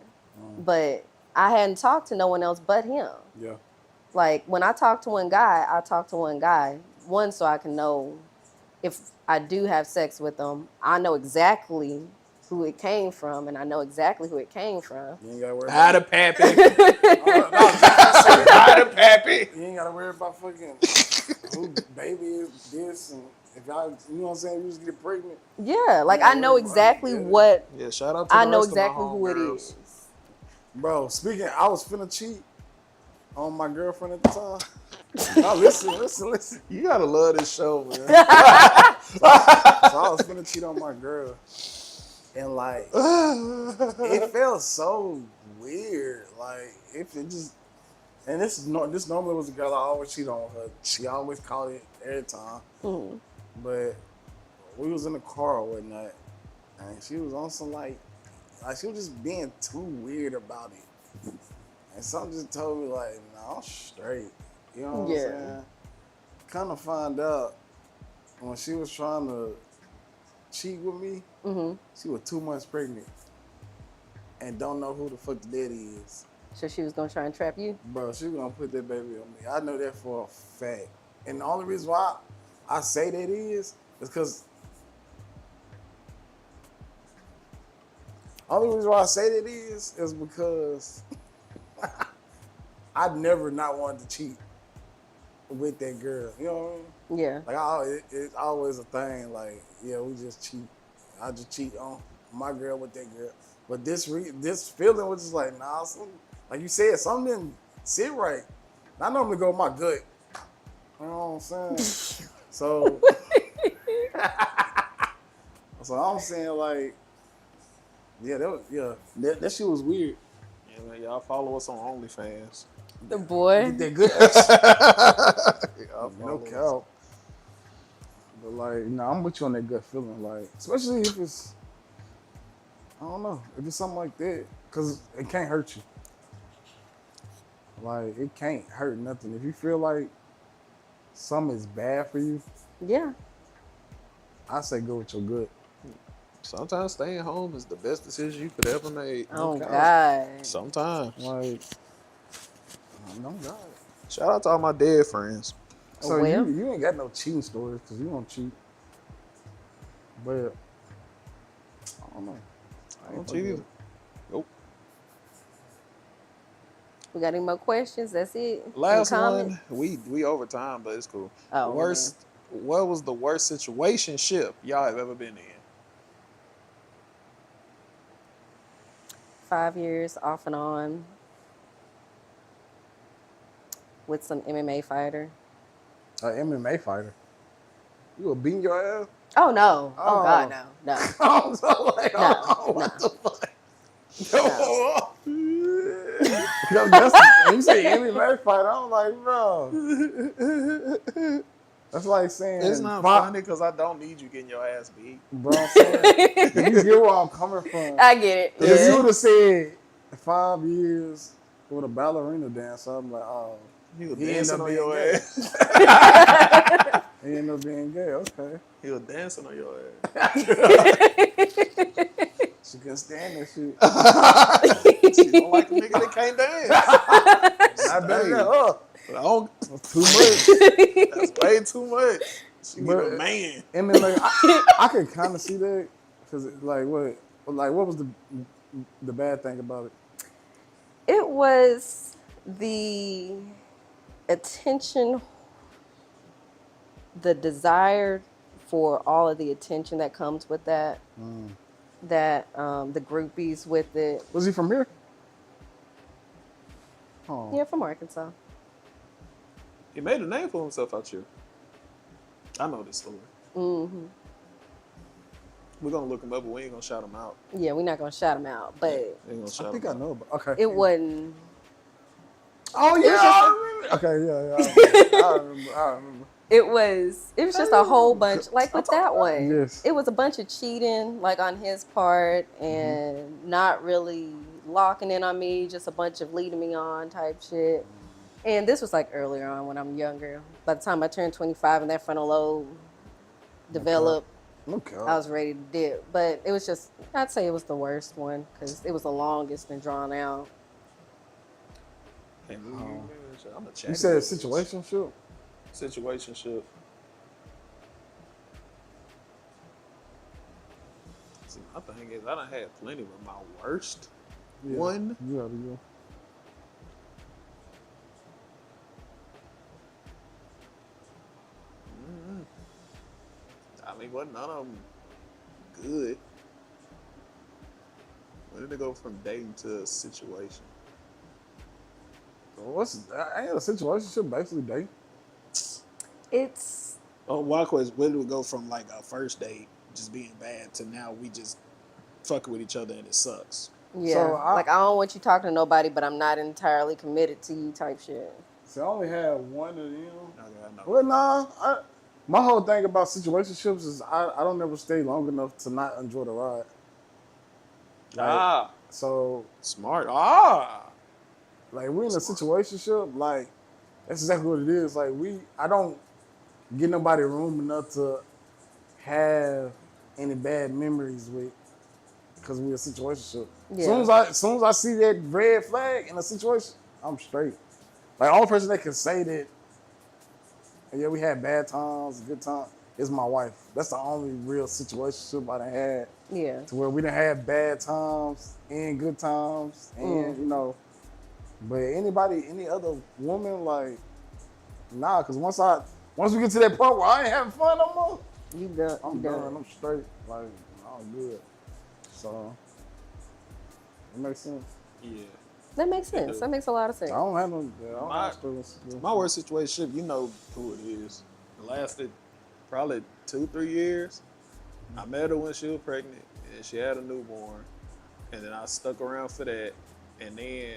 But I hadn't talked to no one else but him. Yeah. Like when I talk to one guy, I talk to one guy. One, so I can know if I do have sex with them, I know exactly who it came from, and I know exactly who it came from. You ain't gotta worry Out about of Pappy. it. Out of Pappy. You ain't gotta worry about fucking who baby is this and if y'all, you know what I'm saying, you just get pregnant. Yeah, like Yeah, I know right, exactly yeah. what Yeah, shout out to the I know rest exactly of my who it homegirls. is. Bro, speaking, I was finna cheat on my girlfriend at the time. No, listen. You gotta love this show, man. So I was finna cheat on my girl. And like, it felt so weird. Like, if it just, and this normally was a girl I always cheat on her. She always called it every time. Mhm. But we was in the car or whatnot, and she was on some like she was just being too weird about it. And something just told me like, nah, I'm straight. You know what I'm saying? Kind of find out when she was trying to cheat with me, she was 2 months pregnant and don't know who the fuck the daddy is. So she was gonna try and trap you? Bro, she was gonna put that baby on me. I know that for a fact. And the only reason why I say that is because because I never not wanted to cheat with that girl. You know what I mean? Yeah. Like it's always a thing. Like, yeah, we just cheat. I just cheat on my girl with that girl. But this feeling was just like, nah, like you said, something didn't sit right. I normally go with my gut. You know what I'm saying? So I'm saying like, yeah, that shit was weird. Yeah, man, y'all follow us on OnlyFans. The boy. Get that good. Y'all No follow us. cap. But like, I'm with you on that gut feeling. Like, especially if it's, I don't know, if it's something like that, because it can't hurt you. Like, it can't hurt nothing. If you feel like something is bad for you, Yeah. I say go with your gut. Sometimes staying home is the best decision you could ever make. Oh cap. God. Sometimes. Like, no God. Shout out to all my dead friends. So Well. you ain't got no cheating stories because you don't cheat. But I don't know. I don't cheat either. Nope. We got any more questions? That's it. Last Any comments? one, we over time, but it's cool. Oh, What was the worst situationship y'all have ever been in? 5 years off and on with some MMA fighter. An MMA fighter. You would beat your ass? Oh no! Oh, Oh. God, no, no. I'm so like, No, what no. the fuck? No. When you say MMA fighter, I'm like, bro. That's like saying It's not five- funny because I don't need you getting your ass beat. Bro, I'm saying, you get where I'm coming from. I get it. If you Yeah. would have said 5 years with a ballerina dance, I'm like, oh, He was He dancing ended up on your being ass. he ended up being gay. Okay. He was dancing on your ass. She couldn't stand that shit. She don't like a nigga that can't dance. I better Hey, than her. but I don't, That's too much. that's way too much. She need But- a man. I mean, like, I can kind of see that because, like, what was the bad thing about it? It was the attention, the desire for all of the attention that comes with that. That the groupies with it. Was he from here? Oh, Yeah, from Arkansas. He made a name for himself out here. I know this story. Hmm. We're gonna look him up, but we ain't gonna shout him out. Yeah, we're not gonna shout him out, but We ain't gonna shout I think him I out. know. About, okay. it wasn't. Oh yeah, was just- I remember. Okay, yeah. I remember. It was just a whole bunch, like with that one. Yes. It was a bunch of cheating, like on his part, and not really locking in on me, just a bunch of leading me on type shit. And this was like earlier on when I'm younger. By the time I turned 25 and that frontal lobe developed, Okay. I was ready to dip. But it was just, I'd say it was the worst one because it was the longest and drawn out. Can't believe you did that Shit, I'm a You chatty said bitch. situationship? Situationship. See, my thing is, I done had plenty, but my worst one. You gotta go. I mean, wasn't none of them good. When did it go from dating to a situation? Ain't a situationship basically dating? It's Oh, why question? When did we go from like a first date just being bad to now we just fucking with each other and it sucks? yeah. So Like I don't want you talking to nobody, but I'm not entirely committed to you type shit. See, I only had one of them. Okay, I know. Well, nah. My whole thing about situationships is I don't ever stay long enough to not enjoy the ride. Like, so Smart. like we in a situationship, like that's exactly what it is. Like I don't get nobody room enough to have any bad memories with because we a situationship. Yeah. As soon as I see that red flag in a situation, I'm straight. Like the only person that can say that, yeah, we had bad times, good times, is my wife. That's the only real situationship I done had. Yeah. To where we done had bad times and good times, and you know. But any other woman, like, nah, because once we get to that point where I ain't having fun no more, You done. I'm you done. done. I'm straight. Like, I'm good. So, it makes sense. Yeah. That makes sense. That makes a lot of sense. I don't have no. I don't My- have struggles. My worst situation, you know who it is. It lasted probably 2-3 years. I met her when she was pregnant and she had a newborn. And then I stuck around for that. And then,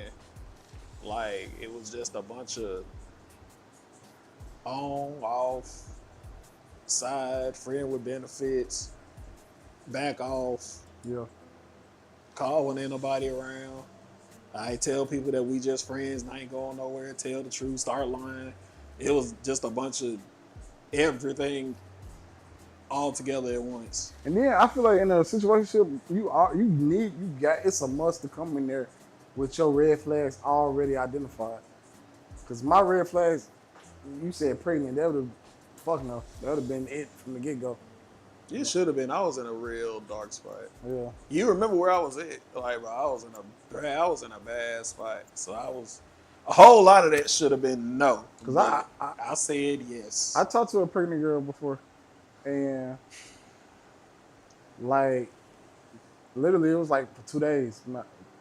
like, it was just a bunch of on, off, side, friend with benefits, back off, Yeah. call when ain't nobody around. I tell people that we just friends and I ain't going nowhere, tell the truth, start lying. It was just a bunch of everything all together at once. And then I feel like in a situationship, it's a must to come in there with your red flags already identified. Cause my red flags, you said pregnant, that would have, fuck no, that would have been it from the get go. It should have been. I was in a real dark spot. Yeah. You remember where I was at? Like, bro, I was in a bad spot. So a whole lot of that should have been no. Cause But I said yes. I talked to a pregnant girl before, and like literally it was like for 2 days.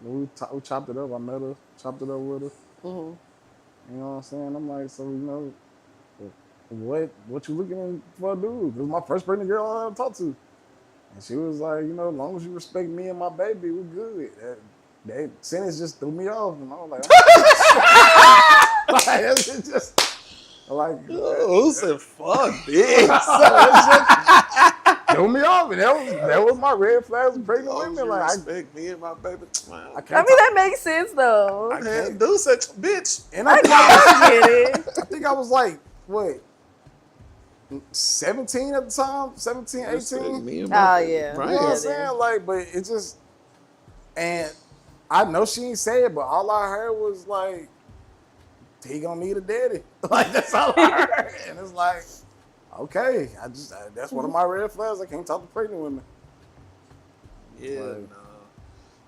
We chopped it up. I met her, chopped it up with her. Mm-hmm. You know what I'm saying? I'm like, so you know, what you looking for a dude? This was my first pregnant girl I ever talked to, and she was like, you know, as long as you respect me and my baby, we good. That sentence just threw me off, and I was like, like it's just like Who said fuck this? threw me off, and that was my red flags of pregnant women. You Like respect me and my baby. Man, I I can't. mean, that makes sense though. I can't do such a bitch. And I Get it? think I was like, what, 17 at the time? 17, 18? Me and Oh my yeah. You know what Yeah, I'm saying? Like, but it just, and I know she ain't say it, but all I heard was like, he gonna need a daddy. Like, that's all I heard. And it's like, okay, that's one of my red flags. I can't talk to pregnant women. Yeah, Like- no.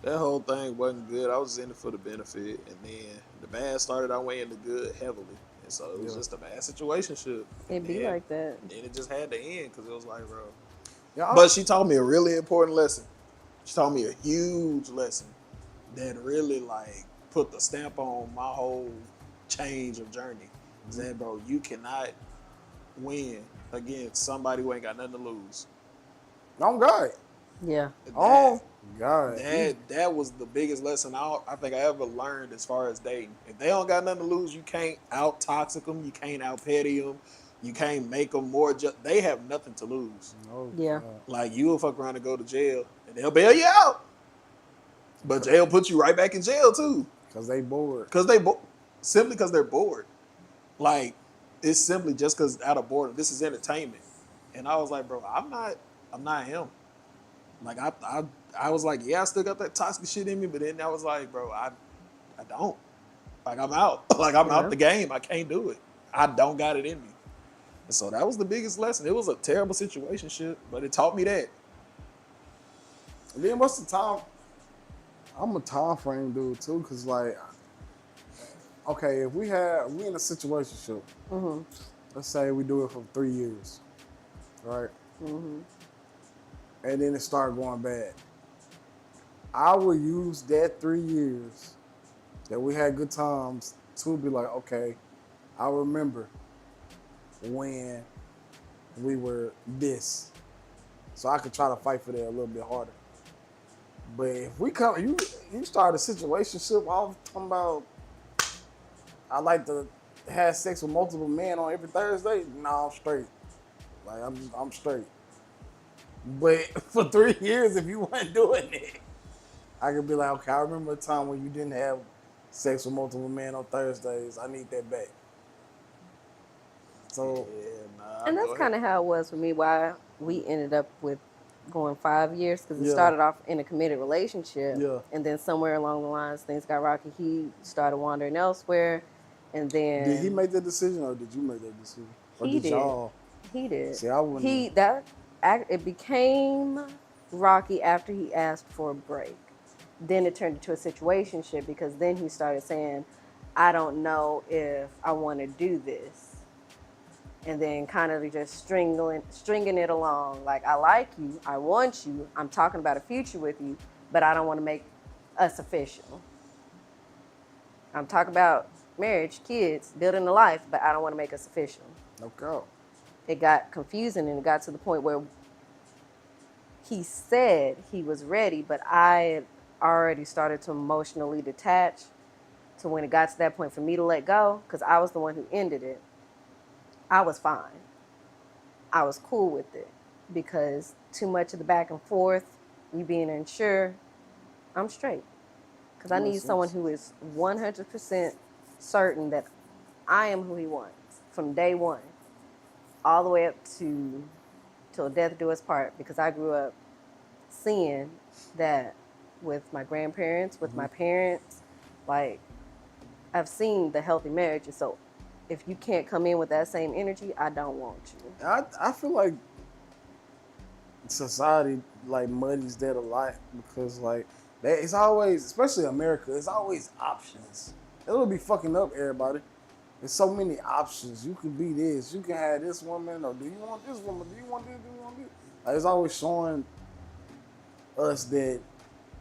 That whole thing wasn't good. I was in it for the benefit, and then the bad started. I went into good heavily, and so it was just a bad situationship. It be And like that. then it just had to end because it was like, bro. Yeah, But she taught me a really important lesson. She taught me a huge lesson that really like put the stamp on my whole change of journey. Is that, bro, you cannot win against somebody who ain't got nothing to lose. oh God. Yeah. Oh God. That was the biggest lesson I think I ever learned as far as dating. If they don't got nothing to lose, you can't out toxic them, you can't out petty them, you can't make them more. They have nothing to lose. Oh, Yeah. God. Like you will fuck around and go to jail, and they'll bail you out. But jail put you right back in jail too, Cause they bored. simply because they're bored. Like it's simply just because out of boredom. This is entertainment, and I was like, bro, I'm not him. Like I was like, yeah, I still got that toxic shit in me, but then I was like, bro, I don't. Like I'm out. Like I'm Yeah. out the game. I can't do it. I don't got it in me. And so that was the biggest lesson. It was a terrible situationship, but it taught me that. And then what's the time? I'm a time frame dude too, cause like, okay, if we in a situationship, let's say we do it for 3 years, right? And then it started going bad. I would use that 3 years that we had good times to be like, okay, I remember when we were this, so I could try to fight for that a little bit harder. But if we come, you start a situationship, I was talking about, I like to have sex with multiple men on every Thursday. No, I'm straight. Like I'm straight. But for 3 years, if you weren't doing it, I could be like, okay, I remember a time when you didn't have sex with multiple men on Thursdays. I need that back. So, And that's kind of how it was for me, why we ended up with going 5 years, because it started off in a committed relationship. Yeah. And then somewhere along the lines, things got rocky. He started wandering elsewhere. And then did he make that decision or did you make that decision? Or He did. y'all? He did. See, I wouldn't. It became rocky after he asked for a break. Then it turned into a situationship, because then he started saying, I don't know if I want to do this. And then kind of just stringing it along. Like, I like you, I want you, I'm talking about a future with you, but I don't want to make us official. I'm talking about marriage, kids, building a life, but I don't want to make us official. Okay. It got confusing, and it got to the point where he said he was ready, but I had already started to emotionally detach to when it got to that point for me to let go, because I was the one who ended it. I was fine. I was cool with it, because too much of the back and forth, you being unsure, I'm straight. Because I need someone who is 100% certain that I am who he wants from day one, all the way up to till death do us part. Because I grew up seeing that with my grandparents, with my parents. Like, I've seen the healthy marriages. So if you can't come in with that same energy, I don't want you. I feel like society like muddies that a lot, because like it's always, especially America, it's always options. It'll be fucking up everybody. There's so many options. You can be this. You can have this woman, or do you want this woman? Do you want this? Do you want this? Like, it's always showing us that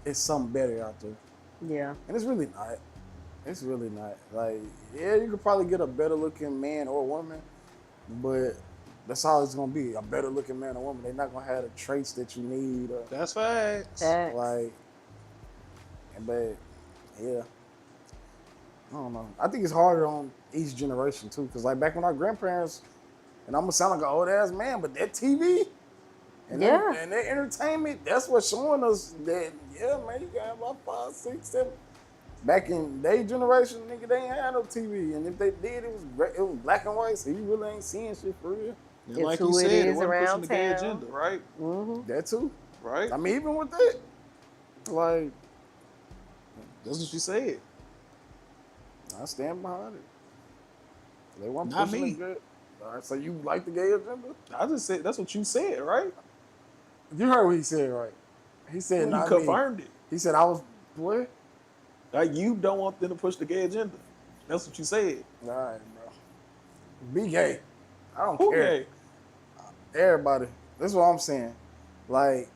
it's something better out there, Yeah. and it's really not. It's really not. Like, yeah, you could probably get a better looking man or woman, but that's all it's gonna be, a better looking man or woman. They're not gonna have the traits that you need. Or, That's facts. Facts. like, but yeah, I don't know. I think it's harder on each generation too, because like back when our grandparents, and I'm gonna sound like an old ass man, but that TV and Yeah. and that entertainment, that's what's showing us that, yeah, man, you got about 5, 6, 7. Back in their generation, nigga, they ain't had no TV, and if they did, it was black and white, so you really ain't seeing shit for real. And It's like who you it said, is it wasn't around pushing the gay town. agenda, right? That too. Right. I mean, even with that, like, That's what you said. I stand behind it. They want Not pushing me. the gay. All right, so you like the gay agenda? I just said that's what you said, right? You heard what he said, right? He said, You not me. confirmed it. He said, I was, what? Like, you don't want them to push the gay agenda. That's what you said. All right, bro. Be gay. I don't Who care. gay? Everybody. That's what I'm saying. Like,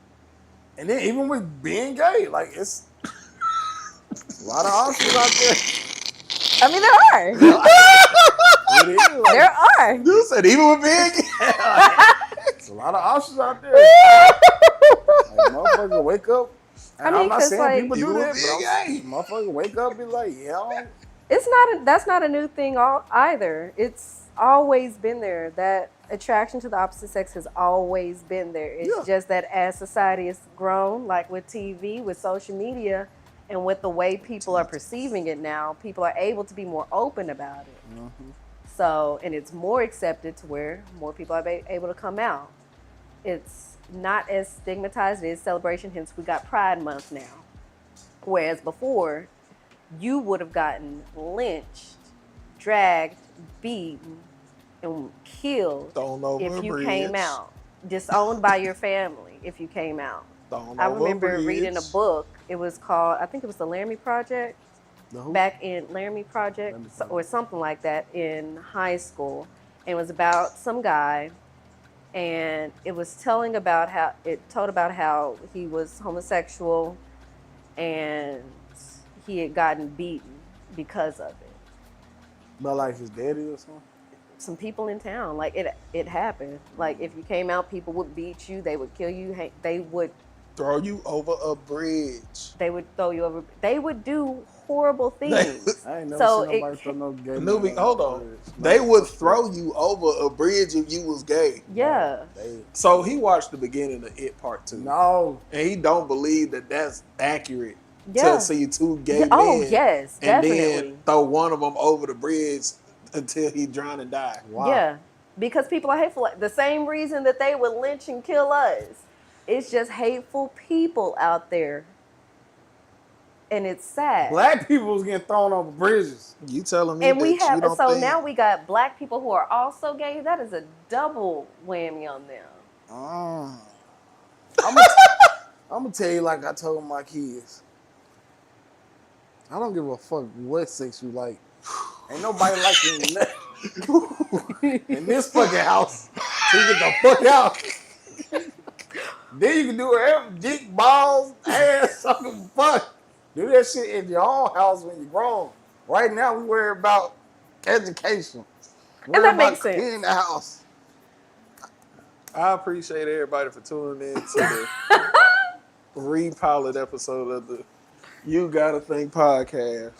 and then even with being gay, like, it's a lot of options out there. I mean, there are. It is. Like, There are. You said even with being gay. it's a lot of options out there. Like, motherfucker, wake up. And I mean, I'm not 'cause, saying like, people do You that, a but big motherfucker, wake up and be like, yeah, I don't- That's not a new thing either. It's always been there. That attraction to the opposite sex has always been there. It's Yeah. just that as society has grown, like with TV, with social media, and with the way people are perceiving it now, people are able to be more open about it. So, and it's more accepted to where more people are able to come out. It's not as stigmatized. It is celebration, hence we got Pride Month now. Whereas before, you would have gotten lynched, dragged, beaten, and killed Thrown over if a you bridge. came out. Disowned by your family if you came out. Thrown I over a remember reading a bridge. book. It was called, I think it was the Laramie Project. The who? Back in Laramie Project or something like that in high school. And it was about some guy, and it was telling about how he was homosexual and he had gotten beaten because of it. But like his daddy or something? Some people in town, like it happened. Like if you came out, people would beat you, they would kill you, they would Throw you over a bridge. throw you over. They would do horrible things. I ain't never So seen nobody it- throw no gay Newbie, man hold over on. the bridge. They would throw you over a bridge if you was gay. Yeah. So he watched the beginning of It Part 2. No. And he don't believe that that's accurate Yeah. to see two gay Yeah, men. oh, yes, and definitely. then throw one of them over the bridge until he drown and die. Wow. Yeah, because people are hateful. The same reason that they would lynch and kill us. It's just hateful people out there. And it's sad. Black people was getting thrown over bridges. You telling me And that we you have, don't so think... now we got black people who are also gay. That is a double whammy on them. I'm gonna tell you like I told my kids. I don't give a fuck what sex you like. Ain't nobody liking nothing in this fucking house. So you get the fuck out. Then you can do whatever, dick, balls, ass, sucking, fuck. Do that shit in your own house when you're grown. Right now, we worry about education. Worry that about makes sense. cleaning the house. I appreciate everybody for tuning in to the repilot episode of the You Gotta Think podcast.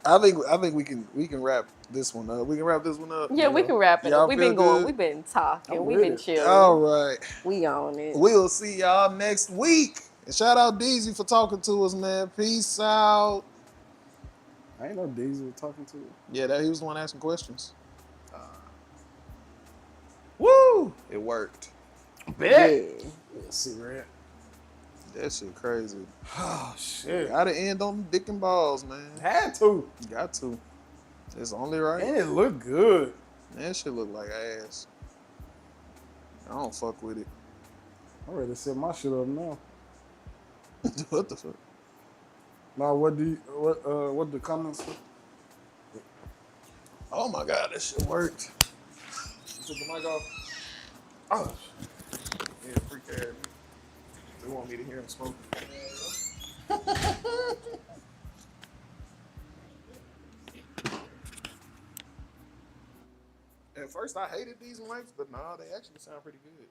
I think we can wrap this one up. We can wrap this one up. Yeah, we can wrap it Y'all up. We've feel been going, good? we've been talking, I'm we've with been it. chilling. All right. We on it. We'll see y'all next week. And shout out Deezy for talking to us, man. Peace out. I ain't know Daisy was talking to her. Yeah, he was the one asking questions. Woo! It worked. Yeah, cigarette. That shit crazy. Oh, shit. Gotta end on dick and balls, man. Had to. Got to. It's only right. And it looked good. That shit look like ass. I don't fuck with it. I'm ready to set my shit up now. What the fuck? Now, what the comments? Oh my god, that shit worked. You took the mic off? Oh, yeah, freak ass. They want me to hear him smoke. At first, I hated these mics, but nah, they actually sound pretty good.